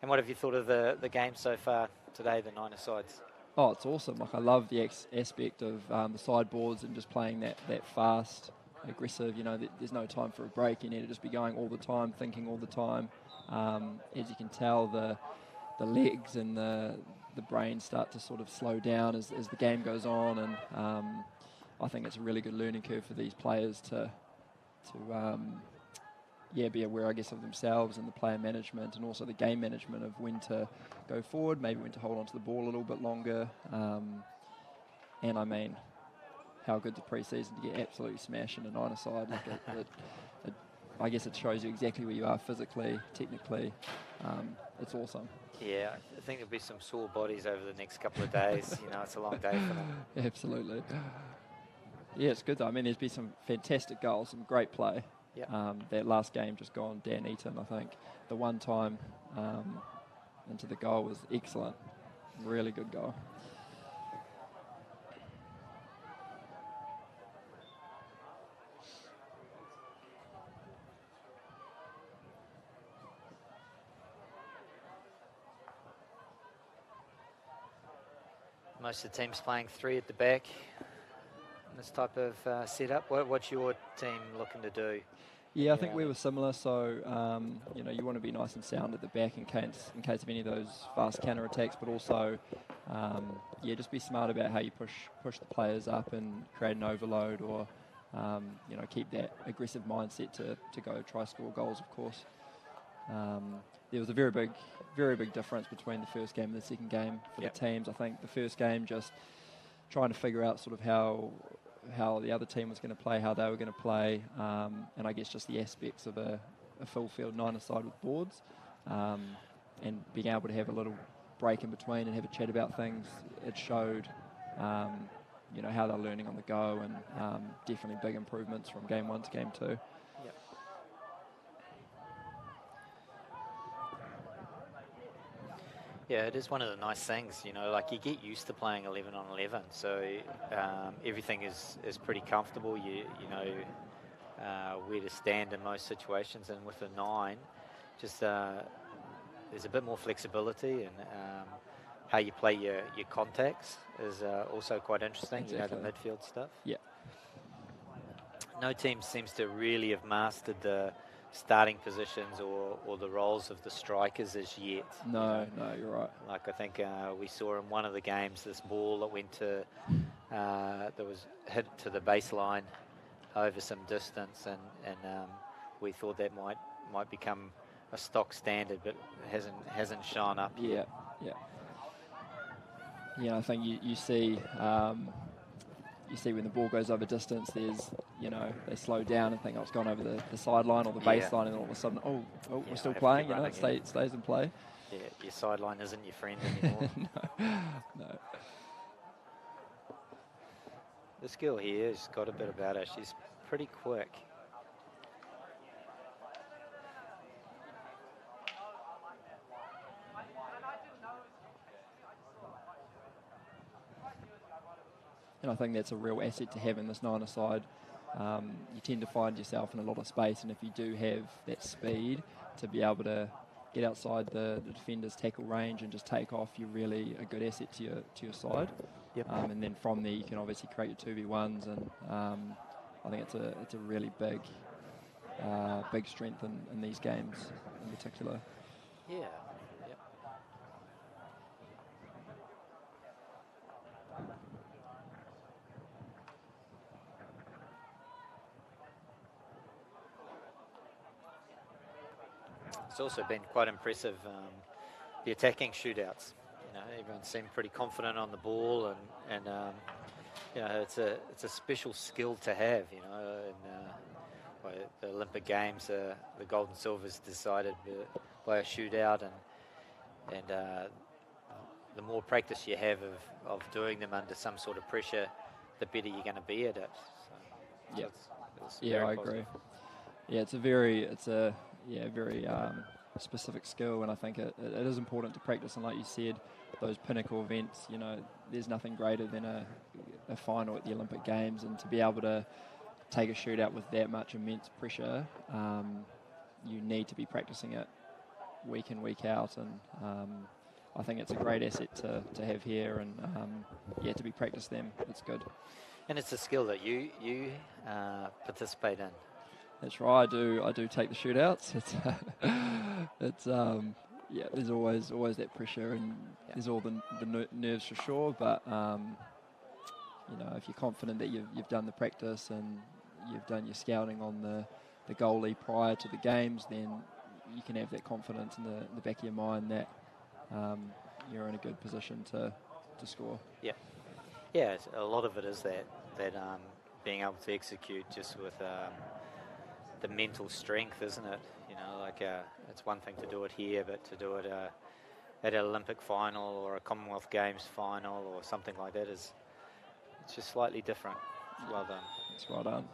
And what have you thought of the game so far today, the Niner sides? Oh, it's awesome. Like, I love the aspect of the sideboards and just playing that fast, aggressive. There's no time for a break. You need to just be going all the time, thinking all the time. As you can tell, the legs and the brain start to sort of slow down as the game goes on, and I think it's a really good learning curve for these players to be aware, I guess, of themselves and the player management, and also the game management of when to go forward, maybe when to hold on to the ball a little bit longer. And I mean, how good the pre-season to get absolutely smashed in a Niner side. Like I guess it shows you exactly where you are physically, technically. It's awesome. Yeah, I think there'll be some sore bodies over the next couple of days. It's a long day for them. Absolutely. Yeah, it's good though. I mean, there's been some fantastic goals, some great play. That last game just gone, Dan Eaton, I think. The one time into the goal was excellent. Really good goal. Most of the teams playing three at the back in this type of setup. What's your team looking to do? Yeah, I think we were similar. So you want to be nice and sound at the back in case of any of those fast counter attacks, but also just be smart about how you push the players up and create an overload, or keep that aggressive mindset to go try score goals. Of course, there was a very big difference between the first game and the second game for the teams. I think the first game just trying to figure out sort of how the other team was going to play, how they were going to play, and I guess just the aspects of a full field Niner side with boards, and being able to have a little break in between and have a chat about things. It showed how they're learning on the go, and definitely big improvements from game 1 to game 2. Yeah, it is one of the nice things, like you get used to playing 11 on 11, so everything is pretty comfortable. You know where to stand in most situations, and with a 9, just there's a bit more flexibility, and how you play your contacts is also quite interesting. Exactly. The midfield stuff. Yeah. No team seems to really have mastered the starting positions or the roles of the strikers as yet. No, you're right. Like I think we saw in one of the games this ball that went to that was hit to the baseline over some distance, and we thought that might become a stock standard, but it hasn't shown up yet. Yeah, I think you see when the ball goes over distance, there's, they slow down and think, it's gone over the sideline or the baseline, and all of a sudden, we're still playing, it stays in play. Yeah, your sideline isn't your friend anymore. No. This girl here has got a bit about her. She's pretty quick. And I think that's a real asset to have in this Niner side. You tend to find yourself in a lot of space, and if you do have that speed to be able to get outside the defender's tackle range and just take off, you're really a good asset to your side. And then from there you can obviously create your 2v1s, and I think it's a really big strength in these games in particular. Yeah. It's also been quite impressive, the attacking shootouts. Everyone seemed pretty confident on the ball, and it's a special skill to have. And by the Olympic Games, the gold and silver is decided by a shootout, and the more practice you have of doing them under some sort of pressure, the better you're going to be at it. So, it's Yeah, I positive. agree. Yeah, it's a very specific skill, and I think it is important to practice. And like you said, those pinnacle events, there's nothing greater than a final at the Olympic Games, and to be able to take a shootout with that much immense pressure, you need to be practicing it week in, week out, and I think it's a great asset to have here, and to be practiced them, it's good. And it's a skill that you participate in. That's right. I do take the shootouts. It's there's always that pressure, and there's all the nerves for sure. But if you're confident that you've done the practice and you've done your scouting on the goalie prior to the games, then you can have that confidence in the back of your mind that you're in a good position to score. Yeah. Yeah, a lot of it is that being able to execute just with the mental strength, isn't it? It's one thing to do it here, but to do it at an Olympic final or a Commonwealth Games final or something like that it's just slightly different. Well done. It's well done.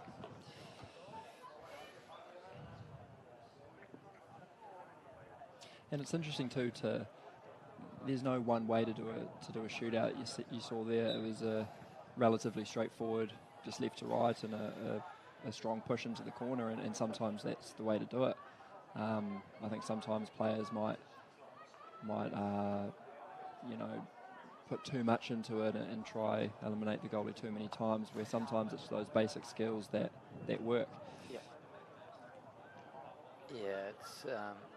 And it's interesting too there's no one way to do a shootout. You saw there it was a relatively straightforward, just left to right, and a strong push into the corner, and sometimes that's the way to do it. I think sometimes players might put too much into it and try eliminate the goalie too many times, where sometimes it's those basic skills that work.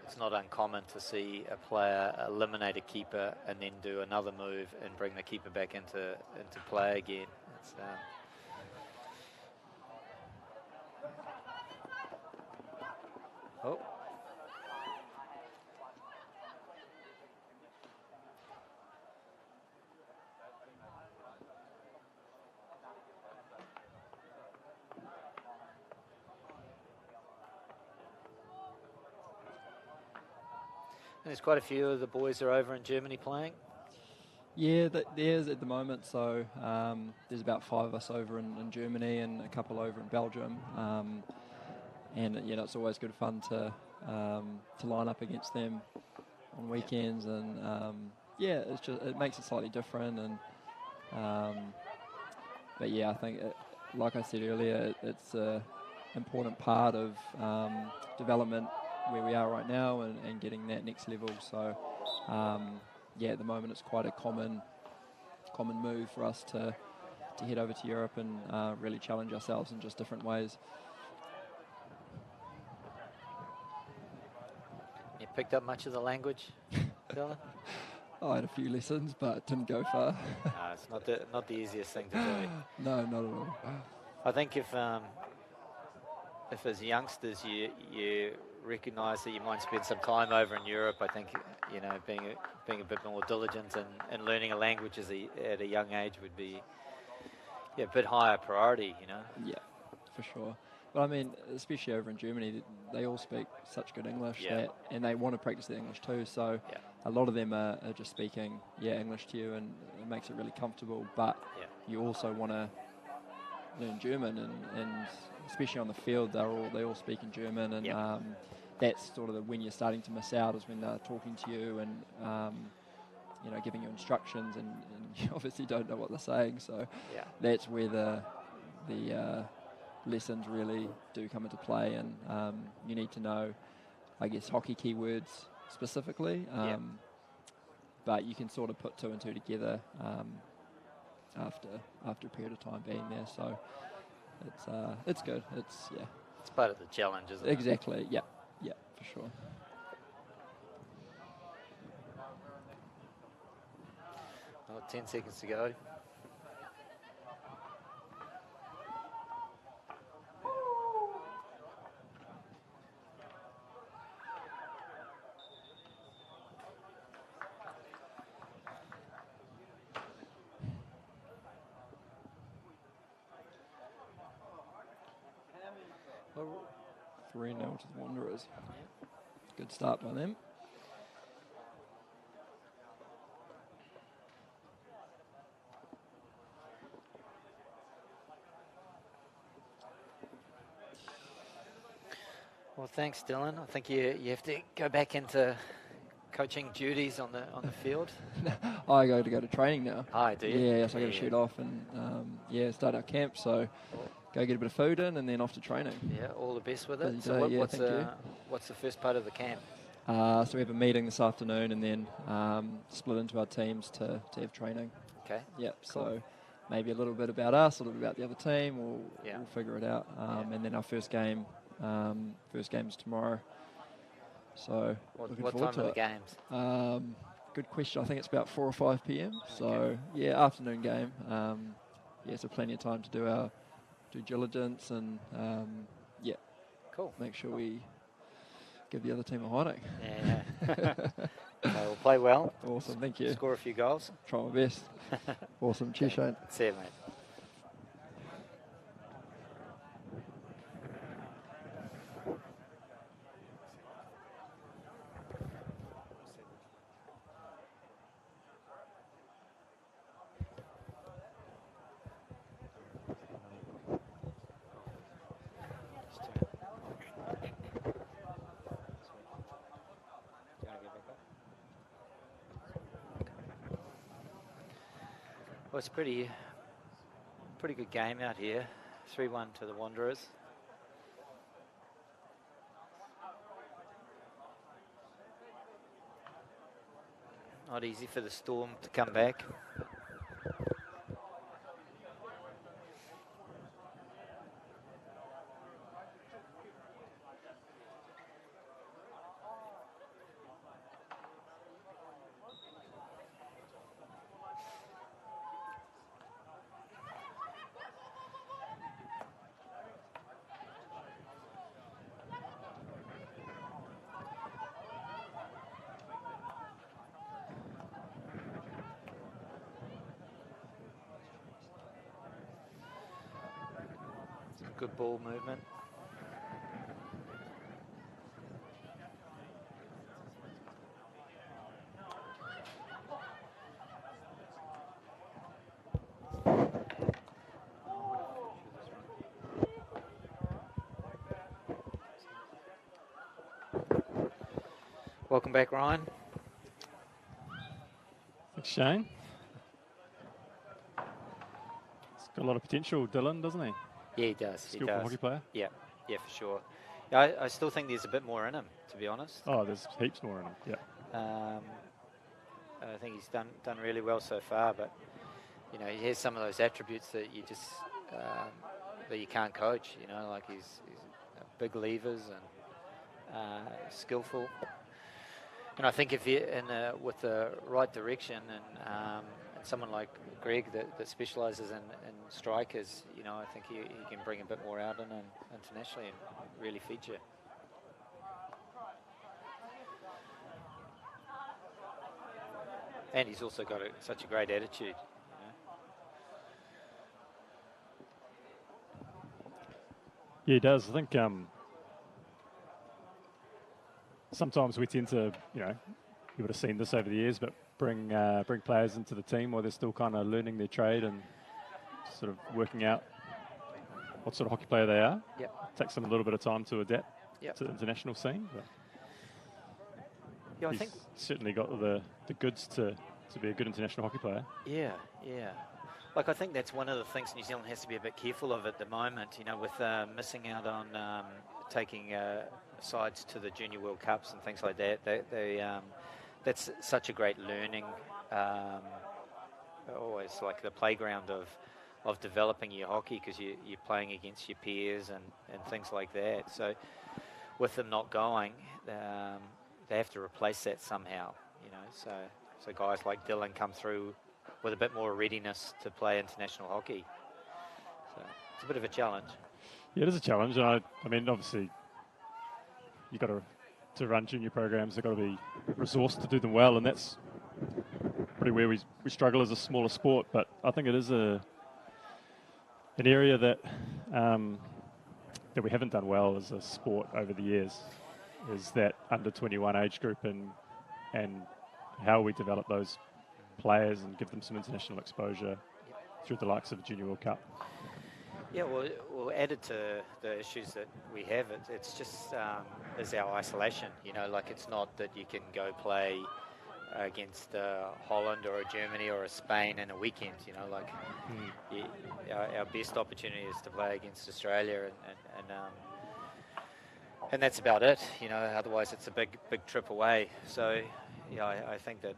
It's not uncommon to see a player eliminate a keeper and then do another move and bring the keeper back into play again. It's And there's quite a few of the boys are over in Germany playing. Yeah, there's at the moment. So there's about 5 of us over in Germany and a couple over in Belgium. And it's always good fun to line up against them on weekends, and it makes it slightly different. And but I think like I said earlier, it's an important part of development where we are right now and getting that next level. So at the moment it's quite a common move for us to head over to Europe and really challenge ourselves in just different ways. You picked up much of the language, Dylan? I had a few lessons, but it didn't go far. No, it's not the easiest thing to do. No, not at all. I think if as youngsters you recognise that you might spend some time over in Europe, I think being a bit more diligent and learning a language at a young age would be a bit higher priority. Yeah, for sure. But I mean, especially over in Germany, they all speak such good English and they want to practice their English too. So a lot of them are just speaking English to you, and it makes it really comfortable. But you also want to learn German, and especially on the field, they all speak in German, and that's sort of when you're starting to miss out, is when they're talking to you and giving you instructions, and you obviously don't know what they're saying. So that's where the lessons really do come into play, and you need to know, I guess, hockey keywords specifically, but you can sort of put 2 and 2 together after a period of time being there. So it's good. It's part of the challenge, isn't it? Exactly. Yeah, for sure. Well, 10 seconds to go. Well, referee now, which is Wanderers. Good start by them. Well, thanks, Dylan. I think you have to go back into coaching duties on the field. I go to training now. Hi, do you? Yeah, so I got to shoot off and start our camp. So go get a bit of food in and then off to training. Yeah, all the best with it. Busy So day, what's the first part of the camp? So we have a meeting this afternoon and then split into our teams to have training. Okay. Yep. Cool. So maybe a little bit about us, a little bit about the other team. We'll figure it out. And then our first game is tomorrow. So looking what forward time to are the games? Good question. I think it's about 4 or 5 p.m. So yeah, afternoon game. So plenty of time to do our due diligence and cool. Make sure we give the other team a hiding. Yeah. So we'll play well. Awesome, thank you. Score a few goals. Try my best. Awesome. Cheers, Shane. See you, mate. Well, it's a pretty good game out here. 3-1 to the Wanderers. Not easy for the Storm to come back. Good ball movement. Welcome back, Ryan. Thanks, Shane. He's got a lot of potential, Dylan, doesn't he? Yeah, he does. Skillful hockey player. Yeah, for sure. Yeah, I still think there's a bit more in him, to be honest. Oh, there's heaps more in him. Yeah. I think he's done really well so far, but you know, he has some of those attributes that you just that you can't coach. You know, like he's big levers and skillful. And I think if you with the right direction and someone like Greg that specialises in strikers, you know, I think he can bring a bit more out in internationally and really feature. And he's also got such a great attitude. Yeah, he does. I think sometimes we tend to, you know, you would have seen this over the years, but bring players into the team while they're still kind of learning their trade and sort of working out what sort of hockey player they are. Yep. Takes them a little bit of time to adapt to the international scene. But yeah, I he's think certainly got the goods to be a good international hockey player. Yeah. Like, I think that's one of the things New Zealand has to be a bit careful of at the moment, you know, with missing out on taking sides to the Junior World Cups and things like that. That's such a great learning, always like the playground of developing your hockey, because you're playing against your peers and things like that. So with them not going, they have to replace that somehow, you know. So guys like Dylan come through with a bit more readiness to play international hockey. So it's a bit of a challenge. Yeah, it is a challenge. I mean, obviously, you've got to run junior programs. They've got to be resourced to do them well, and that's probably where we struggle as a smaller sport. But I think it is an area that that we haven't done well as a sport over the years is that under 21 age group and how we develop those players and give them some international exposure through the likes of the Junior World Cup. Yeah, well, added to the issues that we have, it's just is our isolation. You know, like it's not that you can go play against Holland or a Germany or a Spain in a weekend. You know, like our best opportunity is to play against Australia, and that's about it. You know, otherwise it's a big trip away. So, yeah, I think that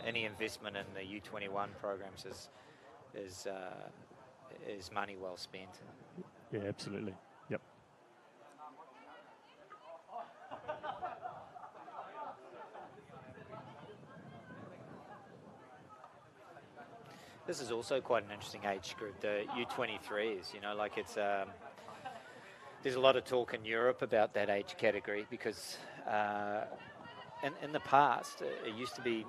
any investment in the U21 programs is money well spent. Yeah, absolutely. Yep. This is also quite an interesting age group, the U23s. You know, like it's there's a lot of talk in Europe about that age category because in the past it used to be,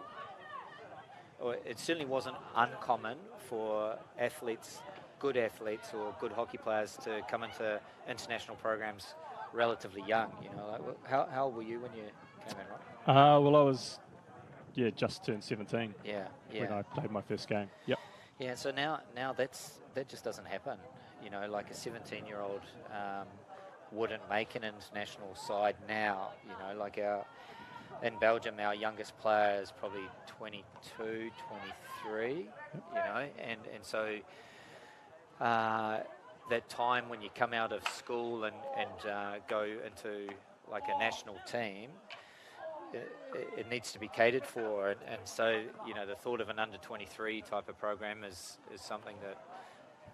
or it certainly wasn't uncommon for athletes, good athletes or good hockey players to come into international programs relatively young. You know, like, how old were you when you came in, right? Well, I was, just turned 17. Yeah. When I played my first game. Yep. Yeah, so now that just doesn't happen. You know, like a 17-year-old wouldn't make an international side now. You know, like in Belgium, our youngest player is probably 22, 23. You know, and so that time when you come out of school and go into like a national team, it needs to be catered for, and so you know the thought of an under 23 type of program is something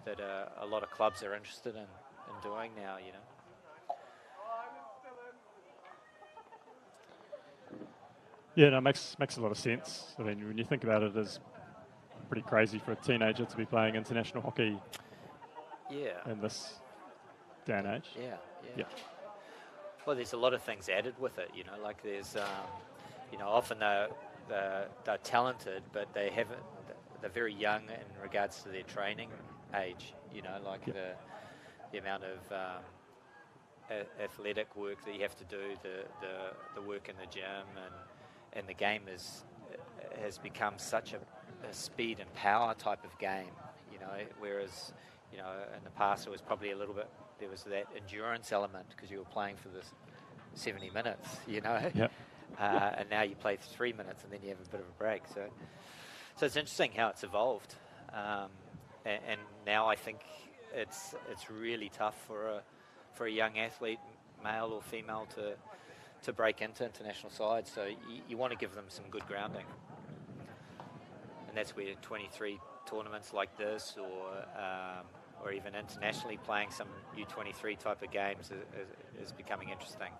that a lot of clubs are interested in doing now. You know. Yeah, no, it makes a lot of sense. I mean, when you think about it, it's pretty crazy for a teenager to be playing international hockey. Yeah. In this day and age. Yeah. Well, there's a lot of things added with it, you know, like there's, you know, often they're talented, but they're very young in regards to their training age, you know, like the amount of athletic work that you have to do, the work in the gym, and the game has become such a speed and power type of game, you know, whereas, you know, in the past it was probably a little bit, there was that endurance element because you were playing for this 70 minutes, you know. Yep. And now you play 3 minutes and then you have a bit of a break. So it's interesting how it's evolved. And now I think it's really tough for a young athlete, male or female, to break into international sides. So you want to give them some good grounding. And that's where 23 tournaments like this or even internationally playing some U23 type of games is becoming interesting.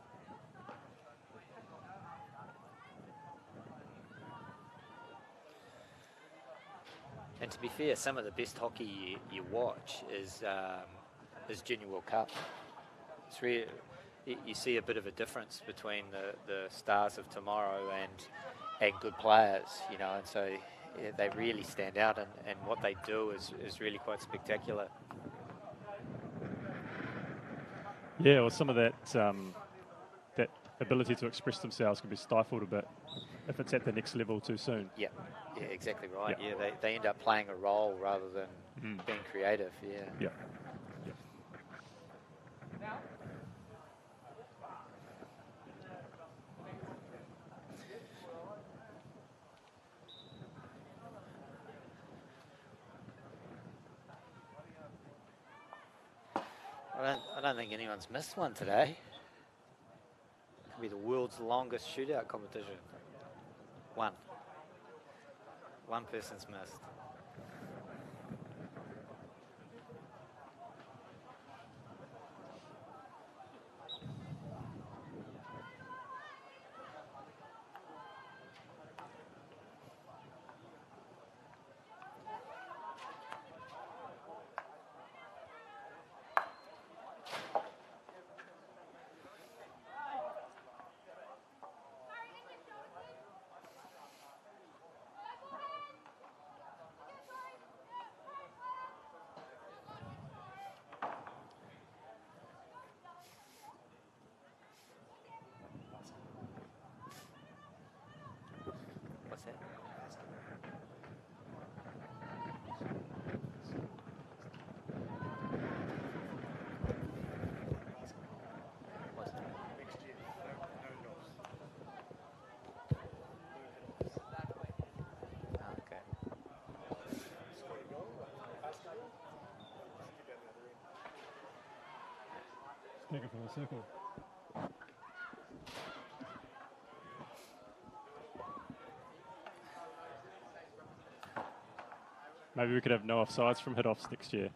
And to be fair, some of the best hockey you watch is Junior World Cup. It's really, you see a bit of a difference between the stars of tomorrow and good players, you know, and so they really stand out, and what they do is really quite spectacular. Yeah, well, some of that that ability to express themselves can be stifled a bit if it's at the next level too soon. Yeah, exactly right. Yeah, they end up playing a role rather than being creative. Yeah. I don't think anyone's missed one today. Could be the world's longest shootout competition. One person's missed. circle. Maybe we could have no offsides from hit-offs next year.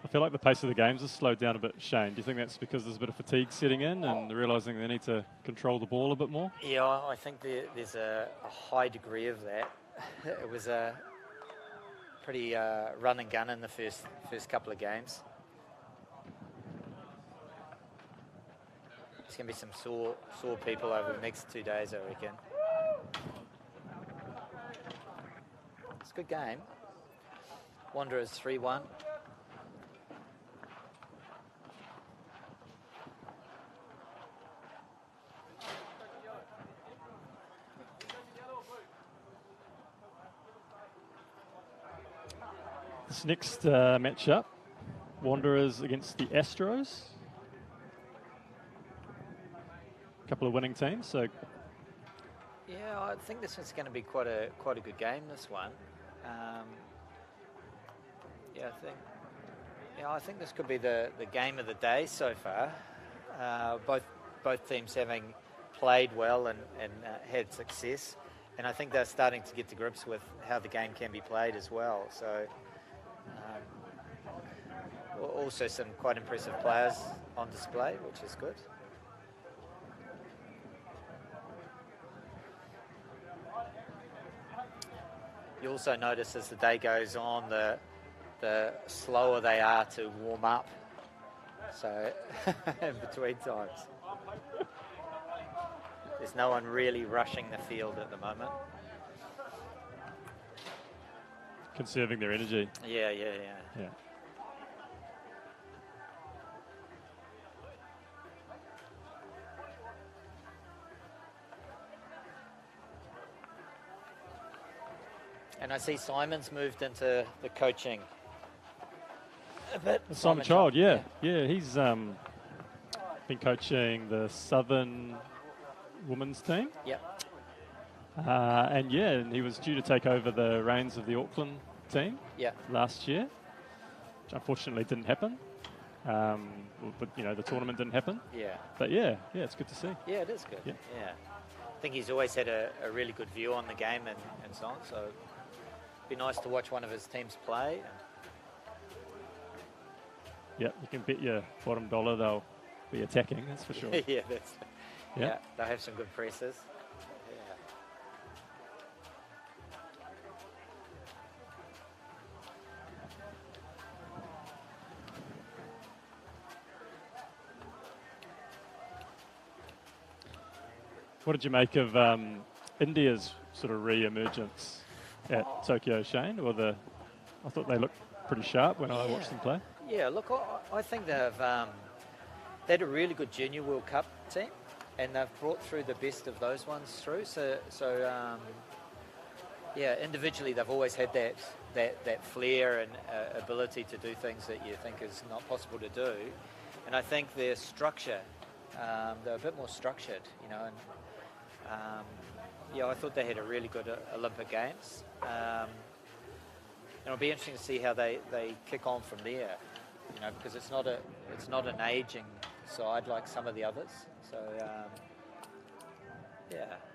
I feel like the pace of the games has slowed down a bit, Shane. Do you think that's because there's a bit of fatigue setting in and they're realising they need to control the ball a bit more? Yeah, I think there's a high degree of that. It was a pretty run and gun in the first couple of games. There's going to be some sore people over the next 2 days, I reckon. It's a good game. Wanderers 3-1. This next matchup, Wanderers against the Astros. A couple of winning teams, so Yeah, I think this one's going to be quite a good game. This one, I think this could be the game of the day so far. Both teams having played well and had success, and I think they're starting to get to grips with how the game can be played as well. So, also some quite impressive players on display, which is good. You also notice as the day goes on, the slower they are to warm up. So, in between times. There's no one really rushing the field at the moment. conserving their energy. Yeah. And I see Simon's moved into the coaching a bit. Simon Child, yeah. He's been coaching the Southern women's team. Yep. And he was due to take over the reins of the Auckland team last year, which unfortunately didn't happen. But the tournament didn't happen. Yeah. But it's good to see. Yeah, it is good. Yeah. I think he's always had a really good view on the game and so on. So it'd be nice to watch one of his teams play. Yeah, you can bet your bottom dollar they'll be attacking, that's for sure. Yeah, they'll have some good presses. Yeah. What did you make of India's sort of re-emergence at Tokyo, Shane? I thought they looked pretty sharp when I watched them play. Yeah, look, I think they had a really good Junior World Cup team, and they've brought through the best of those ones through. So individually they've always had that flair and ability to do things that you think is not possible to do. And I think their structure, they're a bit more structured, and I thought they had a really good Olympic Games. And it'll be interesting to see how they kick on from there, because it's not an aging side like some of the others. So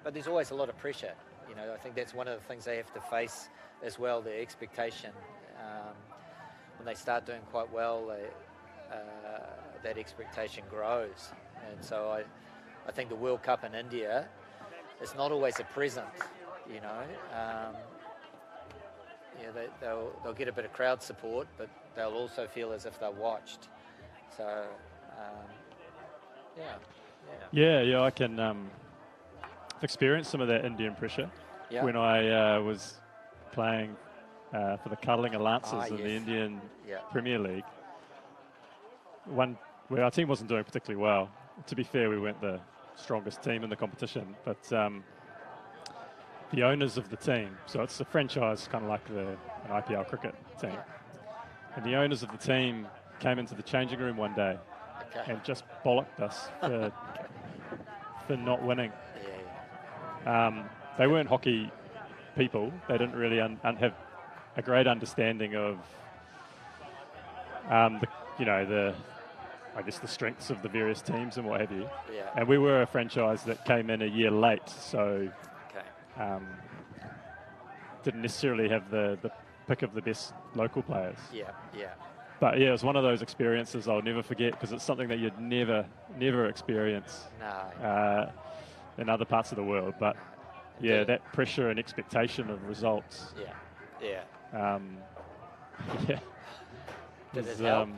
but there's always a lot of pressure. I think that's one of the things they have to face as well. The expectation when they start doing quite well, that expectation grows, and so I think the World Cup in India is not always a present. They'll get a bit of crowd support, but they'll also feel as if they're watched. So, I can experience some of that Indian pressure when I was playing for the Cuddling Lancers in the Indian Premier League. One where our team wasn't doing particularly well. To be fair, we weren't the strongest team in the competition, but the owners of the team, so it's a franchise kind of like an IPL cricket team, and the owners of the team came into the changing room one day and just bollocked us for not winning. They weren't hockey people. They didn't really have a great understanding of I guess the strengths of the various teams and what have you. Yeah. And we were a franchise that came in a year late, so didn't necessarily have the pick of the best local players. Yeah, yeah. But yeah, it was one of those experiences I'll never forget, because it's something that you'd never experience in other parts of the world. But yeah, that pressure and expectation of results. Yeah. Yeah. Did it help?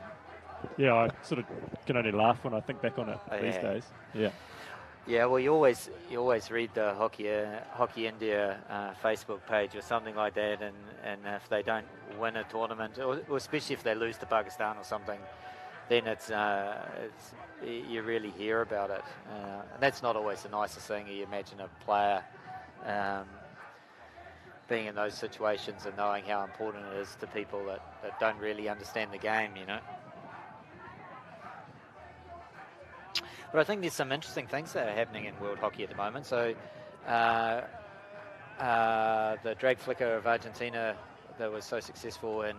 Yeah, I sort of can only laugh when I think back on it these days. Yeah. Yeah, well, you always read the Hockey India Facebook page or something like that, and if they don't win a tournament, or especially if they lose to Pakistan or something, then it's you really hear about it. And that's not always the nicest thing. You imagine a player being in those situations and knowing how important it is to people that don't really understand the game, you know. But I think there's some interesting things that are happening in world hockey at the moment. So the drag flicker of Argentina that was so successful in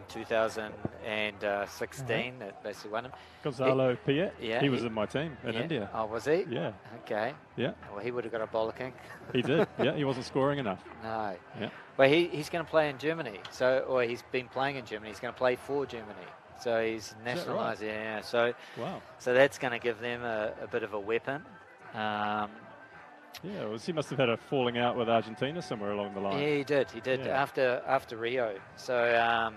2016 that basically won him. Gonzalo Piet, yeah, he was in my team in India. Oh, was he? Yeah. Okay. Yeah. Well, he would have got a bowler king. He did. Yeah, he wasn't scoring enough. No. Yeah. Well, he's going to play in Germany. Or he's been playing in Germany. He's going to play for Germany. So he's nationalised. Right? Yeah. So. Wow. So that's going to give them a bit of a weapon. Yeah, well, he must have had a falling out with Argentina somewhere along the line. Yeah, he did. He did after Rio. So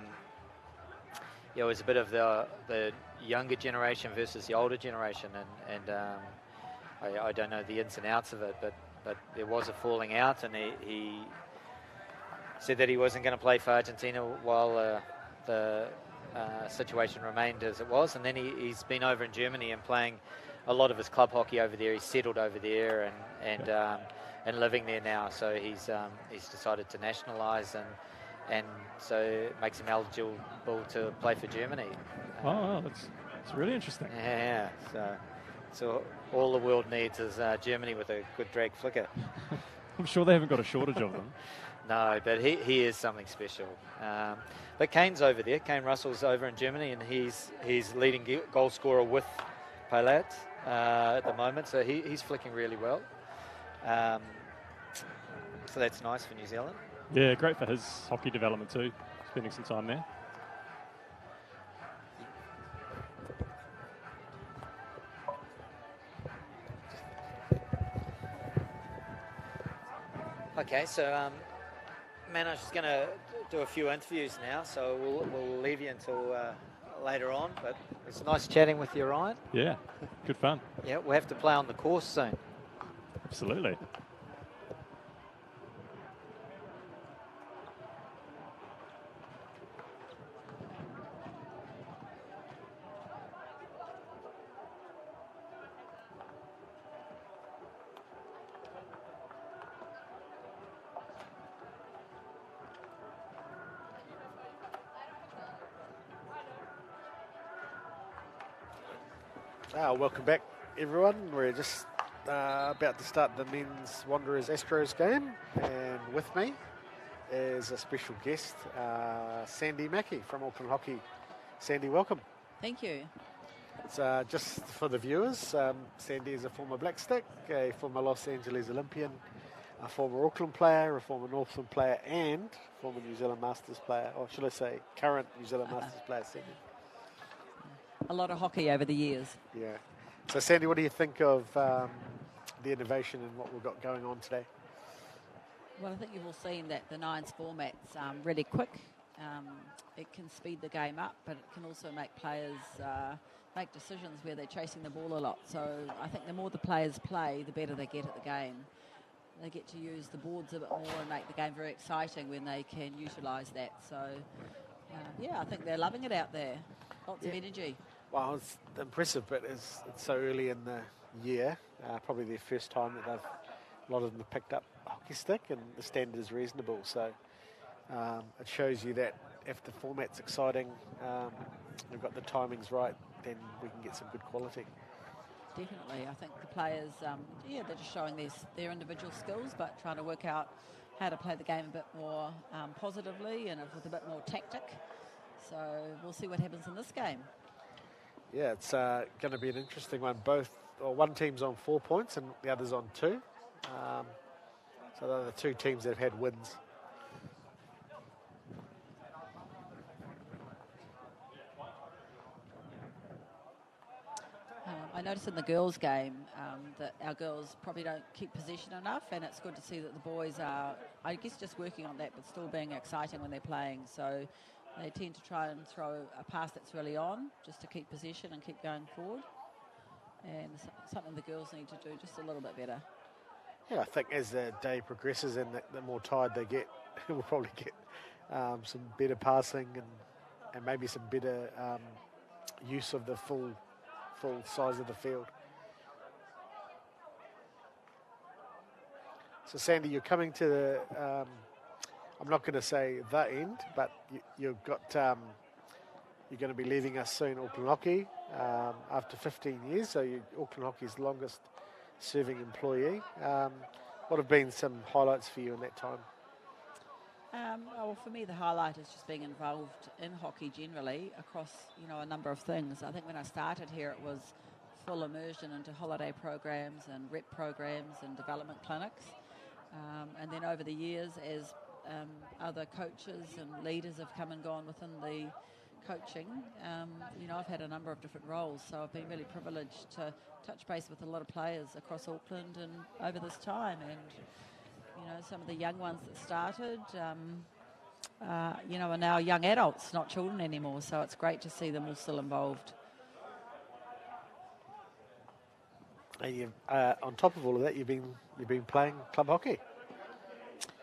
it was a bit of the younger generation versus the older generation, and I don't know the ins and outs of it, but there was a falling out, and he said that he wasn't going to play for Argentina while the situation remained as it was, and then he's been over in Germany and playing a lot of his club hockey over there. He's settled over there and living there now. So he's decided to nationalise, and so it makes him eligible to play for Germany. Oh, that's really interesting. Yeah. So all the world needs is Germany with a good drag flicker. I'm sure they haven't got a shortage of them. No, but he is something special. But Kane's over there. Kane Russell's over in Germany, and he's leading goal scorer with Palat at the moment. So he's flicking really well. So that's nice for New Zealand. Yeah, great for his hockey development too, spending some time there. Okay, so Manoj is going to do a few interviews now, so we'll leave you until later on. But it's nice chatting with you, Ryan. Yeah, good fun. Yeah, we'll have to play on the course soon. Absolutely. Welcome back, everyone. We're just about to start the men's Wanderers Astros game, and with me is a special guest, Sandy Mackey from Auckland Hockey. Sandy, welcome. Thank you. It's just for the viewers, Sandy is a former Black Stick, a former Los Angeles Olympian, a former Auckland player, a former Northland player, and former New Zealand Masters player, or should I say current New Zealand Masters player, Sandy. A lot of hockey over the years. Yeah. So, Sandy, what do you think of the innovation and what we've got going on today? Well, I think you've all seen that the nines format's really quick. It can speed the game up, but it can also make players make decisions where they're chasing the ball a lot. So I think the more the players play, the better they get at the game. They get to use the boards a bit more and make the game very exciting when they can utilise that. So, I think they're loving it out there. Lots of energy. Well, it's impressive, but it's so early in the year. Probably their first time that a lot of them have picked up a hockey stick, and the standard is reasonable. So it shows you that if the format's exciting, we've got the timings right, then we can get some good quality. definitely. I think the players, they're just showing their individual skills, but trying to work out how to play the game a bit more positively and with a bit more tactic. So we'll see what happens in this game. Yeah, it's going to be an interesting one. One team's on 4 points and the other's on 2. So they're the two teams that have had wins. I noticed in the girls' game that our girls probably don't keep possession enough, and it's good to see that the boys are, I guess, just working on that, but still being exciting when they're playing. So they tend to try and throw a pass that's really on, just to keep possession and keep going forward. And something the girls need to do just a little bit better. Yeah, I think as the day progresses and the more tired they get, we'll probably get some better passing and maybe some better use of the full size of the field. So Sandy, you're coming to the, I'm not going to say the end, but you've got, you're going to be leaving us soon, Auckland Hockey, after 15 years, so you're Auckland Hockey's longest serving employee. What have been some highlights for you in that time? Well, for me, the highlight is just being involved in hockey generally across, a number of things. I think when I started here, it was full immersion into holiday programs and rep programs and development clinics. And then over the years, as other coaches and leaders have come and gone within the coaching, I've had a number of different roles. So I've been really privileged to touch base with a lot of players across Auckland and over this time. And some of the young ones that started, are now young adults, not children anymore. So it's great to see them all still involved. And on top of all of that, you've been playing club hockey.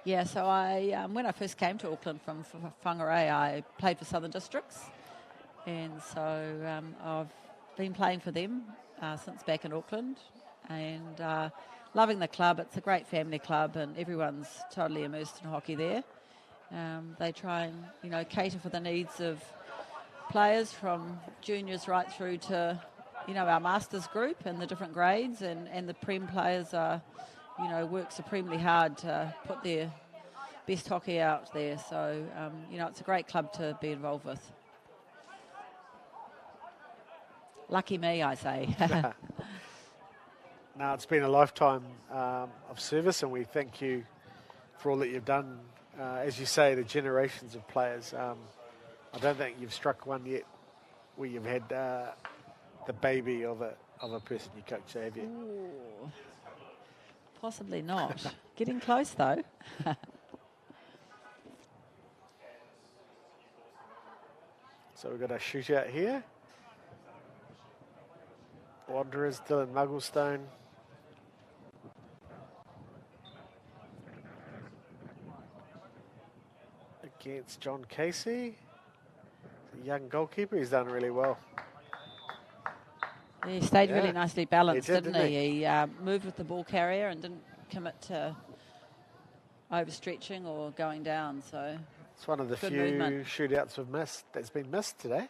Yeah, so when I first came to Auckland from Whangarei, I played for Southern Districts. And so I've been playing for them since back in Auckland. And loving the club. It's a great family club and everyone's totally immersed in hockey there. They try and, cater for the needs of players from juniors right through to, our masters group and the different grades. And the Prem players are, work supremely hard to put their best hockey out there. So, it's a great club to be involved with. Lucky me, I say. Now, it's been a lifetime of service, and we thank you for all that you've done. As you say, the generations of players. I don't think you've struck one yet where you've had the baby of a person you coach, have you? Ooh, possibly not. Getting close, though. So we've got a shootout here. Wanderers, Dylan Mugglestone. Against John Casey. The young goalkeeper, he's done really well. He stayed really nicely balanced, didn't he? He moved with the ball carrier and didn't commit to overstretching or going down. So it's one of the few movement. Shootouts that's been missed today.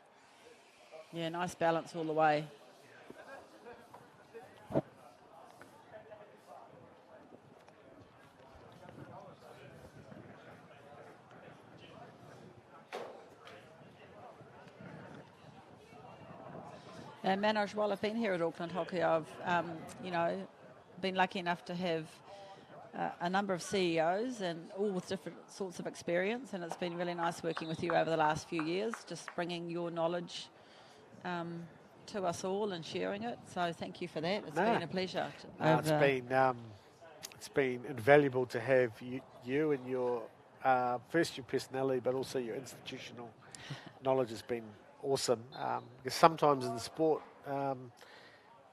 Yeah, nice balance all the way. And Manoj, while I've been here at Auckland Hockey, I've, been lucky enough to have a number of CEOs and all with different sorts of experience, and it's been really nice working with you over the last few years, just bringing your knowledge to us all and sharing it. So thank you for that. It's been a pleasure. It's been invaluable to have you and your first your personality, but also your institutional knowledge has been awesome. Because sometimes in sport,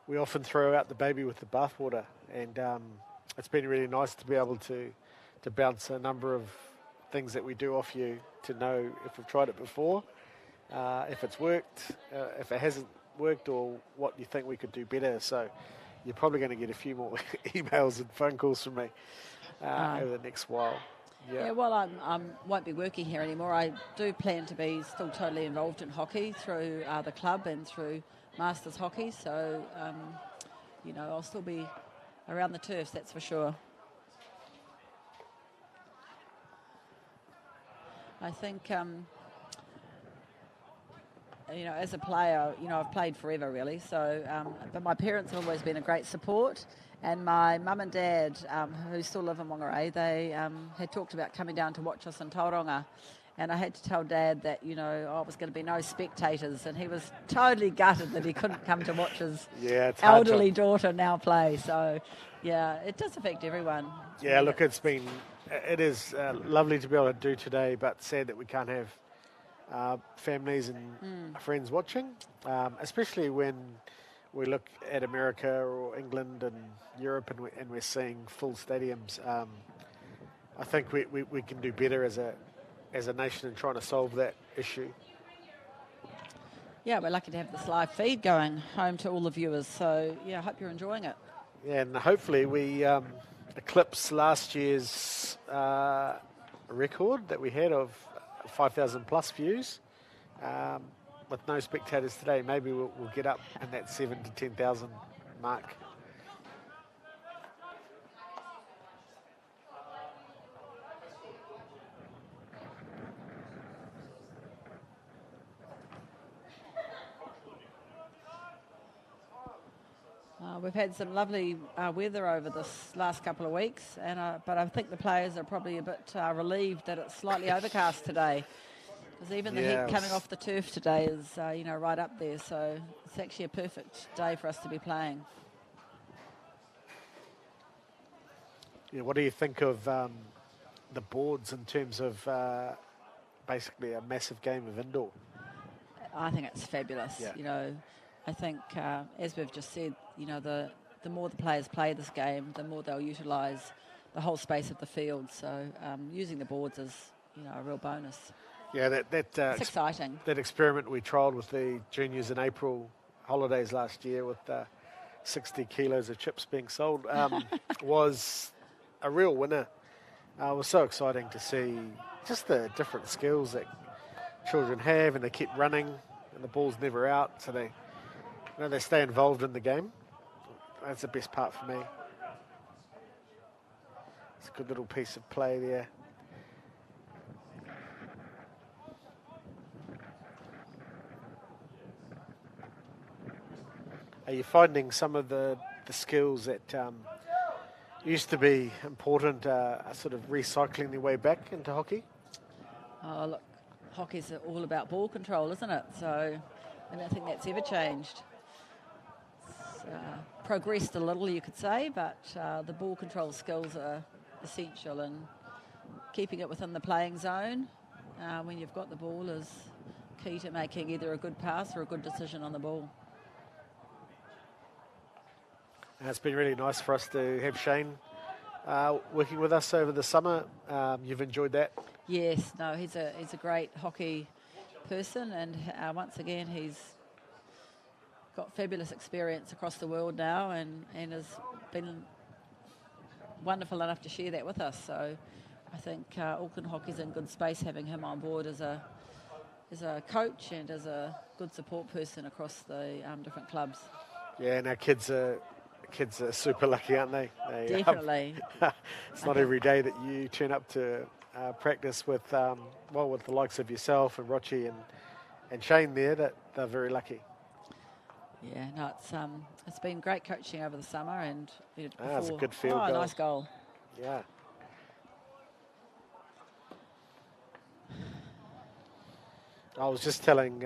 we often throw out the baby with the bathwater, and it's been really nice to be able to bounce a number of things that we do off you to know if we've tried it before, if it's worked, if it hasn't worked, or what you think we could do better. So you're probably going to get a few more emails and phone calls from me over the next while. Yeah, well, I won't be working here anymore. I do plan to be still totally involved in hockey through the club and through Masters Hockey. So you know, I'll still be around the turfs, that's for sure. I think, you know, as a player, you know, I've played forever really. So, but my parents have always been a great support, and my mum and dad, who still live in Whangarei, they had talked about coming down to watch us in Tauranga. And I had to tell Dad that, you know, I was going to be no spectators, and he was totally gutted that he couldn't come to watch his elderly daughter now play. So, yeah, it does affect everyone. Yeah, look, it is lovely to be able to do today, but sad that we can't have families and friends watching, especially when we look at America or England and Europe and we're seeing full stadiums. I think we can do better as a nation in trying to solve that issue. Yeah, we're lucky to have this live feed going home to all the viewers. So, yeah, I hope you're enjoying it. Yeah, and hopefully we eclipse last year's record that we had of 5,000 plus views. With no spectators today, maybe we'll get up in that 7,000 to 10,000 mark. We've had some lovely weather over this last couple of weeks, but I think the players are probably a bit relieved that it's slightly overcast today, because even the heat coming off the turf today is, you know, right up there. So it's actually a perfect day for us to be playing. Yeah, what do you think of the boards in terms of basically a massive game of indoor? I think it's fabulous. Yeah. You know, I think, as we've just said, you know, the more the players play this game, the more they'll utilise the whole space of the field. So using the boards is, you know, a real bonus. Yeah, it's exciting. That experiment we trialled with the juniors in April holidays last year with 60 kilos of chips being sold was a real winner. It was so exciting to see just the different skills that children have, and they keep running and the ball's never out, so they stay involved in the game. That's the best part for me. It's a good little piece of play there. Are you finding some of the skills that used to be important are sort of recycling their way back into hockey? Oh, look, hockey's all about ball control, isn't it? So I don't think that's ever changed. It's progressed a little, you could say, but the ball control skills are essential, and keeping it within the playing zone when you've got the ball is key to making either a good pass or a good decision on the ball. It's been really nice for us to have Shane working with us over the summer. You've enjoyed that? Yes, no, he's a great hockey person, and once again he's got fabulous experience across the world now, and has been wonderful enough to share that with us. So I think Auckland Hockey's in good space having him on board as a coach and as a good support person across the different clubs. Yeah, and our kids are super lucky, aren't they? Definitely. It's not every day that you turn up to practice with the likes of yourself and Rochi and Shane there. That they're very lucky. Yeah, no, it's been great coaching over the summer, and it's a good field goal. Nice goal. Yeah. I was just telling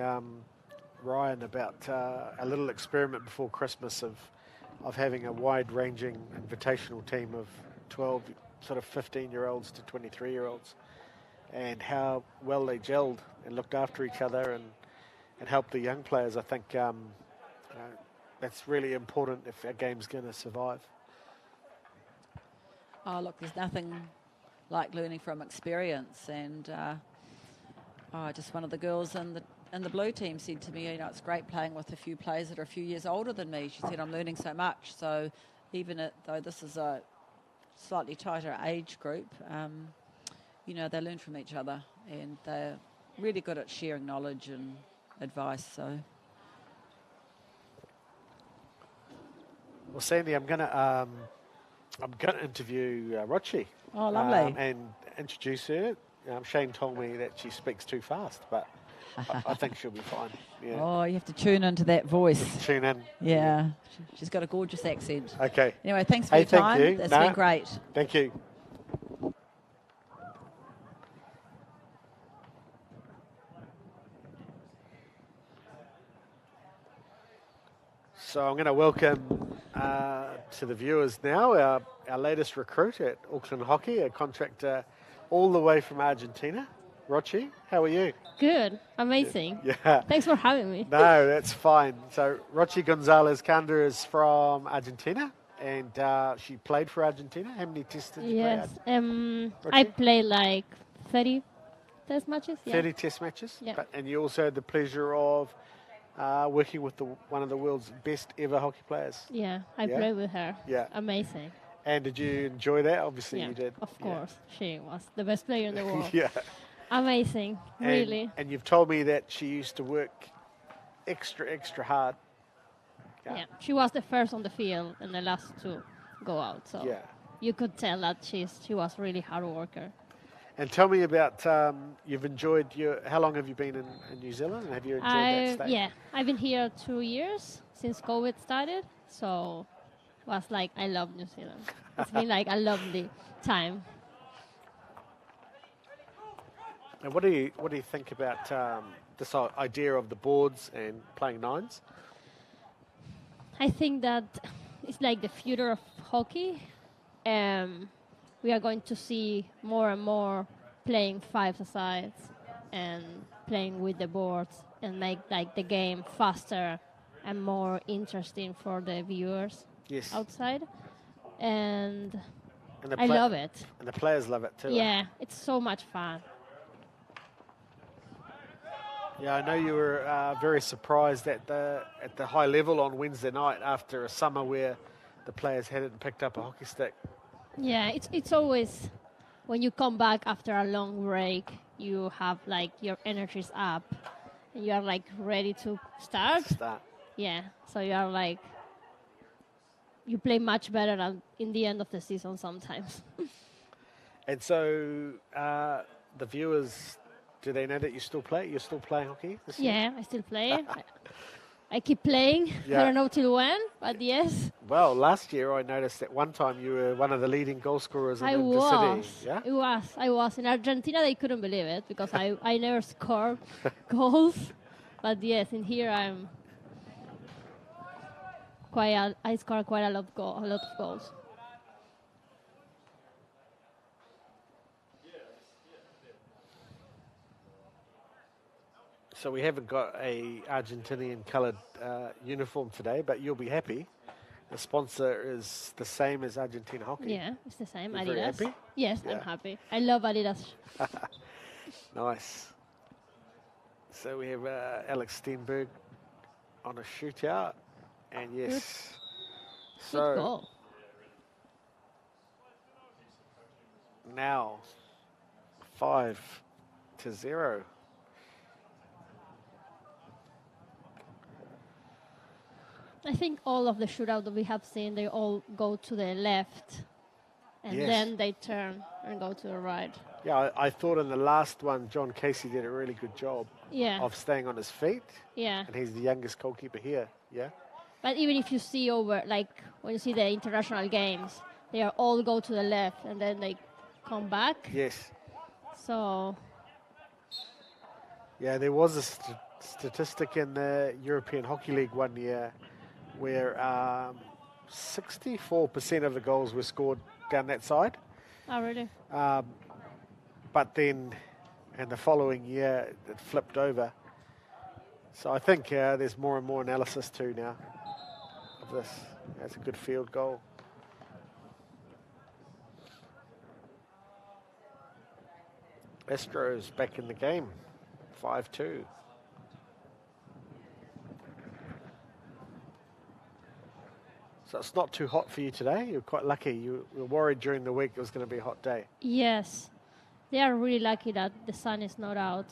Ryan about a little experiment before Christmas of having a wide-ranging invitational team of 12 sort of 15-year-olds to 23-year-olds, and how well they gelled and looked after each other and helped the young players. I think that's really important if our game's going to survive. Oh, look, there's nothing like learning from experience, and just one of the girls in the blue team said to me, it's great playing with a few players that are a few years older than me. She said, I'm learning so much. So even though this is a slightly tighter age group, they learn from each other, and they're really good at sharing knowledge and advice. So Well, Sandy, I'm gonna interview Rochi. Oh, lovely. And introduce her. Shane told me that she speaks too fast, but I think she'll be fine. Yeah. Oh, you have to tune into that voice. Tune in. Yeah. She's got a gorgeous accent. Okay. Anyway, thanks for your thank time. you. That's No. been great. Thank you. So I'm going to welcome to the viewers now our latest recruit at Auckland Hockey, a contractor all the way from Argentina. Rochi, how are you? Good. Amazing. Yeah. Thanks for having me. No, that's fine. So Rochi Gonzalez Kanda is from Argentina, and she played for Argentina. How many tests did you Yes. play? I played like 30 test matches. Yeah. 30 test matches. Yeah. And you also had the pleasure of working with one of the world's best ever hockey players. Yeah. I Yeah? played with her. Yeah. Amazing. And did you enjoy that? Obviously Yeah. you did. Of Yeah. course. She was the best player in the world. Yeah. Amazing. Really. And you've told me that she used to work extra hard. Yeah. She was the first on the field and the last to go out. So Yeah. you could tell that she was really hard worker. And tell me about, you've enjoyed how long have you been in New Zealand? And have you enjoyed that stay? Yeah. I've been here 2 years since COVID started. So was like, I love New Zealand. It's been like a lovely time. And what do you think about this idea of the boards and playing nines? I think that it's like the future of hockey. We are going to see more and more playing five-a-sides and playing with the boards and make like the game faster and more interesting for the viewers outside. And I love it. And the players love it too. Yeah, it's so much fun. Yeah, I know you were very surprised at the high level on Wednesday night after a summer where the players hadn't picked up a hockey stick. Yeah, it's always when you come back after a long break, you have like your energy's up and you are like ready to start. Yeah, so you are like you play much better than in the end of the season sometimes. And so the viewers, do they know that you still play? You're still playing hockey this year? Yeah, I still play. I keep playing. Yeah. I don't know till when, but yes. Well, last year I noticed that one time you were one of the leading goal scorers in the city. Yeah? I was. In Argentina, they couldn't believe it because I never scored goals. But yes, in here I score quite a lot of goals. So we haven't got a Argentinian coloured uniform today, but you'll be happy. The sponsor is the same as Argentina Hockey. Yeah, it's the same. You're Adidas. very happy? Yes, Yeah. I'm happy. I love Adidas. Nice. So we have Alex Steenberg on a shootout, and yes. Good goal. Now 5-0. I think all of the shootout that we have seen, they all go to the left, and Yes. then they turn and go to the right. Yeah, I thought in the last one, John Casey did a really good job Yeah, of staying on his feet, yeah. and he's the youngest goalkeeper here. Yeah. But even if you see over, like when you see the international games, they are all go to the left, and then they come back. Yes. So Yeah, there was a statistic in the European Hockey League one year where 64% of the goals were scored down that side. Oh, really? But then, in the following year, it flipped over. So I think there's more and more analysis too now of this. That's a good field goal. Astros back in the game, 5-2. So it's not too hot for you today. You're quite lucky. You were worried during the week it was going to be a hot day. Yes. They are really lucky that the sun is not out.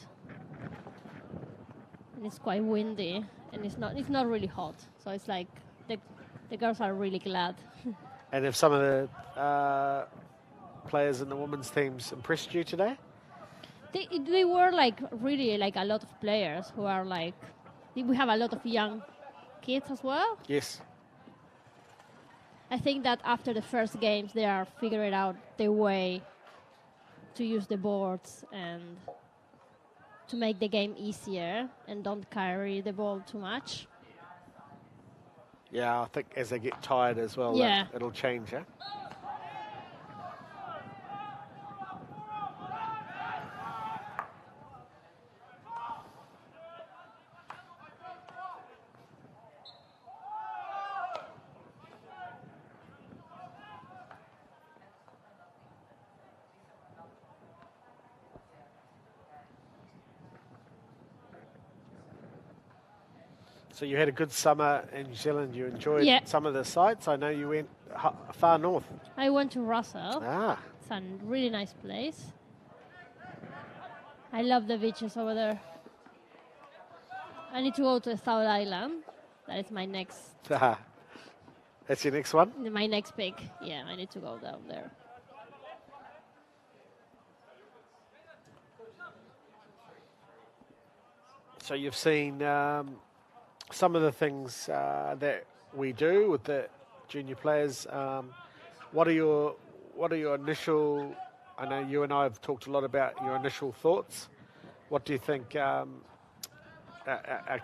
And it's quite windy, and it's not really hot. So it's like the girls are really glad. And have some of the players in the women's teams impressed you today? They were like really like a lot of players who are like, we have a lot of young kids as well. Yes. I think that after the first games, they are figuring out the way to use the boards and to make the game easier and don't carry the ball too much. Yeah, I think as they get tired as well, Yeah. it'll change, eh? So you had a good summer in New Zealand. You enjoyed some of the sites. I know you went far north. I went to Russell. Ah. It's a really nice place. I love the beaches over there. I need to go to South Island. That is my next. That's your next one? My next pick. Yeah, I need to go down there. So you've seen some of the things that we do with the junior players. What are your initial? I know you and I have talked a lot about your initial thoughts. What do you think our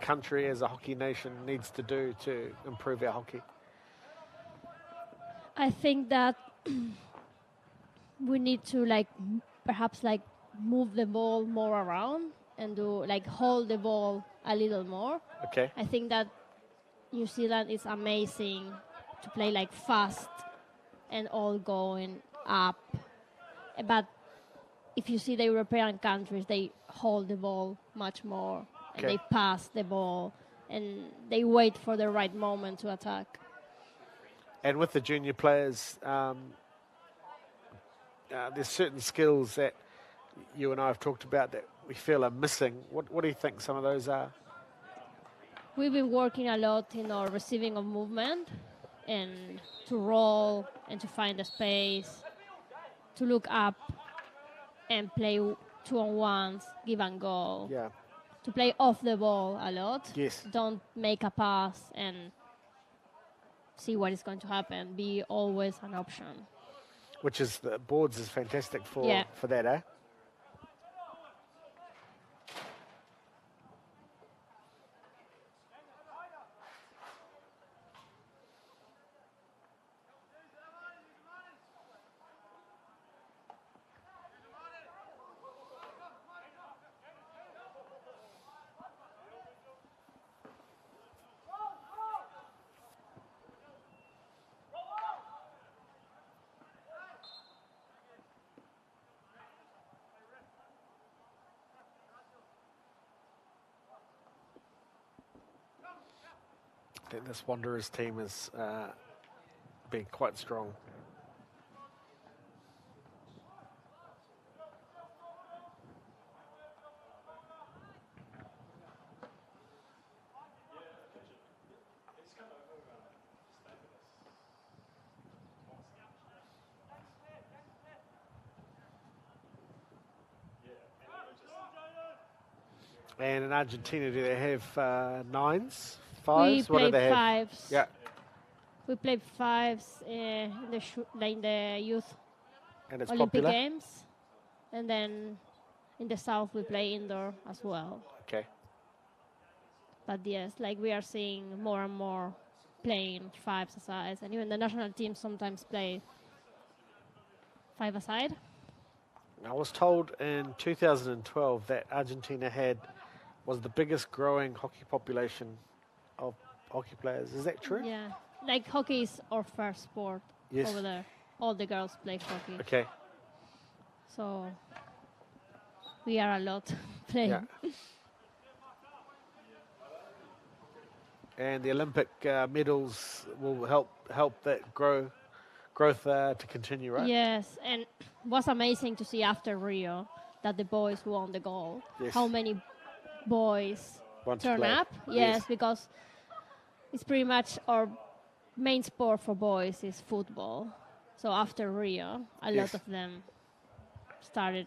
country as a hockey nation needs to do to improve our hockey? I think that we need to perhaps move the ball more around and do hold the ball a little more. Okay. I think that New Zealand is amazing to play fast and all going up. But if you see the European countries, they hold the ball much more and they pass the ball and they wait for the right moment to attack. And with the junior players, there's certain skills that you and I have talked about that we feel are missing. What do you think some of those are? We've been working a lot in our receiving of movement and to roll and to find the space, to look up and play 2-on-1s, give and go. Yeah. To play off the ball a lot. Yes. Don't make a pass and see what is going to happen. Be always an option. Which is, the boards is fantastic for that, eh? I think this Wanderers team has been quite strong. And in Argentina, do they have nines? Fives? We played fives. Yeah. We played fives in the youth and it's Olympic popular? Games. And then in the south we play indoor as well. Okay. But yes, we are seeing more and more playing fives aside. And even the national team sometimes play five aside. I was told in 2012 that Argentina was the biggest growing hockey population of hockey players. Is that true? Yeah. Hockey is our first sport over there. All the girls play hockey. Okay. So we are a lot playing. Yeah. And the Olympic medals will help that growth to continue, right? Yes, and it was amazing to see after Rio that the boys won the gold. Yes. How many boys turn up? Yes, because it's pretty much our main sport for boys is football. So after Rio, a lot of them started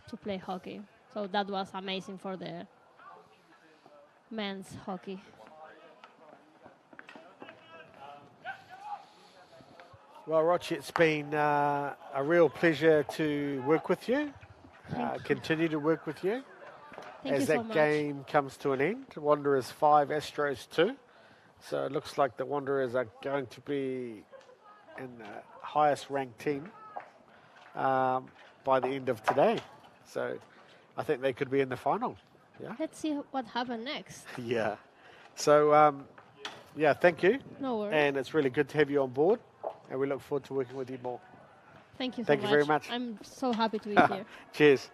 to play hockey. So that was amazing for the men's hockey. Well, Rochi, it's been a real pleasure to work with you. Continue to work with you. Thank as you that so much. game comes to an end. Wanderers 5, Astros 2. So it looks like the Wanderers are going to be in the highest ranked team by the end of today. So I think they could be in the final. Yeah. Let's see what happens next. Yeah. So, thank you. No worries. And it's really good to have you on board. And we look forward to working with you more. Thank you so Thank much. you very much. I'm so happy to be here. Cheers.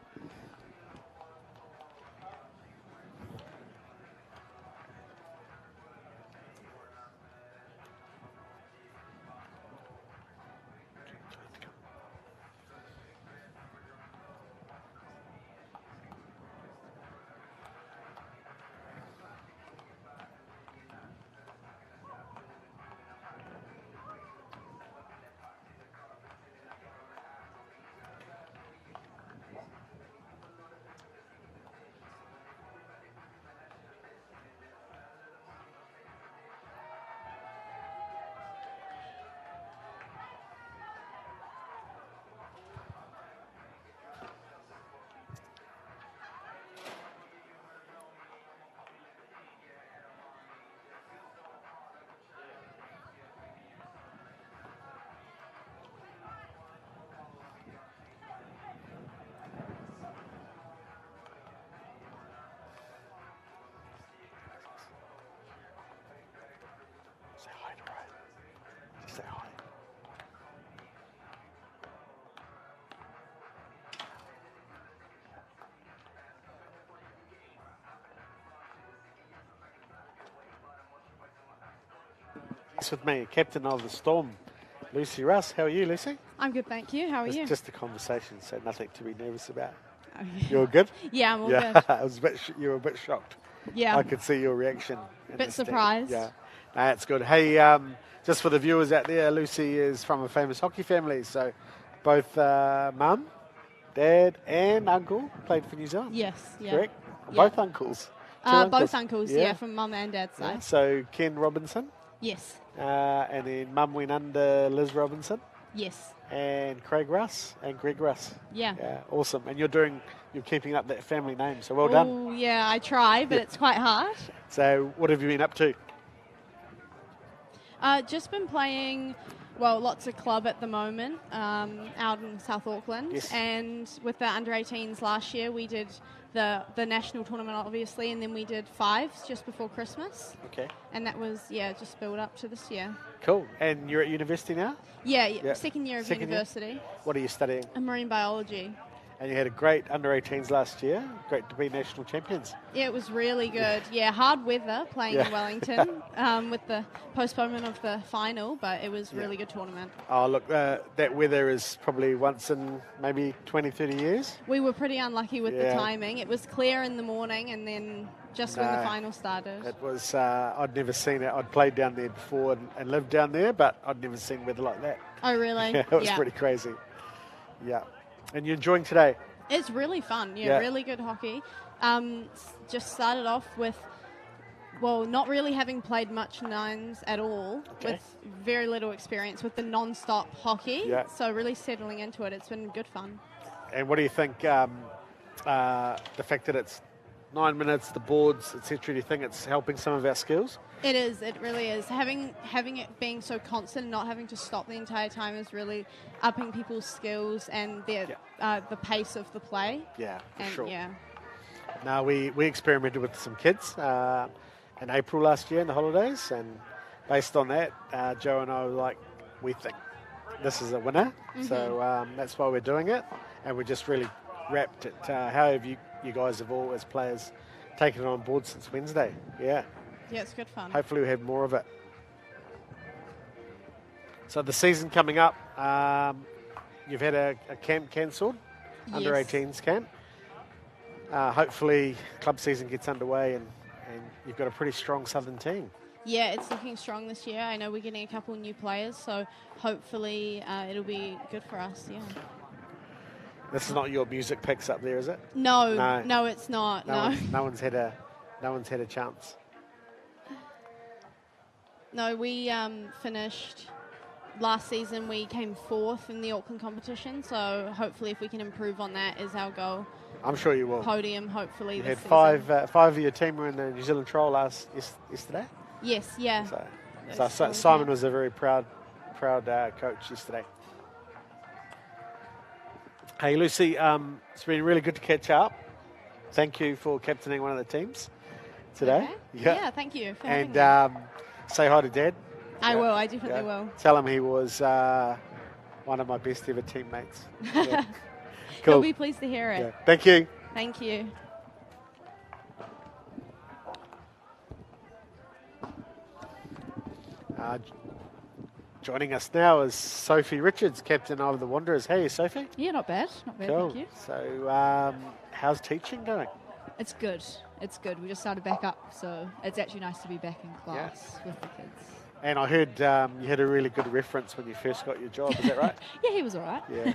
Say hi to Ryan. Just say hi. It's with me, Captain of the Storm, Lucy Russ. How are you, Lucy? I'm good, thank you. How are you? It's just a conversation, so nothing to be nervous about. Okay. You're good? Yeah, I'm all Yeah, good. I was you were a bit shocked. Yeah. I could see your reaction. in Bit this thing. surprised. Yeah, that's good. Hey, just for the viewers out there, Lucy is from a famous hockey family. So both mum, dad, and uncle played for New Zealand. Yes, yeah. Correct? Yeah. Both uncles. Both uncles, yeah, from mum and dad's Yeah. side. So Ken Robinson, Yes, and then mum went under Liz Robinson, yes, and Craig Russ, and Greg Russ. yeah. Yeah, awesome. And you're keeping up that family name, so well done. Oh, yeah, I try, but it's quite hard. So what have you been up to? Just been playing, lots of club at the moment, out in South Auckland. Yes. And with the under-18s last year, we did the national tournament, obviously, and then we did fives just before Christmas. Okay. And that was, just build up to this year. Cool. And you're at university now? Yeah. Second year of Second year? university. What are you studying? Marine biology. And you had a great under-18s last year. Great to be national champions. Yeah, it was really good. Yeah, hard weather playing in Wellington with the postponement of the final, but it was a really good tournament. Oh, look, that weather is probably once in maybe 20, 30 years. We were pretty unlucky with the timing. It was clear in the morning and then just when the final started. It was, I'd never seen it. I'd played down there before and lived down there, but I'd never seen weather like that. Oh, really? Yeah, it was pretty crazy. Yeah. And you're enjoying today? It's really fun. Yeah, really good hockey. Just started off with, not really having played much nines at all, with very little experience with the non-stop hockey. Yeah. So really settling into it. It's been good fun. And what do you think, the fact that it's 9 minutes, the boards, etc., do you think it's helping some of our skills? It is. It really is. Having it being so constant and not having to stop the entire time is really upping people's skills and the pace of the play. Yeah, for and sure. Yeah. Now, we experimented with some kids in April last year in the holidays, and based on that, Joe and I were like, we think this is a winner. Mm-hmm. So that's why we're doing it, and we're just really wrapped at how have you guys have all, as players, taken it on board since Wednesday. Yeah. Yeah, it's good fun. Hopefully we have more of it. So the season coming up, you've had a camp cancelled, under 18s camp. Hopefully club season gets underway and you've got a pretty strong southern team. Yeah, it's looking strong this year. I know we're getting a couple new players, so hopefully it'll be good for us, yeah. This is not your music picks up there, is it? No, it's not. No one's had a chance. No, we finished last season. We came 4th in the Auckland competition, so hopefully if we can improve on that is our goal. I'm sure you will. Podium, hopefully. You this had season. five of your team were in the New Zealand trial yesterday. Yes, yeah. So Simon was a very proud coach yesterday. Hey Lucy, it's been really good to catch up. Thank you for captaining one of the teams today. Okay. Yeah, thank you for having And me. say hi to Dad. I will, I definitely will. Tell him he was one of my best ever teammates. Yeah. He'll Cool. be pleased to hear it. Yeah. Thank you. Thank you. Joining us now is Sophie Richards, captain of the Wanderers. Hey, Sophie. Yeah, not bad. Cool. Thank you. So, how's teaching going? It's good. It's good. We just started back up, so it's actually nice to be back in class with the kids. And I heard you had a really good reference when you first got your job. Is that right? Yeah, he was all right. Yeah.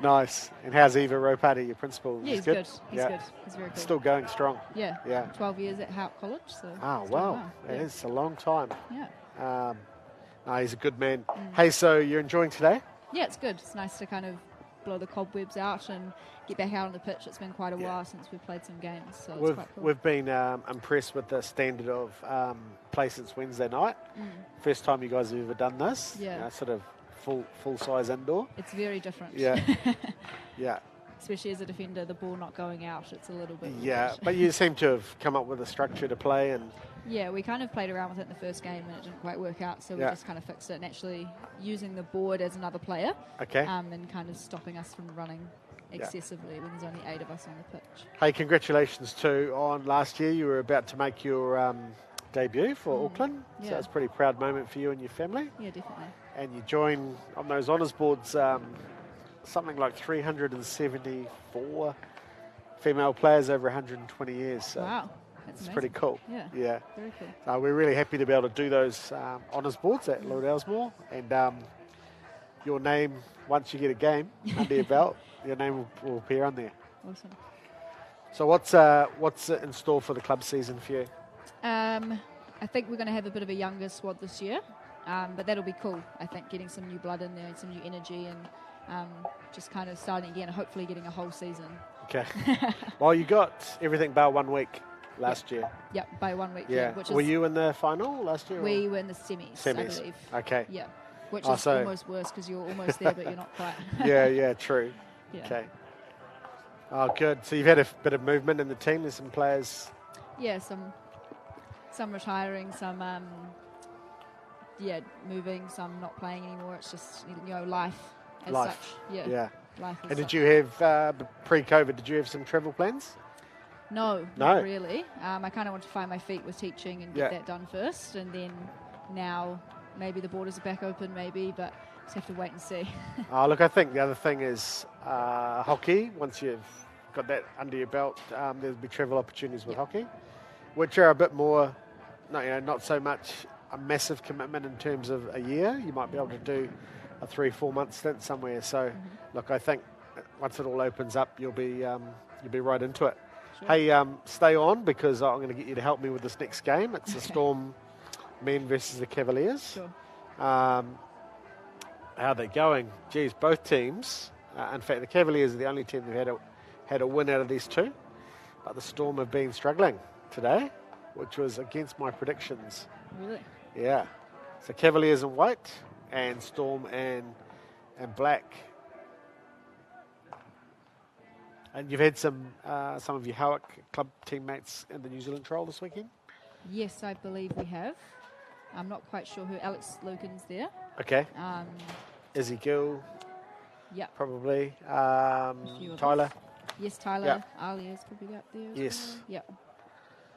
Nice. And how's Eva Ropati, your principal? Yeah, he's good. He's good. He's very good. Still going strong. Yeah. Yeah. 12 years at Houck College. So Oh, it's doing wow. well. That Yeah. is a long time. Yeah. No, he's a good man. Hey, so you're enjoying today? Yeah, it's good. It's nice to kind of blow the cobwebs out and get back out on the pitch. It's been quite a while since we've played some games, so it's quite cool. We've been impressed with the standard of play since Wednesday night. First time you guys have ever done this. Yeah. You know, sort of full size indoor. It's very different. Yeah. Yeah. Especially as a defender, the ball not going out, it's a little bit Yeah, weird. but you seem to have come up with a structure to play, and Yeah, we kind of played around with it in the first game and it didn't quite work out, so we Yeah. just kind of fixed it and actually using the board as another player okay. and kind of stopping us from running excessively when there's only 8 of us on the pitch. Hey, congratulations too on last year. You were about to make your debut for Auckland, so yeah. it's a pretty proud moment for you and your family. Yeah, definitely. And you join on those honours boards something like 374 female players over 120 years. So Wow, that's it's amazing. pretty cool. Yeah, Yeah. very cool. We're really happy to be able to do those honours boards at Lloyd Elsmore, and your name, once you get a game under your belt, your name will appear on there. Awesome. So what's in store for the club season for you? I think we're going to have a bit of a younger squad this year, but that'll be cool. I think getting some new blood in there and some new energy and just kind of starting again and hopefully getting a whole season. Okay. Well, you got everything bar 1 week last year. Yep, by 1 week. Yeah. Which Were is, you in the final last year? we were in the semis, I believe. Okay. Yeah, which Oh, is so- almost worse because you're almost there but you're not quite. Yeah, true. Yeah. Okay. Oh, good. So you've had a bit of movement in the team. There's some players. Yeah, some retiring, some moving, some not playing anymore. It's just life as Life. such. Yeah. Yeah. Life as And did such. you have, pre-COVID, did you have some travel plans? No, No. not really. I kind of want to find my feet with teaching and get that done first, and then now maybe the borders are back open, maybe, but just have to wait and see. Look, I think the other thing is hockey. Once you've got that under your belt, there'll be travel opportunities with hockey, which are a bit more, not so much a massive commitment in terms of a year. You might be able to do a 3-4 month stint somewhere. So, look, I think once it all opens up, you'll be right into it. Sure. Hey, stay on because I'm going to get you to help me with this next game. It's the Storm men versus the Cavaliers. Sure. How are they going? Geez, both teams. In fact, the Cavaliers are the only team that had a win out of these two. But the Storm have been struggling today, which was against my predictions. Really? Yeah. So Cavaliers in white and Storm and black. And you've had some of your Howick club teammates in the New Zealand trial this weekend? Yes, I believe we have. I'm not quite sure who. Alex Lucan's there. Okay. Izzy Gill, Yeah. probably. few of Tyler. Yes, Tyler. Yeah. Alia's probably up there. As Yes. Well. Yeah.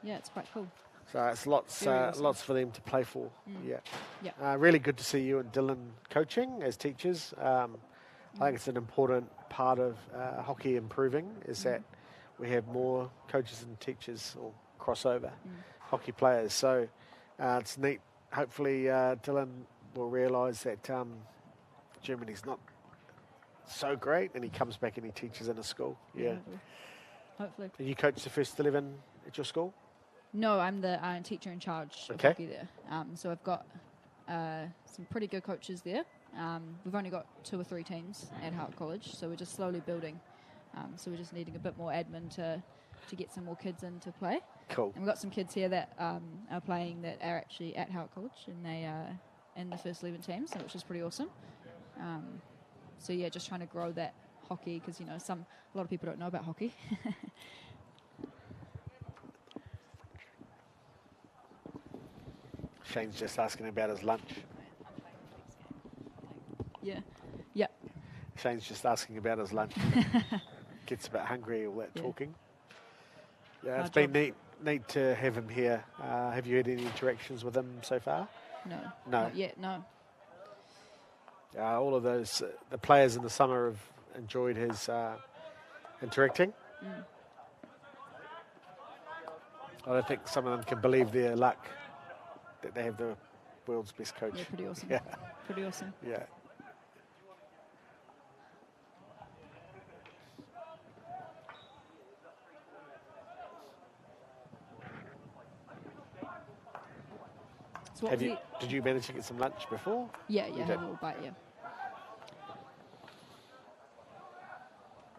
Yeah, it's quite cool. So it's lots Very awesome. lots for them to play for. Yeah. Yeah. Really good to see you and Dylan coaching as teachers. I think it's an important part of hockey improving is that we have more coaches and teachers or crossover hockey players. So It's neat. Hopefully, Dylan will realise that Germany's not so great, and he comes back and he teaches in a school. Yeah. Hopefully. And you coach the first 11 at your school? No, I'm the teacher in charge of Okay. hockey there. So I've got some pretty good coaches there. We've only got 2 or 3 teams at Howard College, so we're just slowly building. So we're just needing a bit more admin to get some more kids in to play. Cool. And we've got some kids here that are playing that are actually at Howard College, and they are in the first 11 teams, which is pretty awesome. So yeah, just trying to grow that hockey, because a lot of people don't know about hockey. Shane's just asking about his lunch. Yeah. Yep. Shane's just asking about his lunch. Gets a bit hungry, all that talking. Yeah, it's been neat to have him here. Have you had any interactions with him so far? No. No. Not yet, no. All of those, the players in the summer have enjoyed his interacting. I don't think some of them can believe their luck that they have the world's best coach. Yeah, pretty awesome. Yeah. Pretty awesome. Yeah. So did you manage to get some lunch before? Yeah, You have did? a little bite, yeah.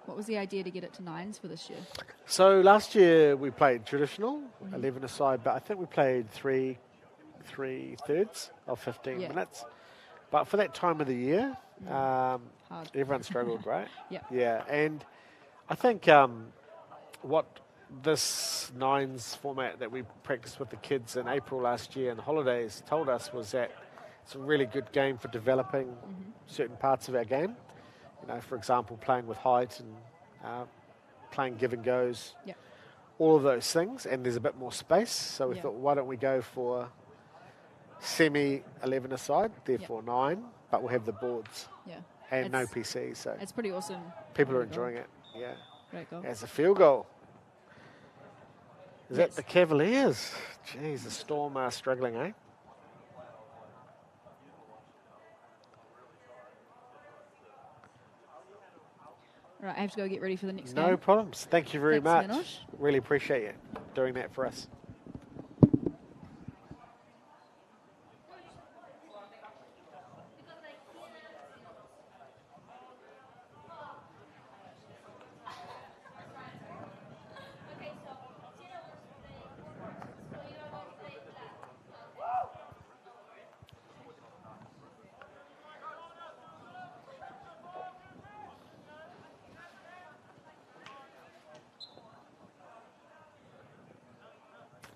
What was the idea to get it to 9s for this year? So last year we played traditional, 11 aside, but I think we played three thirds of 15 minutes. But for that time of the year, everyone struggled, right? Yeah. Yeah, and I think what this 9s format that we practiced with the kids in April last year and the holidays told us was that it's a really good game for developing certain parts of our game. For example, playing with height and playing give and goes, all of those things, and there's a bit more space. So we thought, why don't we go for semi 11 aside, therefore 9, but we'll have the boards and no PCs. So it's pretty awesome. people are enjoying it. Yeah, great goal. As a field goal. Is that the Cavaliers? Jeez, the Storm are struggling, eh? Right, I have to go get ready for the next game. No problems. Thank you very Thanks, much. Minosh. Really appreciate you doing that for us.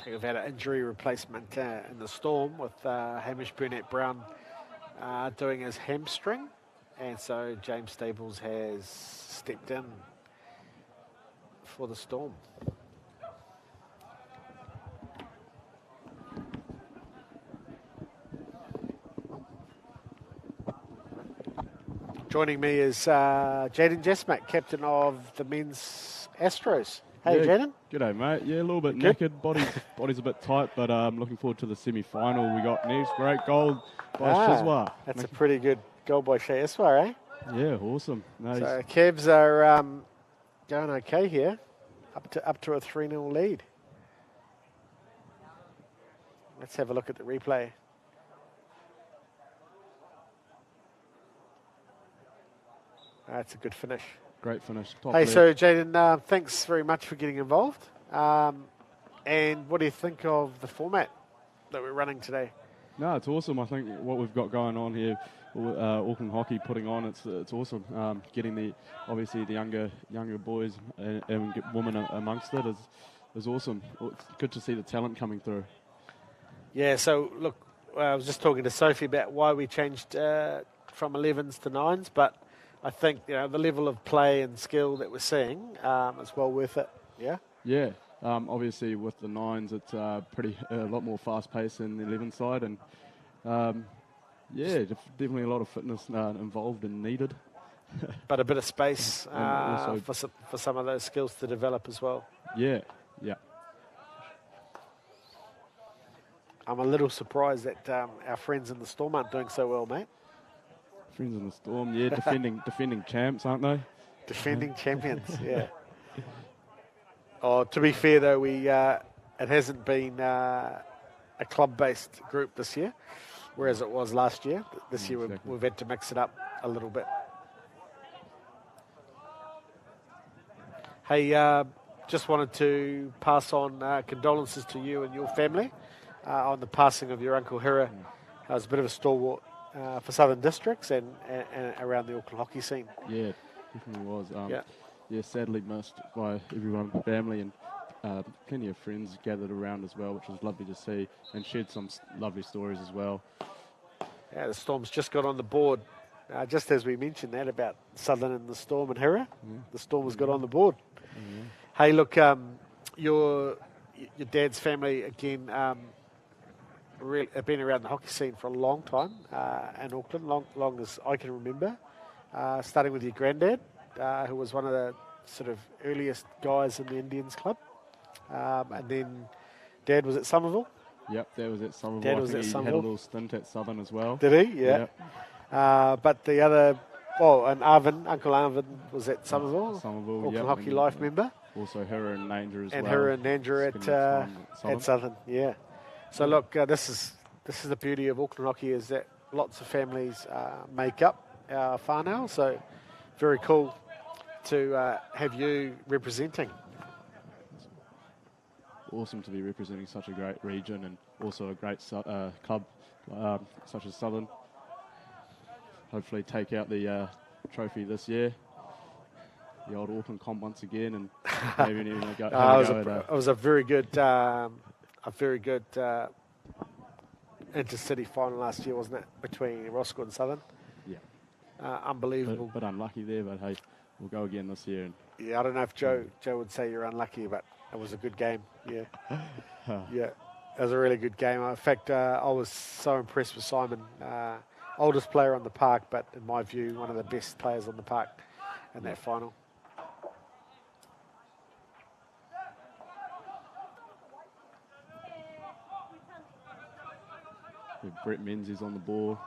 We've had an injury replacement in the Storm with Hamish Burnett-Brown doing his hamstring, and so James Stables has stepped in for the Storm. Joining me is Jaden Jessmack, captain of the men's Astros. Hey, Jaden. G'day, mate. Yeah, a little bit knackered. Body's a bit tight, but I'm looking forward to the semi-final we got next. Great goal by Shizwa. That's a pretty good goal by Shizwa, eh? Yeah, awesome. No, so Cavs are going okay here, up to a 3-0 lead. Let's have a look at the replay. That's a good finish. Great finish. Top hey, left. so Jaden, thanks very much for getting involved. And what do you think of the format that we're running today? No, it's awesome. I think what we've got going on here, Auckland Hockey putting on, it's awesome. Getting obviously the younger boys and women amongst it is awesome. It's good to see the talent coming through. Yeah. So look, I was just talking to Sophie about why we changed from 11s to 9s, but I think the level of play and skill that we're seeing is well worth it. Yeah. Yeah. Obviously, with the 9s, it's a lot more fast-paced than the 11 side, and definitely a lot of fitness involved and needed. But a bit of space for some of those skills to develop as well. Yeah, yeah. I'm a little surprised that our friends in the Storm aren't doing so well, mate. Friends in the Storm, yeah, defending champs, aren't they? Defending champions, yeah. Oh, to be fair though, it hasn't been a club-based group this year, whereas it was last year. This year we've had to mix it up a little bit. Hey, just wanted to pass on condolences to you and your family on the passing of your Uncle Hira. He was a bit of a stalwart for Southern Districts and around the Auckland hockey scene. Yeah, definitely was. Yeah, sadly missed by everyone, family, and plenty of friends gathered around as well, which was lovely to see, and shared some lovely stories as well. Yeah, the Storm's just got on the board, just as we mentioned that about Southern and the Storm and Hira. The Storm has got on the board. Hey, look, your dad's family again really have been around the hockey scene for a long time in Auckland, long as I can remember. Starting with your granddad, who was one of the sort of earliest guys in the Indians club, and then Dad was at Somerville. Yep, Dad was at Somerville. Dad I was think at he Somerville. had a little stint at Southern as well. Did he? Yeah. Yep. But the other, and Arvin, Uncle Arvin was at Somerville. Auckland yep, Hockey Life member. Also Hira and Nanger as well. And Hira and Nanger at Southern. Yeah. So look, this is the beauty of Auckland hockey, is that lots of families make up our whānau. So very cool to have you representing. Awesome to be representing such a great region and also a great club such as Southern. Hopefully take out the trophy this year. The old Auckland comp once again, and maybe even go. It was a very good intercity final last year, wasn't it, between Roscoe and Southern? Yeah. Unbelievable. But unlucky there, but hey, we'll go again this year. And yeah, I don't know if Joe would say you're unlucky, but it was a good game. Yeah. Yeah, it was a really good game. In fact, I was so impressed with Simon. Oldest player on the park, but in my view, one of the best players on the park in that final. Brett Menzies on the ball.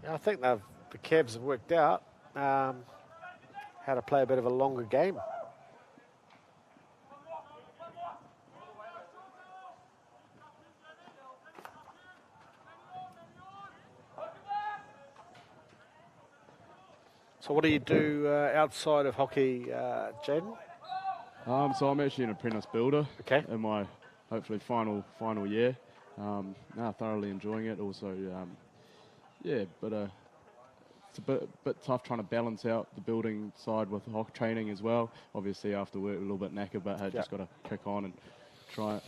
Yeah, I think the Cavs have worked out how to play a bit of a longer game. So what do you do outside of hockey, Jaden? So I'm actually an apprentice builder. Okay. In my hopefully final year. Thoroughly enjoying it. Also, but it's a bit tough trying to balance out the building side with hockey training as well. Obviously after work a little bit knackered, but hey, just got to kick on and try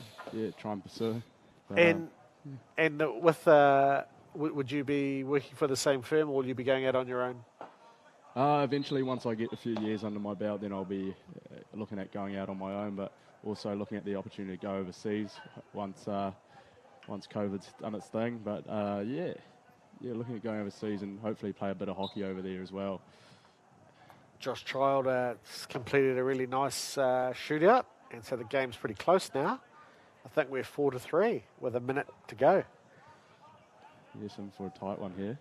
and pursue. Would you be working for the same firm, or will you be going out on your own? Eventually, once I get a few years under my belt, then I'll be looking at going out on my own, but also looking at the opportunity to go overseas once COVID's done its thing. But looking at going overseas and hopefully play a bit of hockey over there as well. Josh Child has completed a really nice shootout, and so the game's pretty close now. I think we're 4-3 with a minute to go. Yes, and for a tight one here.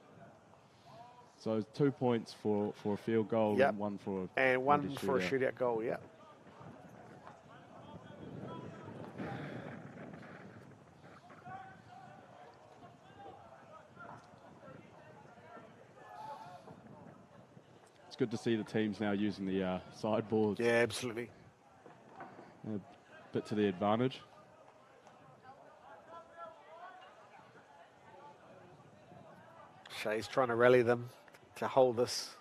So 2 points for a field goal, yep. And one for a shootout goal. Yeah. It's good to see the teams now using the sideboards. Yeah, absolutely. A bit to the advantage. Shea's trying to rally them to hold this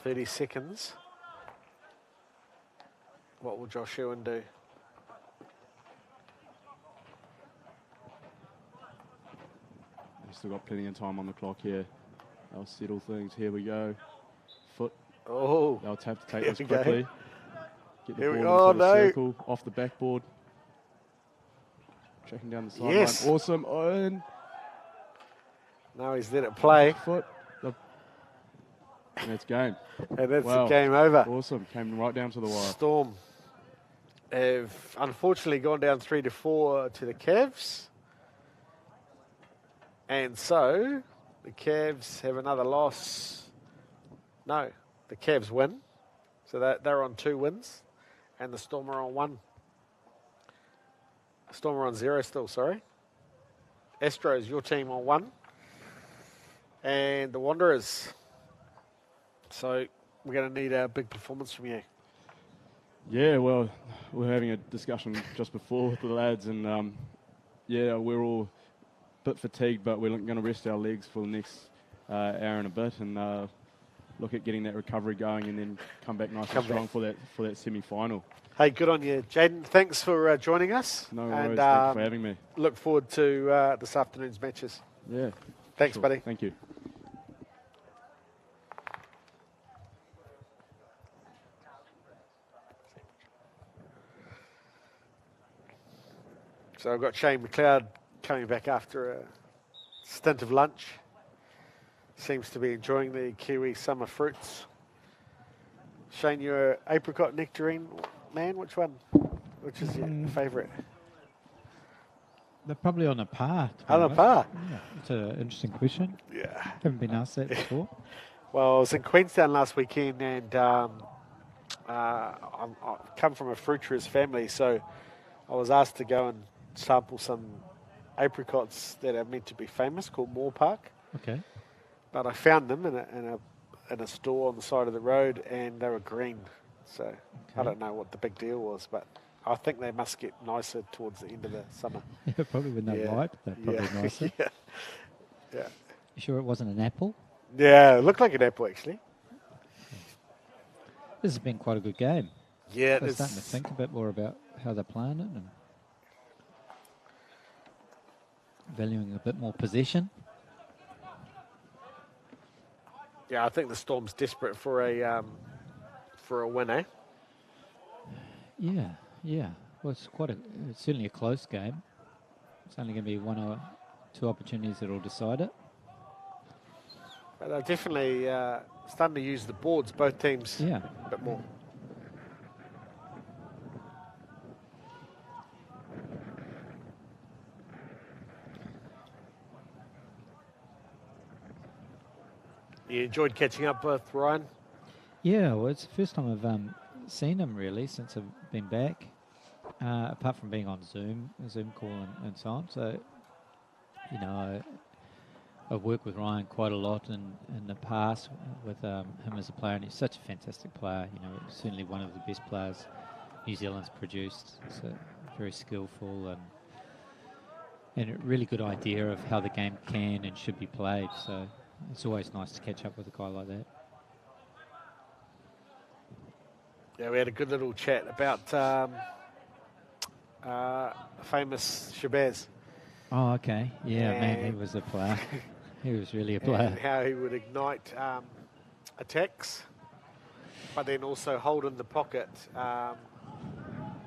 30 seconds. What will Josh Ewan do? They've still got plenty of time on the clock here. They'll settle things. Here we go. Foot. Oh. They'll have to take this quickly. Get the here ball into the circle, off the backboard. Tracking down the sideline. Yes. Awesome. And now he's let it play. Foot. And that's game. And that's the game over. Awesome. Came right down to the wire. Storm have unfortunately gone down 3-4 to the Cavs. And so the Cavs have another loss. No, the Cavs win. So they're on 2 wins. And the Storm are on 1. Storm are on 0 still, sorry. Astros, your team on 1. And the Wanderers. So we're going to need a big performance from you. Yeah, well, we're having a discussion just before with the lads, and we're all a bit fatigued, but we're going to rest our legs for the next hour and a bit, and look at getting that recovery going, and then come back nice and strong for that semi-final. Hey, good on you, Jaden. Thanks for joining us. No worries. Thanks for having me. Look forward to this afternoon's matches. Yeah. Thanks, sure. buddy. Thank you. So I've got Shane McLeod coming back after a stint of lunch. Seems to be enjoying the kiwi summer fruits. Shane, you're an apricot nectarine man. Which one? Which is your favourite? They're probably on a par. On a par? Yeah, it's an interesting question. Yeah. Haven't been asked that before. Well, I was in Queenstown last weekend, and I come from a fruiterer's family, so I was asked to go and sample some apricots that are meant to be famous, called Moore Park. Okay. But I found them in a store on the side of the road, and they were green. So I don't know what the big deal was, but I think they must get nicer towards the end of the summer. Yeah, probably when they're ripe, they're probably nicer. Yeah. You sure it wasn't an apple? Yeah, it looked like an apple, actually. This has been quite a good game. Yeah, I'm starting to think a bit more about how they're playing it and valuing a bit more possession. Yeah, I think the Storm's desperate for a win, eh? Yeah. Well, it's certainly a close game. It's only going to be 1 or 2 opportunities that will decide it. But they're definitely starting to use the boards, both teams, a bit more. You enjoyed catching up with Ryan? Yeah, well, it's the first time I've seen him really since I've been back, apart from being on Zoom call and so on. So, you know, I've worked with Ryan quite a lot in the past with him as a player, and he's such a fantastic player. You know, certainly one of the best players New Zealand's produced. So very skillful and a really good idea of how the game can and should be played. So it's always nice to catch up with a guy like that. Yeah, we had a good little chat about famous Shabazz. Oh, okay. Yeah, man, he was a player. He was really a player. And how he would ignite attacks, but then also hold in the pocket,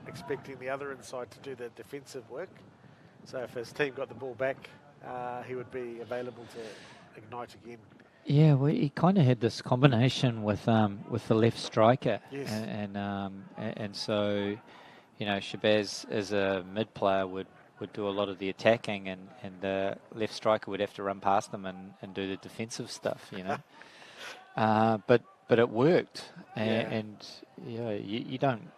expecting the other inside to do the defensive work. So if his team got the ball back, he would be available to ignite again. Yeah, well, he kind of had this combination with the left striker, yes. and so, you know, Shabazz as a mid player would do a lot of the attacking, and the left striker would have to run past them and do the defensive stuff, you know. But it worked, and yeah, you don't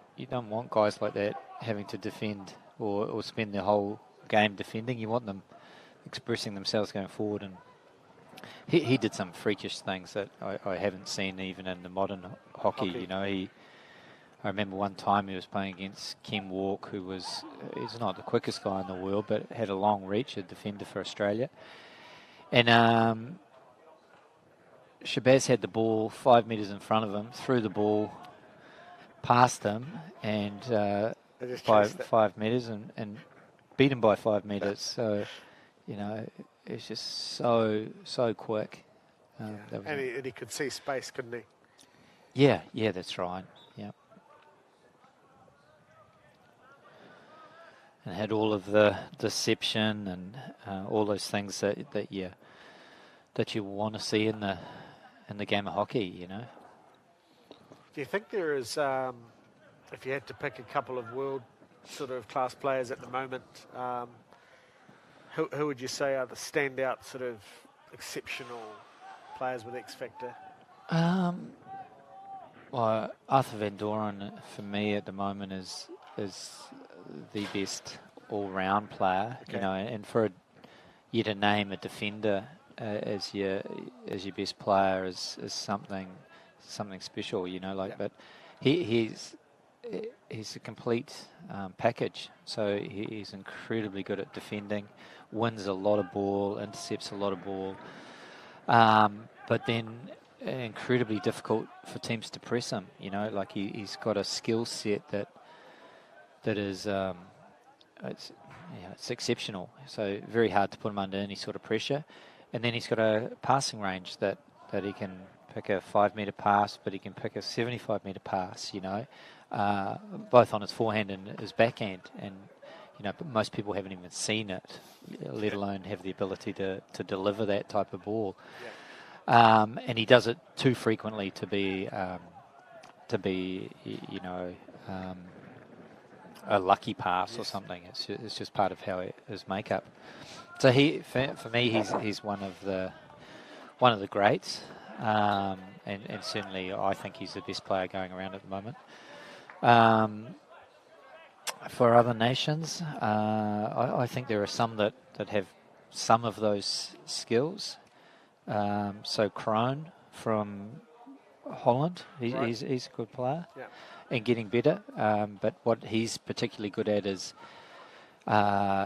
want guys like that having to defend or spend their whole game defending. You want them expressing themselves going forward, and he did some freakish things that I haven't seen even in the modern hockey. You know, I remember one time he was playing against Ken Walk, he's not the quickest guy in the world, but had a long reach, a defender for Australia. And Shabazz had the ball 5 metres in front of him, threw the ball past him, and by 5 metres and beat him by 5 metres. So, you know, it's just so quick. And he could see space, couldn't he? Yeah, that's right. Yeah. And had all of the deception and all those things that you want to see in the game of hockey, you know. Do you think there is if you had to pick a couple of world sort of class players at the moment, who would you say are the standout sort of exceptional players with X Factor? Well, Arthur Van Doren for me at the moment is the best all-round player. Okay. You know, and for you to name a defender as your best player is something special. You know, like, but he's a complete package. So he's incredibly good at defending, wins a lot of ball, intercepts a lot of ball, but then incredibly difficult for teams to press him. You know, like he's got a skill set that is it's exceptional. So very hard to put him under any sort of pressure, and then he's got a passing range that he can pick a 5-metre pass, but he can pick a 75-metre pass. You know, both on his forehand and his backhand, and you know, but most people haven't even seen it, let alone have the ability to deliver that type of ball. Yeah. And he does it too frequently to be a lucky pass or something. It's just part of how his makeup. So for me, he's one of the greats, and certainly I think he's the best player going around at the moment. For other nations, I think there are some that have some of those skills. So Kroon from Holland, he's a good player, and getting better. But what he's particularly good at is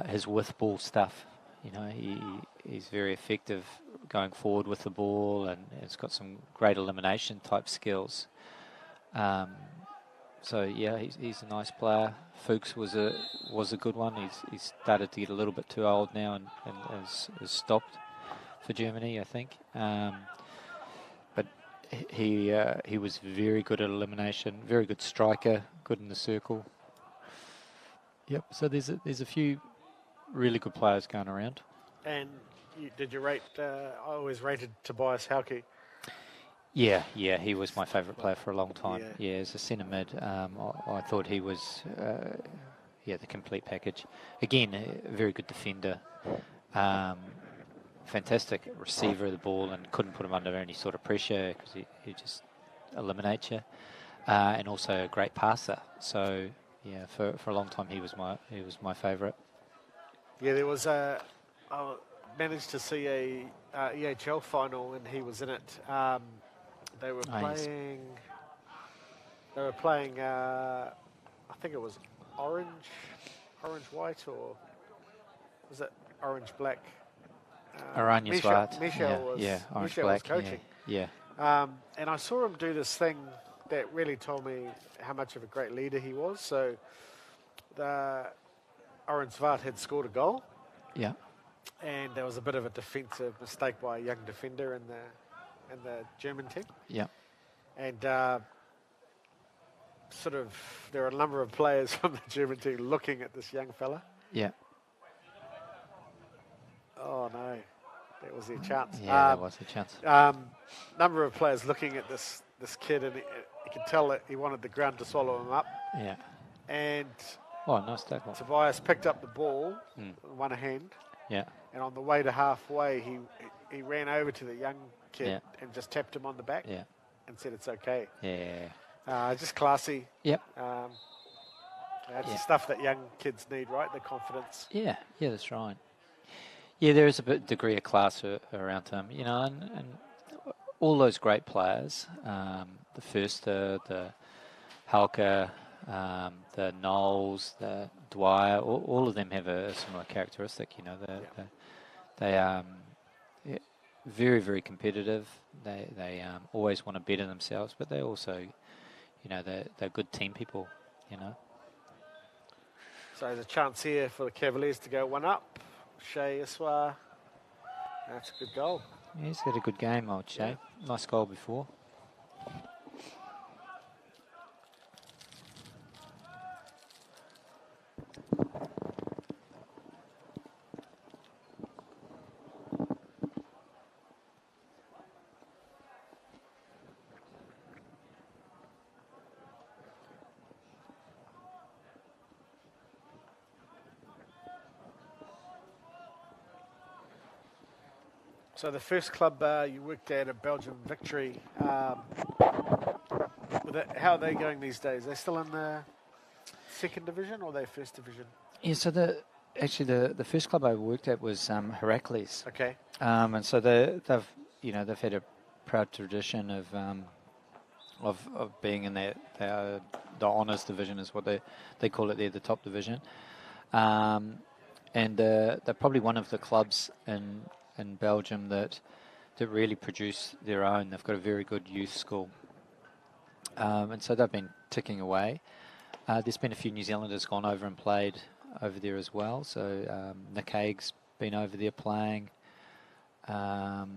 his with ball stuff. You know, he's very effective going forward with the ball, and has got some great elimination type skills. So yeah, he's a nice player. Fuchs was a good one. He's started to get a little bit too old now, and has stopped for Germany, I think. But he was very good at elimination, very good striker, good in the circle. Yep. So there's a few really good players going around. And did you rate? I always rated Tobias Hauke. Yeah, he was my favourite player for a long time. Yeah, as a centre mid, I thought he was the complete package. Again, a very good defender. Fantastic receiver of the ball, and couldn't put him under any sort of pressure because he just eliminates you, and also a great passer. So yeah, for a long time he was my favourite. Yeah, there was I managed to see a EHL final, and he was in it. They were playing. They were playing. I think it was orange white, or was it orange black? Orange white. Michel was coaching. Yeah. And I saw him do this thing that really told me how much of a great leader he was. So the Orange Svart had scored a goal. Yeah. And there was a bit of a defensive mistake by a young defender in the German team. Yeah. And there were a number of players from the German team looking at this young fella. Yeah. Oh no, that was their chance. Yeah, that was their chance. Number of players looking at this kid, and you could tell that he wanted the ground to swallow him up. Yeah. And nice tackle. Tobias picked up the ball in one hand. Yeah. And on the way to halfway, he ran over to the young kid and just tapped him on the back. Yeah. And said it's okay. Yeah. Just classy. Yep. It's the stuff that young kids need, right? The confidence. Yeah, that's right. Yeah, there is a degree of class around him, you know, and all those great players, the Förster, the Halka, the Knowles, the Dwyer, all of them have a similar characteristic, you know. They are very, very competitive. They always want to better themselves, but they also, you know, they're good team people, you know. So there's a chance here for the Cavaliers to go one up. Shea Iswa. That's a good goal. Yeah, he's had a good game, old Shea. Yeah. Nice goal before. So the first club you worked at Belgium Victory, how are they going these days? Are they still in the second division or are they first division? Yeah, so the first club I worked at was Heracles. Okay. And so they've had a proud tradition of being in the honours division is what they call it there, the top division. And they're probably one of the clubs in Belgium that really produce their own. They've got a very good youth school. And so they've been ticking away. There's been a few New Zealanders gone over and played over there as well. So Nick Haig's been over there playing. Darren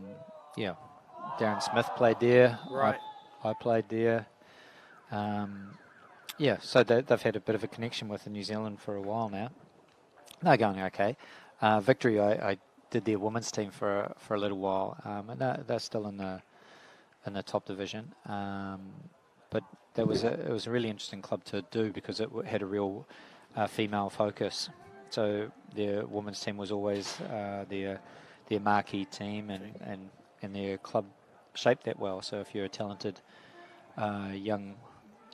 Smith played there. Right. I played there. So they've had a bit of a connection with New Zealand for a while now. They're going okay. Victory, I did their women's team for a little while, and they're still in the top division. But it was a really interesting club to do because it had a real female focus. So their women's team was always their marquee team, and their club shaped that well. So if you're a talented young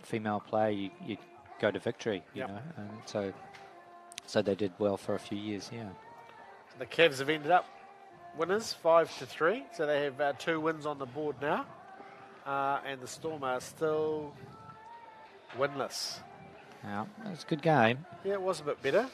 female player, you go to Victory, you know. And so they did well for a few years, yeah. The Cavs have ended up winners 5-3, so they have 2 wins on the board now, and the Storm are still winless. Yeah, it was a good game. Yeah, it was a bit better.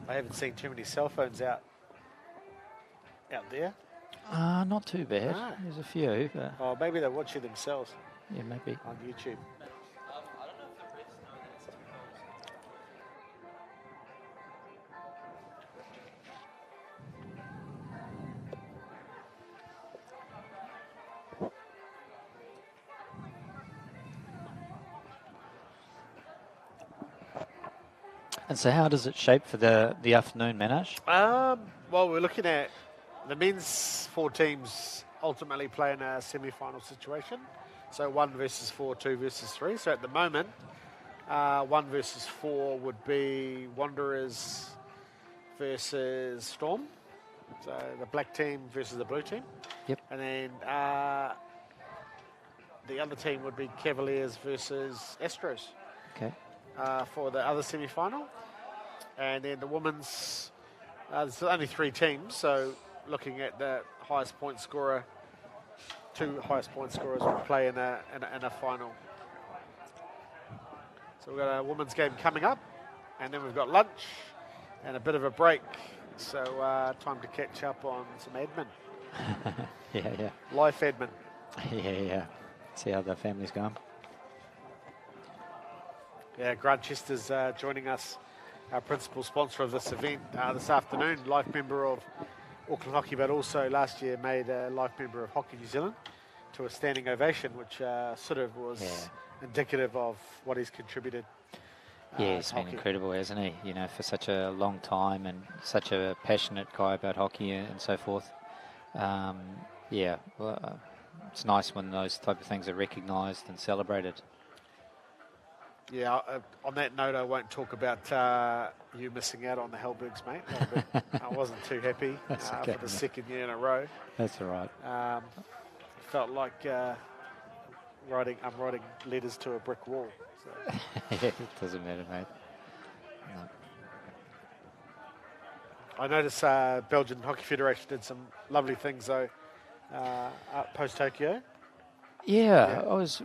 I haven't seen too many cell phones out there. Not too bad. No. There's a few, but Oh, maybe they're watching themselves yeah, maybe. on YouTube. And so how does it shape for the afternoon, Manish? Well, we're looking at the men's 4 teams ultimately play in a semi-final situation. So 1 versus 4, 2 versus 3. So at the moment, 1 versus 4 would be Wanderers versus Storm. So the black team versus the blue team. Yep. And then the other team would be Cavaliers versus Astros. Okay. For the other semi-final. And then the women's, there's only 3 teams, so looking at the highest point scorer, 2 highest point scorers will play in a final. So we've got a women's game coming up, and then we've got lunch and a bit of a break. So time to catch up on some admin. Yeah. Life admin. Yeah. See how the family's going. Yeah, Grantchester's joining us, our principal sponsor of this event this afternoon, life member of Auckland Hockey, but also last year made a life member of Hockey New Zealand to a standing ovation, which sort of was indicative of what he's contributed. Yeah, he's been incredible, hasn't he? You know, for such a long time and such a passionate guy about hockey and so forth. It's nice when those type of things are recognised and celebrated. Yeah, on that note, I won't talk about you missing out on the Hellbergs, mate. I wasn't too happy okay, for the second year in a row. That's all right. Felt like I'm writing letters to a brick wall. So. It doesn't matter, mate. No. I noticed Belgian Hockey Federation did some lovely things, though, post-Tokyo. Yeah, it was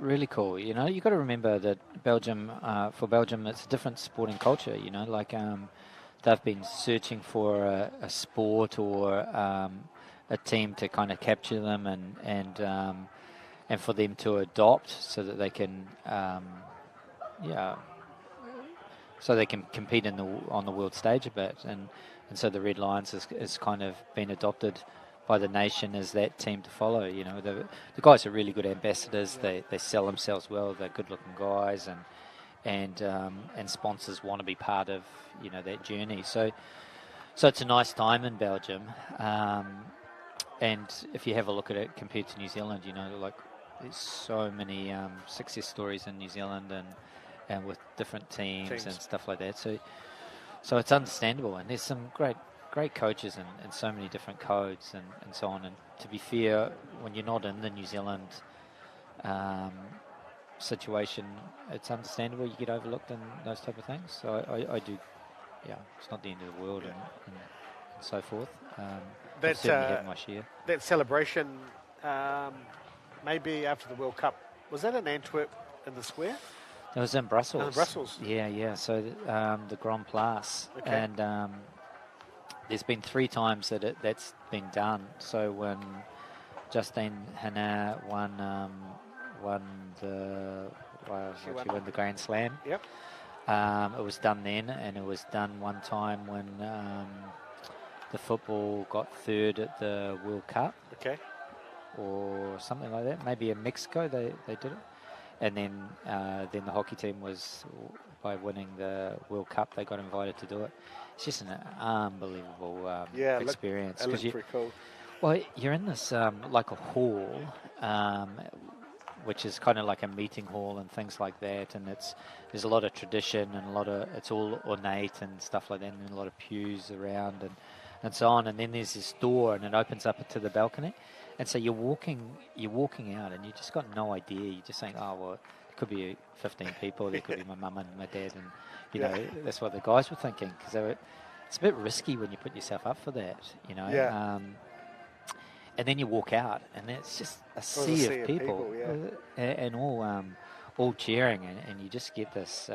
really cool. You know, you got to remember that Belgium, for Belgium, it's a different sporting culture. You know, like they've been searching for a sport or a team to kind of capture them and for them to adopt so that they can, so they can compete on the world stage a bit. And so the Red Lions is kind of been adopted by the nation as that team to follow. You know, the guys are really good ambassadors. They sell themselves well. They're good-looking guys, and sponsors want to be part of that journey. So it's a nice time in Belgium. And if you have a look at it compared to New Zealand, like there's so many success stories in New Zealand and with different teams and stuff like that. So it's understandable, and there's some great coaches and so many different codes and so on. And to be fair, when you're not in the New Zealand situation, it's understandable you get overlooked in those type of things. So I do, it's not the end of the world and so forth. I've certainly had my share. That celebration, maybe after the World Cup, was that in Antwerp in the square? It was in Brussels. In Brussels. Yeah. So the Grand Place. Okay. And there's been 3 times that's been done. So when Justine Henin won the Grand Slam. Yep. It was done then, and it was done one time when the football got 3rd at the World Cup. Okay. Or something like that. Maybe in Mexico they did it. And then the hockey team was, by winning the World Cup, they got invited to do it. It's just an unbelievable experience. It looked pretty cool. Well, you're in this like a hall, which is kind of like a meeting hall and things like that. And there's a lot of tradition and it's all ornate and stuff like that, and a lot of pews around and so on. And then there's this door, and it opens up to the balcony. And so you're walking out, and you just got no idea. You're just saying, oh, well, it could be 15 people. There could be my mum and my dad. And, you know, that's what the guys were thinking. Because it's a bit risky when you put yourself up for that, you know. Yeah. And then you walk out, and it's just a sea of people and all cheering. And you just get this,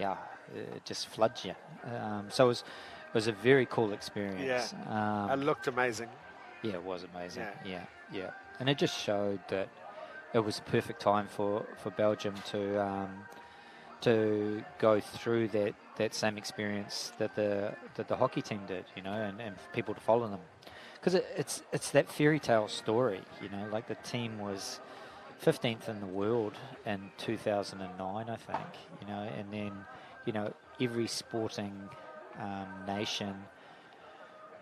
it just floods you. So it was a very cool experience. Yeah. It looked amazing. Yeah, it was amazing. Yeah. And it just showed that it was a perfect time for Belgium to go through that same experience that the hockey team did, you know, and for people to follow them. Because it's that fairy tale story, you know, like the team was 15th in the world in 2009, I think, you know, and then, you know, every sporting nation,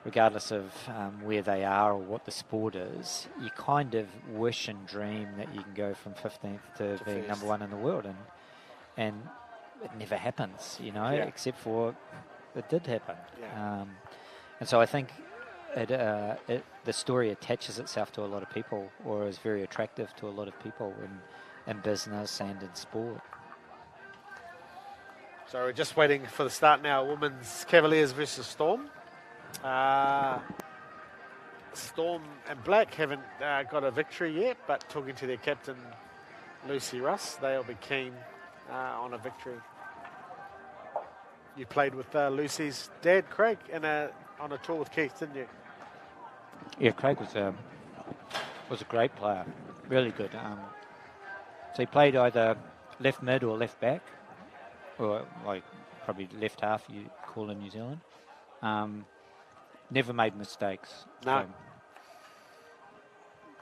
regardless of where they are or what the sport is, you kind of wish and dream that you can go from 15th to being number 1 in the world, and it never happens, you know, except for it did happen. And so I think the story attaches itself to a lot of people, or is very attractive to a lot of people in business and in sport. So we're just waiting for the start now. Women's Cavaliers versus Storm. Storm and Black haven't got a victory yet, but talking to their captain Lucy Russ, they'll be keen on a victory. You played with Lucy's dad, Craig, on a tour with Keith, didn't you? Yeah, Craig was a great player, really good. So he played either left mid or left back, or like probably left half you call in New Zealand. Never made mistakes. No.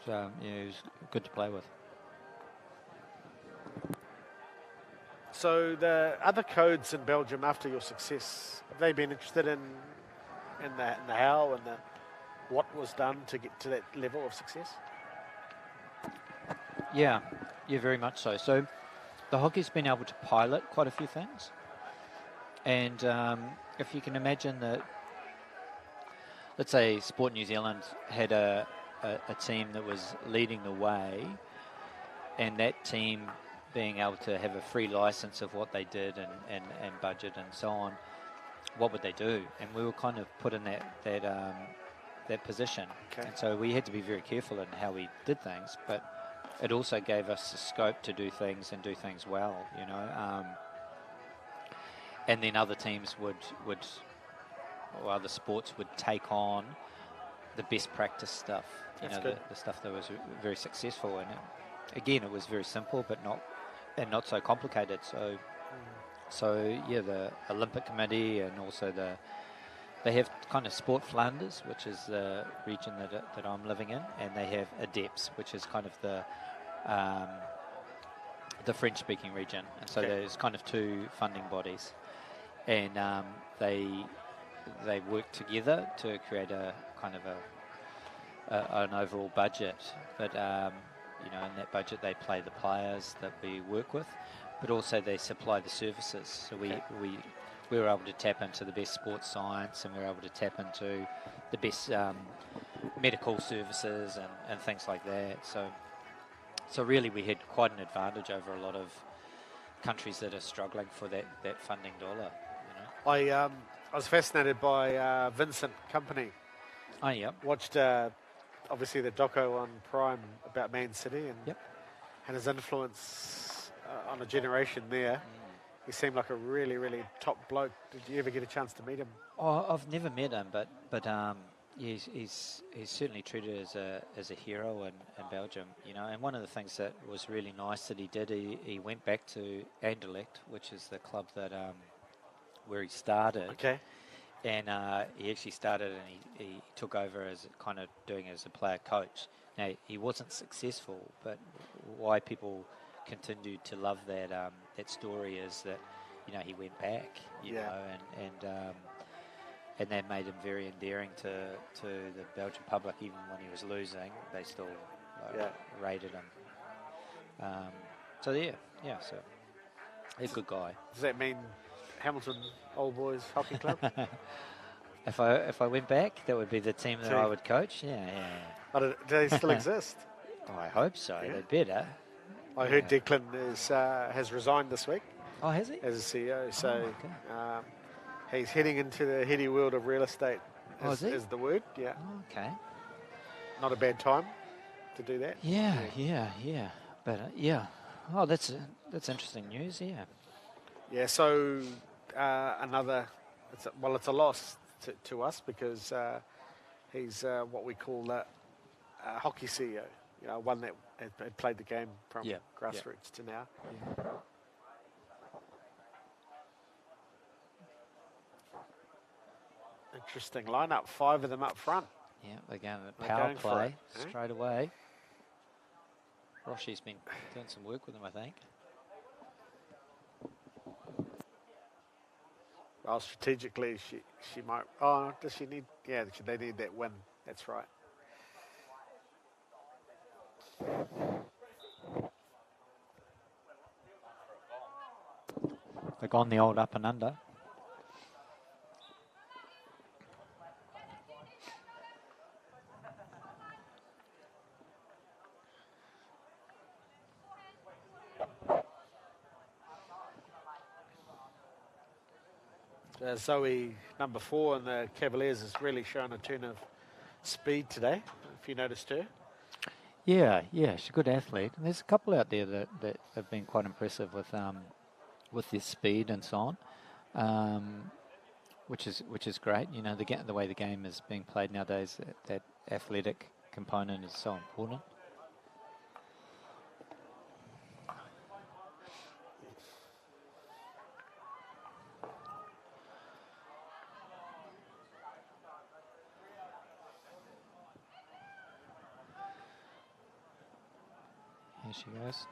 So he was good to play with. So the other codes in Belgium after your success, have they been interested in the how and what was done to get to that level of success? Yeah, very much so. So the hockey's been able to pilot quite a few things. And if you can imagine that, let's say Sport New Zealand had a team that was leading the way, and that team being able to have a free license of what they did and budget and so on, what would they do? And we were kind of put in that position. Okay. And so we had to be very careful in how we did things, but it also gave us the scope to do things and do things well, you know. And then other teams would or other sports would take on the best practice stuff, you know, the stuff that was very successful. And again, it was very simple, but not so complicated. So yeah, the Olympic Committee and also they have kind of Sport Flanders, which is the region that I'm living in, and they have ADEPS, which is kind of the French-speaking region. And so there's kind of 2 funding bodies, and they work together to create a kind of an overall budget. But you know, in that budget they play the players that we work with, but also they supply the services. So we were able to tap into the best sports science, and we were able to tap into the best medical services and things like that. So really we had quite an advantage over a lot of countries that are struggling for that funding dollar. You know? I was fascinated by Vincent Kompany. Oh, yeah. Watched obviously the doco on Prime about Man City and his influence on a generation there. He seemed like a really, really top bloke. Did you ever get a chance to meet him? Oh, I've never met him, but he's certainly treated as a hero in Belgium, you know. And one of the things that was really nice that he did, he went back to Anderlecht, which is the club that where he started. Okay. And he actually started, and he took over as kind of doing it as a player coach. Now he wasn't successful, but why people continued to love that story is that, you know, he went back, you know, and that made him very endearing to the Belgian public. Even when he was losing, they still rated him. So so a good guy. Does that mean Hamilton Old Boys Hockey Club? If I went back, that would be the team that I would coach. Yeah. Do they still exist? I hope so. They better. I heard Declan has resigned this week. Oh, has he? As a CEO. So he's heading into the heady world of real estate, is the word. Yeah. Oh, okay. Not a bad time to do that. Yeah. But oh, that's interesting news. Yeah. Yeah. So it's a loss to us because he's what we call a hockey CEO. You know, one that had played the game from grassroots to now. Yeah. Interesting lineup. 5 of them up front. Yeah, they're going to power play straight away. Rochi's been doing some work with them, I think. Well, strategically, she might. Oh, does she need? Yeah, they need that win. That's right. They've gone the old up and under. Zoe, number 4 in the Cavaliers, has really shown a turn of speed today, if you noticed her. Yeah, she's a good athlete. And there's a couple out there that have been quite impressive with their speed and so on, which is great. You know, the way the game is being played nowadays, that athletic component is so important. Here she goes.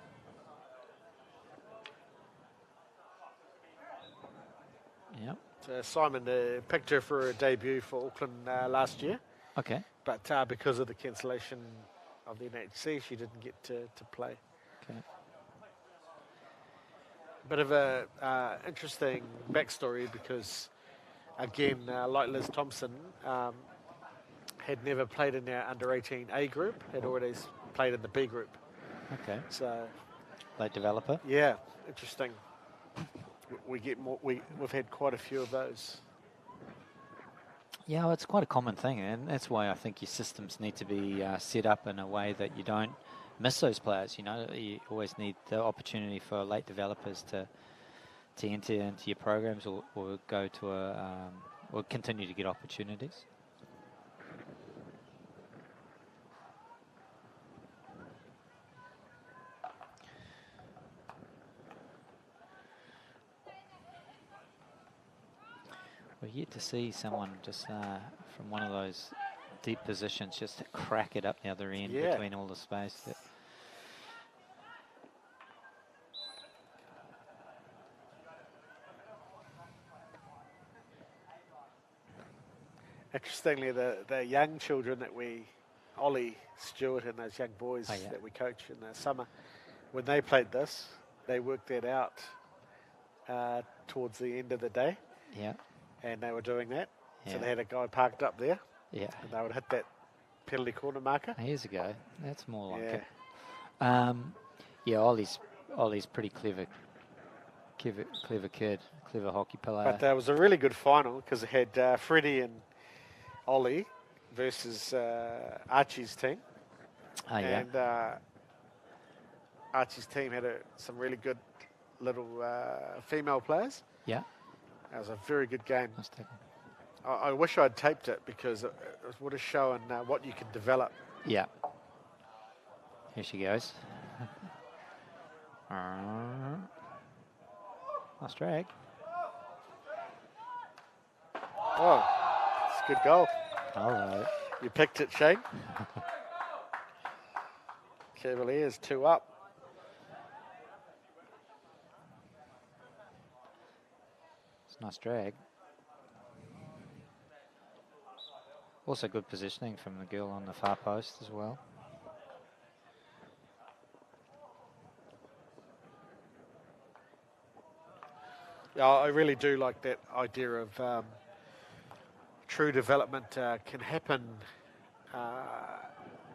Yep. So Simon picked her for a debut for Auckland last year. Okay. But because of the cancellation of the NHC, she didn't get to play. Okay. Bit of a interesting backstory because, again, like Liz Thompson, had never played in our under-18 A group, had always played in the B group. Okay. So, late developer. Yeah, interesting. We get more. We've had quite a few of those. Yeah, well, it's quite a common thing, and that's why I think your systems need to be set up in a way that you don't miss those players. You know, you always need the opportunity for late developers to enter into your programs or go to or continue to get opportunities. We're yet to see someone just from one of those deep positions just to crack it up the other end between all the space. Interestingly, the young children that we Ollie Stewart and those young boys Oh, yeah. that we coach in the summer, when they played this, they worked that out towards the end of the day. Yeah. And they were doing that. Yeah. So they had a guy parked up there. Yeah. And they would hit that penalty corner marker. Years ago. That's more like Yeah. it. Yeah, Ollie's pretty clever kid, clever hockey player. But it was a really good final because it had Freddie and Ollie versus Archie's team. Oh, yeah. And Archie's team had some really good little female players. Yeah. It was a very good game. Nice tackle. I wish I'd taped it because it would have shown what you can develop. Yeah. Here she goes. Nice drag. Oh, it's a good goal. Hello. You picked it, Shane. Cavaliers 2 up. It's a nice drag. Also good positioning from the girl on the far post as well. Yeah, I really do like that idea of true development can happen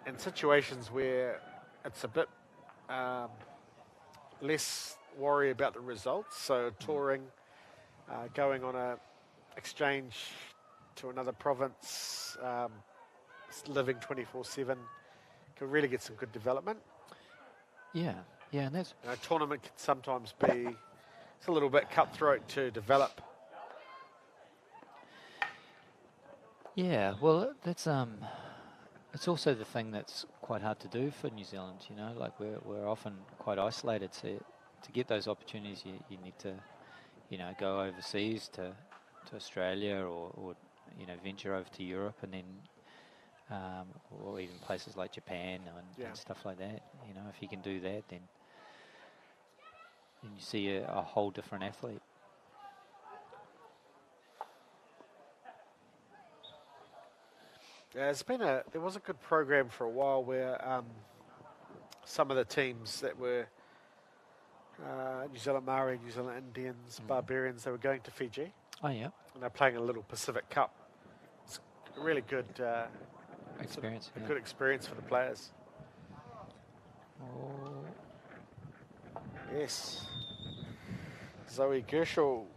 in situations where it's a bit less worry about the results. So touring, going on a exchange to another province, living 24/7 can really get some good development. Yeah, yeah, and that's A tournament can sometimes be it's a little bit cutthroat to develop. yeah. Well, that's it's also the thing that's quite hard to do for New Zealand. You know, like we're often quite isolated. So to get those opportunities, you need to, go overseas to Australia or venture over to Europe and then or even places like Japan and stuff like that. If you can do that, then you see a whole different athlete. Yeah, there was a good program for a while where some of the teams that were New Zealand Maori, New Zealand Indians, Barbarians, they were going to Fiji. Oh yeah, and they're playing a little Pacific Cup. It's a really good experience. A good experience for the players. Oh. Yes. Zoe Gershel,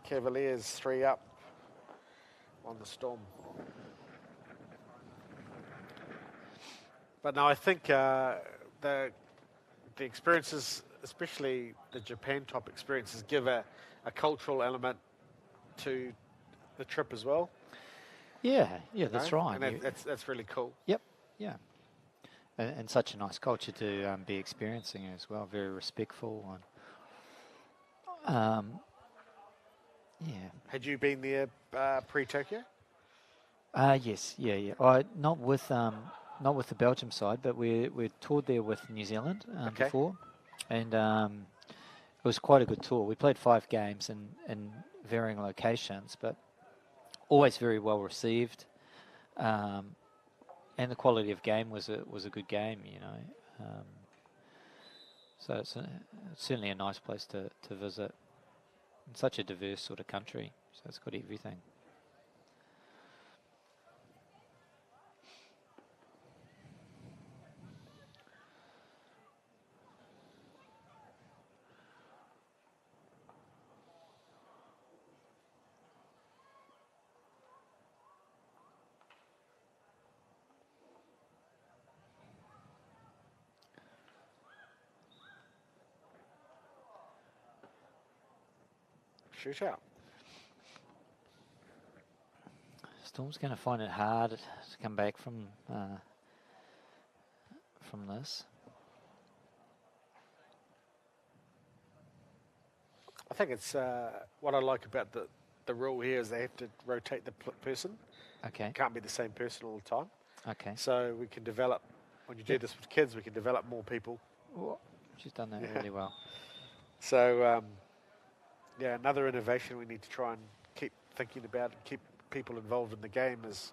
Cavaliers 3 up on the Storm. But no, I think the experiences, especially the Japan top experiences, give a cultural element to the trip as well. Yeah, that's right. And that's really cool. Yep, yeah. And such a nice culture to be experiencing as well. Very respectful. And, yeah. Had you been there pre-Tokyo? Yes, yeah. Not with the Belgium side, but we toured there with New Zealand before, and it was quite a good tour. We played 5 games in varying locations, but always very well received. And the quality of game was a good game, So it's certainly a nice place to visit. It's such a diverse sort of country, so it's got everything. Shootout. Storm's going to find it hard to come back from this. I think it's what I like about the rule here is they have to rotate the person. Okay. It can't be the same person all the time. Okay. So we can develop, when you do this with kids, we can develop more people. Oh, she's done that really well. So, another innovation we need to try and keep thinking about and keep people involved in the game is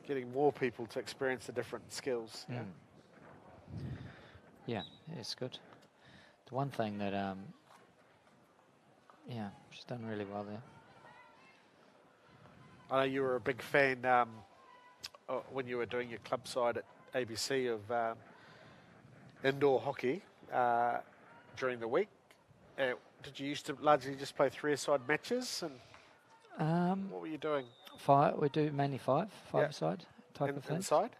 getting more people to experience the different skills. Yeah. Yeah, it's good. The one thing that, she's done really well there. I know you were a big fan when you were doing your club side at ABC of indoor hockey during the week. Did you used to largely just play 3-a-side matches? And what were you doing? We do mainly five-a-side type of thing. Inside?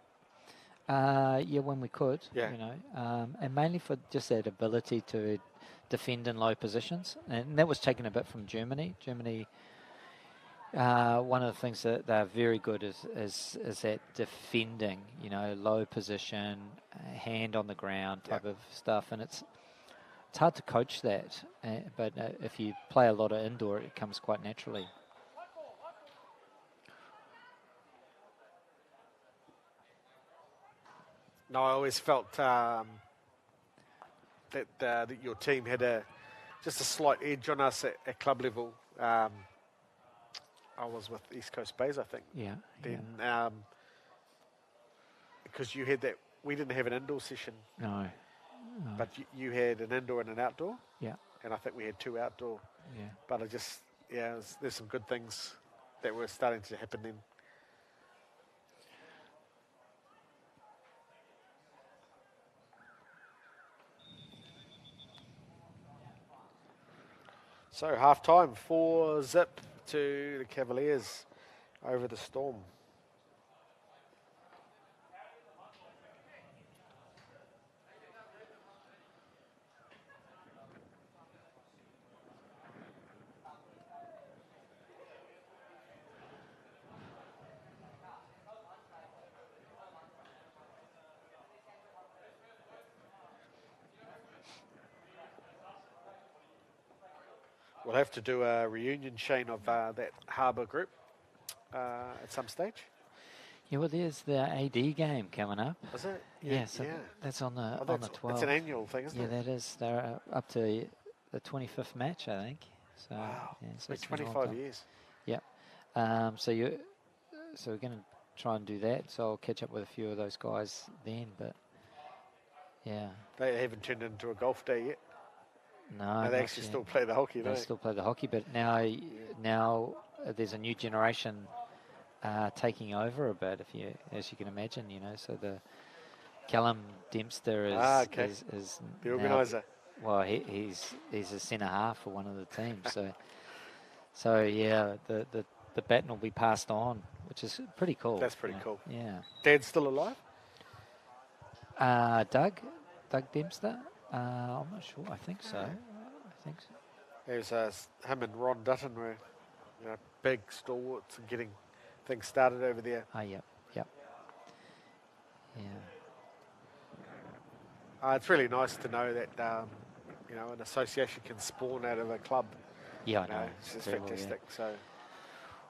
When we could, Yeah. and mainly for just that ability to defend in low positions. And that was taken a bit from Germany. Germany, one of the things that they're very good is that defending, low position, hand on the ground type of stuff. And it's hard to coach that, but if you play a lot of indoor, it comes quite naturally. No, I always felt that your team had just a slight edge on us at club level. I was with East Coast Bays, I think. Yeah. Then, because you had that, we didn't have an indoor session. No. But you had an indoor and an outdoor. Yeah. And I think we had 2 outdoor. Yeah. But there's some good things that were starting to happen then. So half-time, 4-0 to the Cavaliers over the Storm. We'll have to do a reunion, Shane, of that Harbour group at some stage. Yeah, well, there's the AD game coming up. Is it? Yeah, so that's on the 12th. It's an annual thing, isn't it? Yeah, that is. They're up to the 25th match, I think. So, wow, so it's been 25 years. Yep. So we're going to try and do that. So I'll catch up with a few of those guys then. But yeah, they haven't turned into a golf day yet. No, they actually still play the hockey. They still play the hockey, but now there's a new generation taking over a bit. As you can imagine, So the Callum Dempster is the organizer. Well, he's a centre half for one of the teams. So yeah, the baton will be passed on, which is pretty cool. That's pretty cool. Yeah. Dad's still alive? Doug Dempster. I'm not sure. I think so. There's him and Ron Dutton were big stalwarts and getting things started over there. Yep. Yeah. It's really nice to know that an association can spawn out of a club. Yeah, I know. It's just fantastic. So.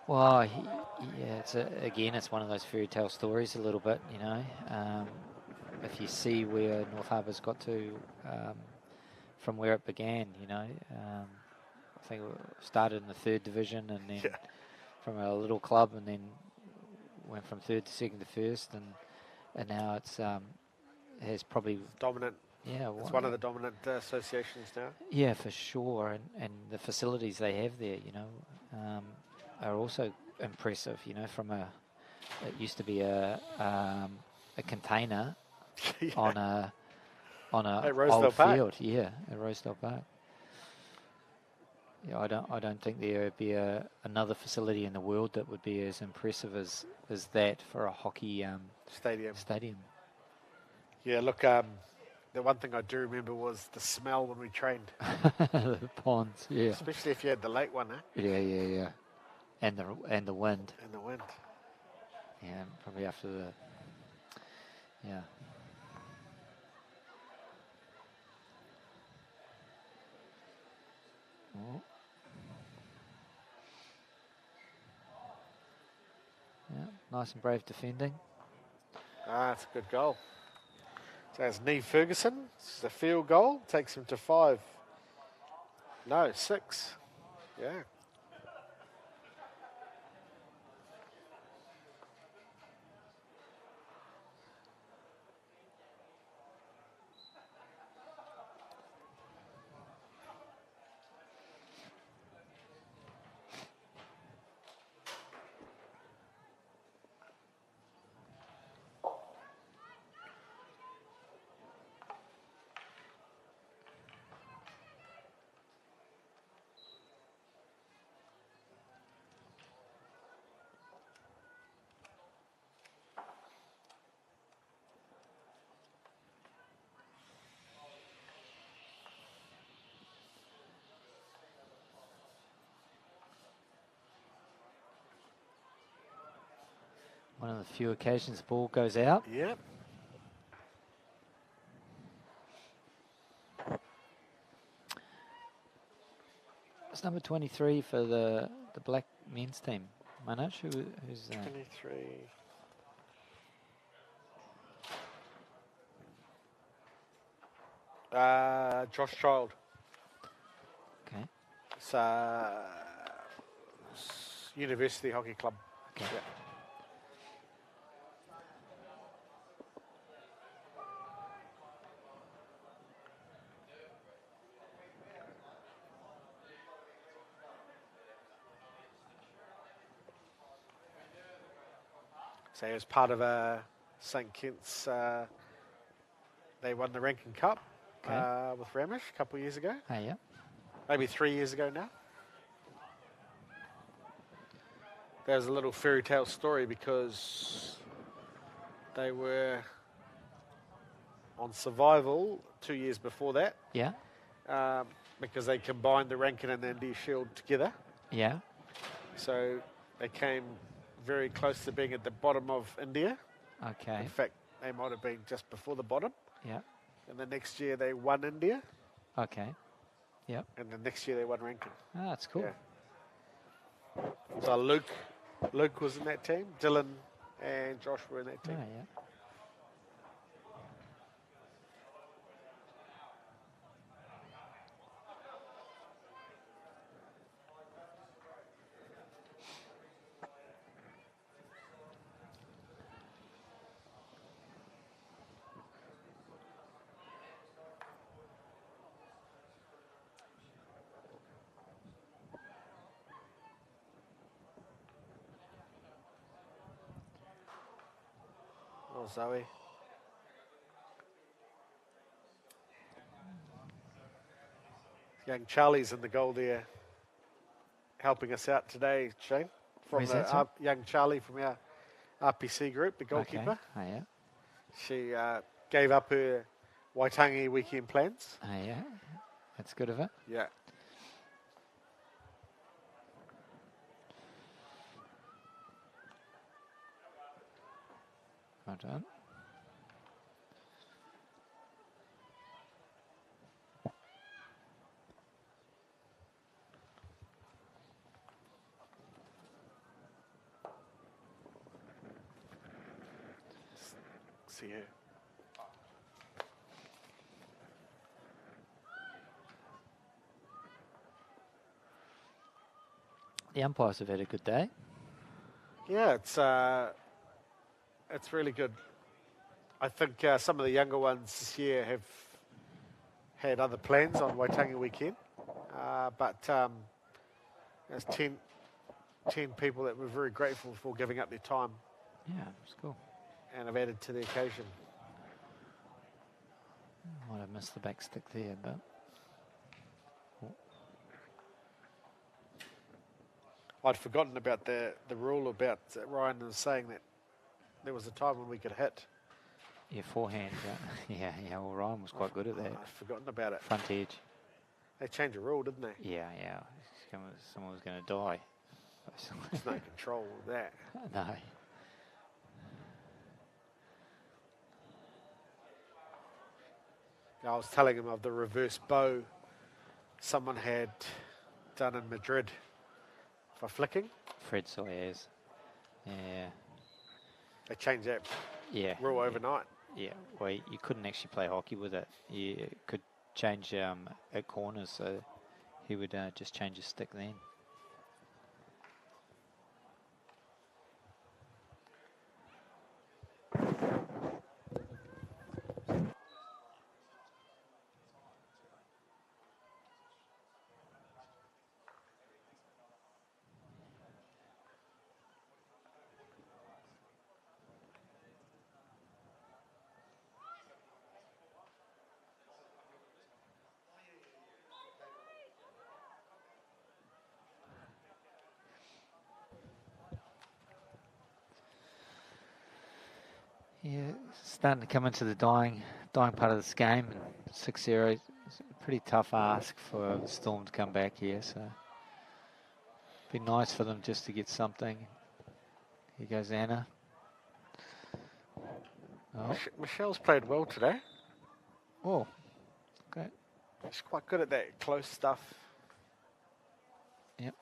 Well, it's one of those fairy tale stories a little bit, if you see where North Harbour's got to from where it began, I think it started in the 3rd division and then from a little club and then went from 3rd to 2nd to 1st and now it's has probably dominant. Yeah, it's one of the dominant associations now. Yeah, for sure, and the facilities they have there, are also impressive. From it used to be a container. on a old field, at Rosedale Park. Yeah, I don't think there would be another facility in the world that would be as impressive as that for a hockey stadium. Yeah, look, the one thing I do remember was the smell when we trained. The ponds, yeah. Especially if you had the late one, Yeah. And the wind. And the wind. Yeah, probably after the. Yeah. Oh. Yeah, nice and brave defending. It's a good goal. So it's Neve Fergesson. It's a field goal. Takes him to 5. No, 6. Yeah. One of the few occasions the ball goes out. Yep. It's number 23 for the black men's team. Manoj, who's 23. Josh Child. Okay. It's University Hockey Club. Okay. Yeah. So as part of St. Kitts, they won the Rankin Cup with Ramish a couple of years ago. Oh, yeah. Maybe 3 years ago now. There's a little fairy tale story because they were on survival 2 years before that. Yeah. Because they combined the Rankin and the India Shield together. Yeah. So they came very close to being at the bottom of India. Okay. In fact, they might have been just before the bottom. Yeah. And the next year they won India. Okay. Yep. And the next year they won Rankin. Ah, that's cool. Yeah. So Luke was in that team. Dylan and Josh were in that team. Oh, yeah. Oh, Zoe. Young Charlie's in the goal there, helping us out today, Shane. From the young Charlie from our RPC group, the goalkeeper. Okay. Oh, yeah. She gave up her Waitangi weekend plans. Oh, yeah. That's good of it. Yeah. Well done. See you. The umpires have had a good day. Yeah, it's really good. I think some of the younger ones this year have had other plans on Waitangi weekend, but there's 10 people that were very grateful for giving up their time. Yeah, it's cool. And have added to the occasion. Might have missed the back stick there, but... I'd forgotten about the rule about Ryan was saying that there was a time when we could hit. Yeah, forehand. Yeah. Yeah, well, Ryan was quite good at that. I'd forgotten about it. Front edge. They changed the rule, didn't they? Yeah. Someone was going to die. There's no control with that. No. I was telling him of the reverse bow someone had done in Madrid for flicking. Fred Sawyers. Yeah. They changed that rule overnight. Yeah, well, you couldn't actually play hockey with it. You could change at corners, so he would just change his stick then. Yeah, starting to come into the dying part of this game. 6-0, it's a pretty tough ask for Storm to come back here, so be nice for them just to get something. Here goes Anna. Oh. Michelle's played well today. Oh, okay. She's quite good at that close stuff. Yep.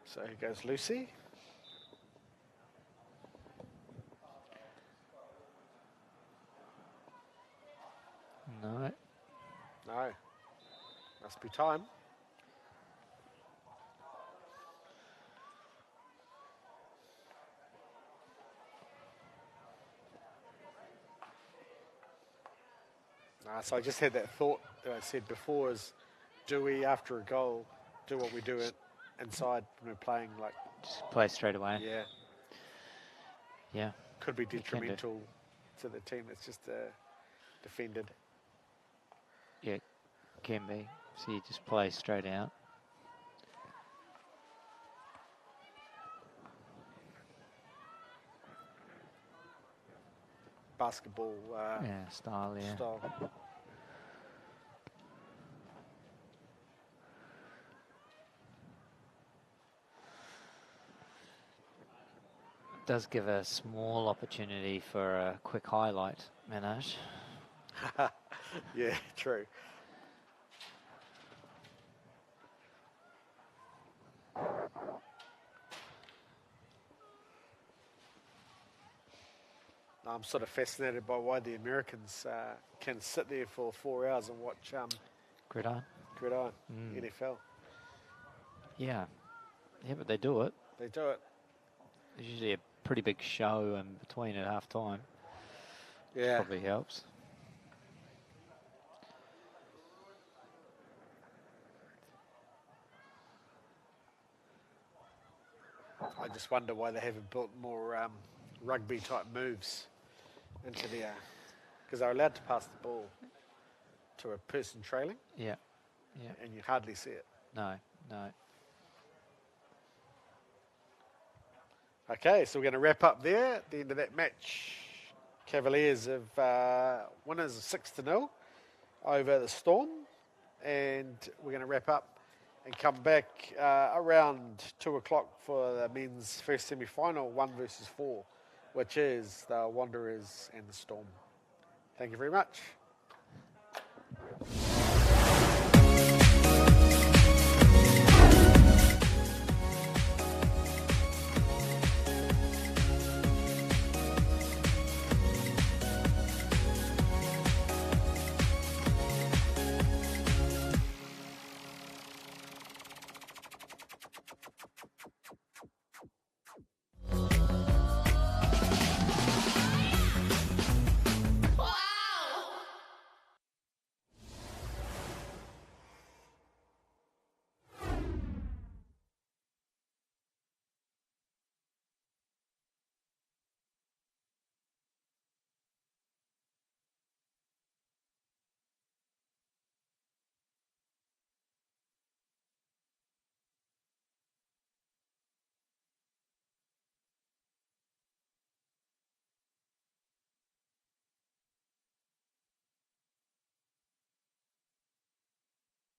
So here goes Lucy. No. No. Must be time. So I just had that thought that I said before is, do we, after a goal, do what we do inside when we're playing, like... Just play straight away. Yeah. Yeah. Could be detrimental to the team that's just defended. Yeah, can be. So you just play straight out. Basketball style, yeah. Style. Does give a small opportunity for a quick highlight, Manoj. Yeah, true. I'm sort of fascinated by why the Americans can sit there for 4 hours and watch Gridiron. NFL. Yeah. Yeah, but they do it. They do it. There's usually a pretty big show in between at half time. Yeah. Probably helps. I just wonder why they haven't built more rugby type moves into their, because they're allowed to pass the ball to a person trailing. Yeah. Yeah. And you hardly see it. No, no. Okay, so we're going to wrap up there at the end of that match. Cavaliers have winners 6-0 over the Storm, and we're going to wrap up and come back around 2 o'clock for the men's first semi-final, 1 versus 4, which is the Wanderers and the Storm. Thank you very much.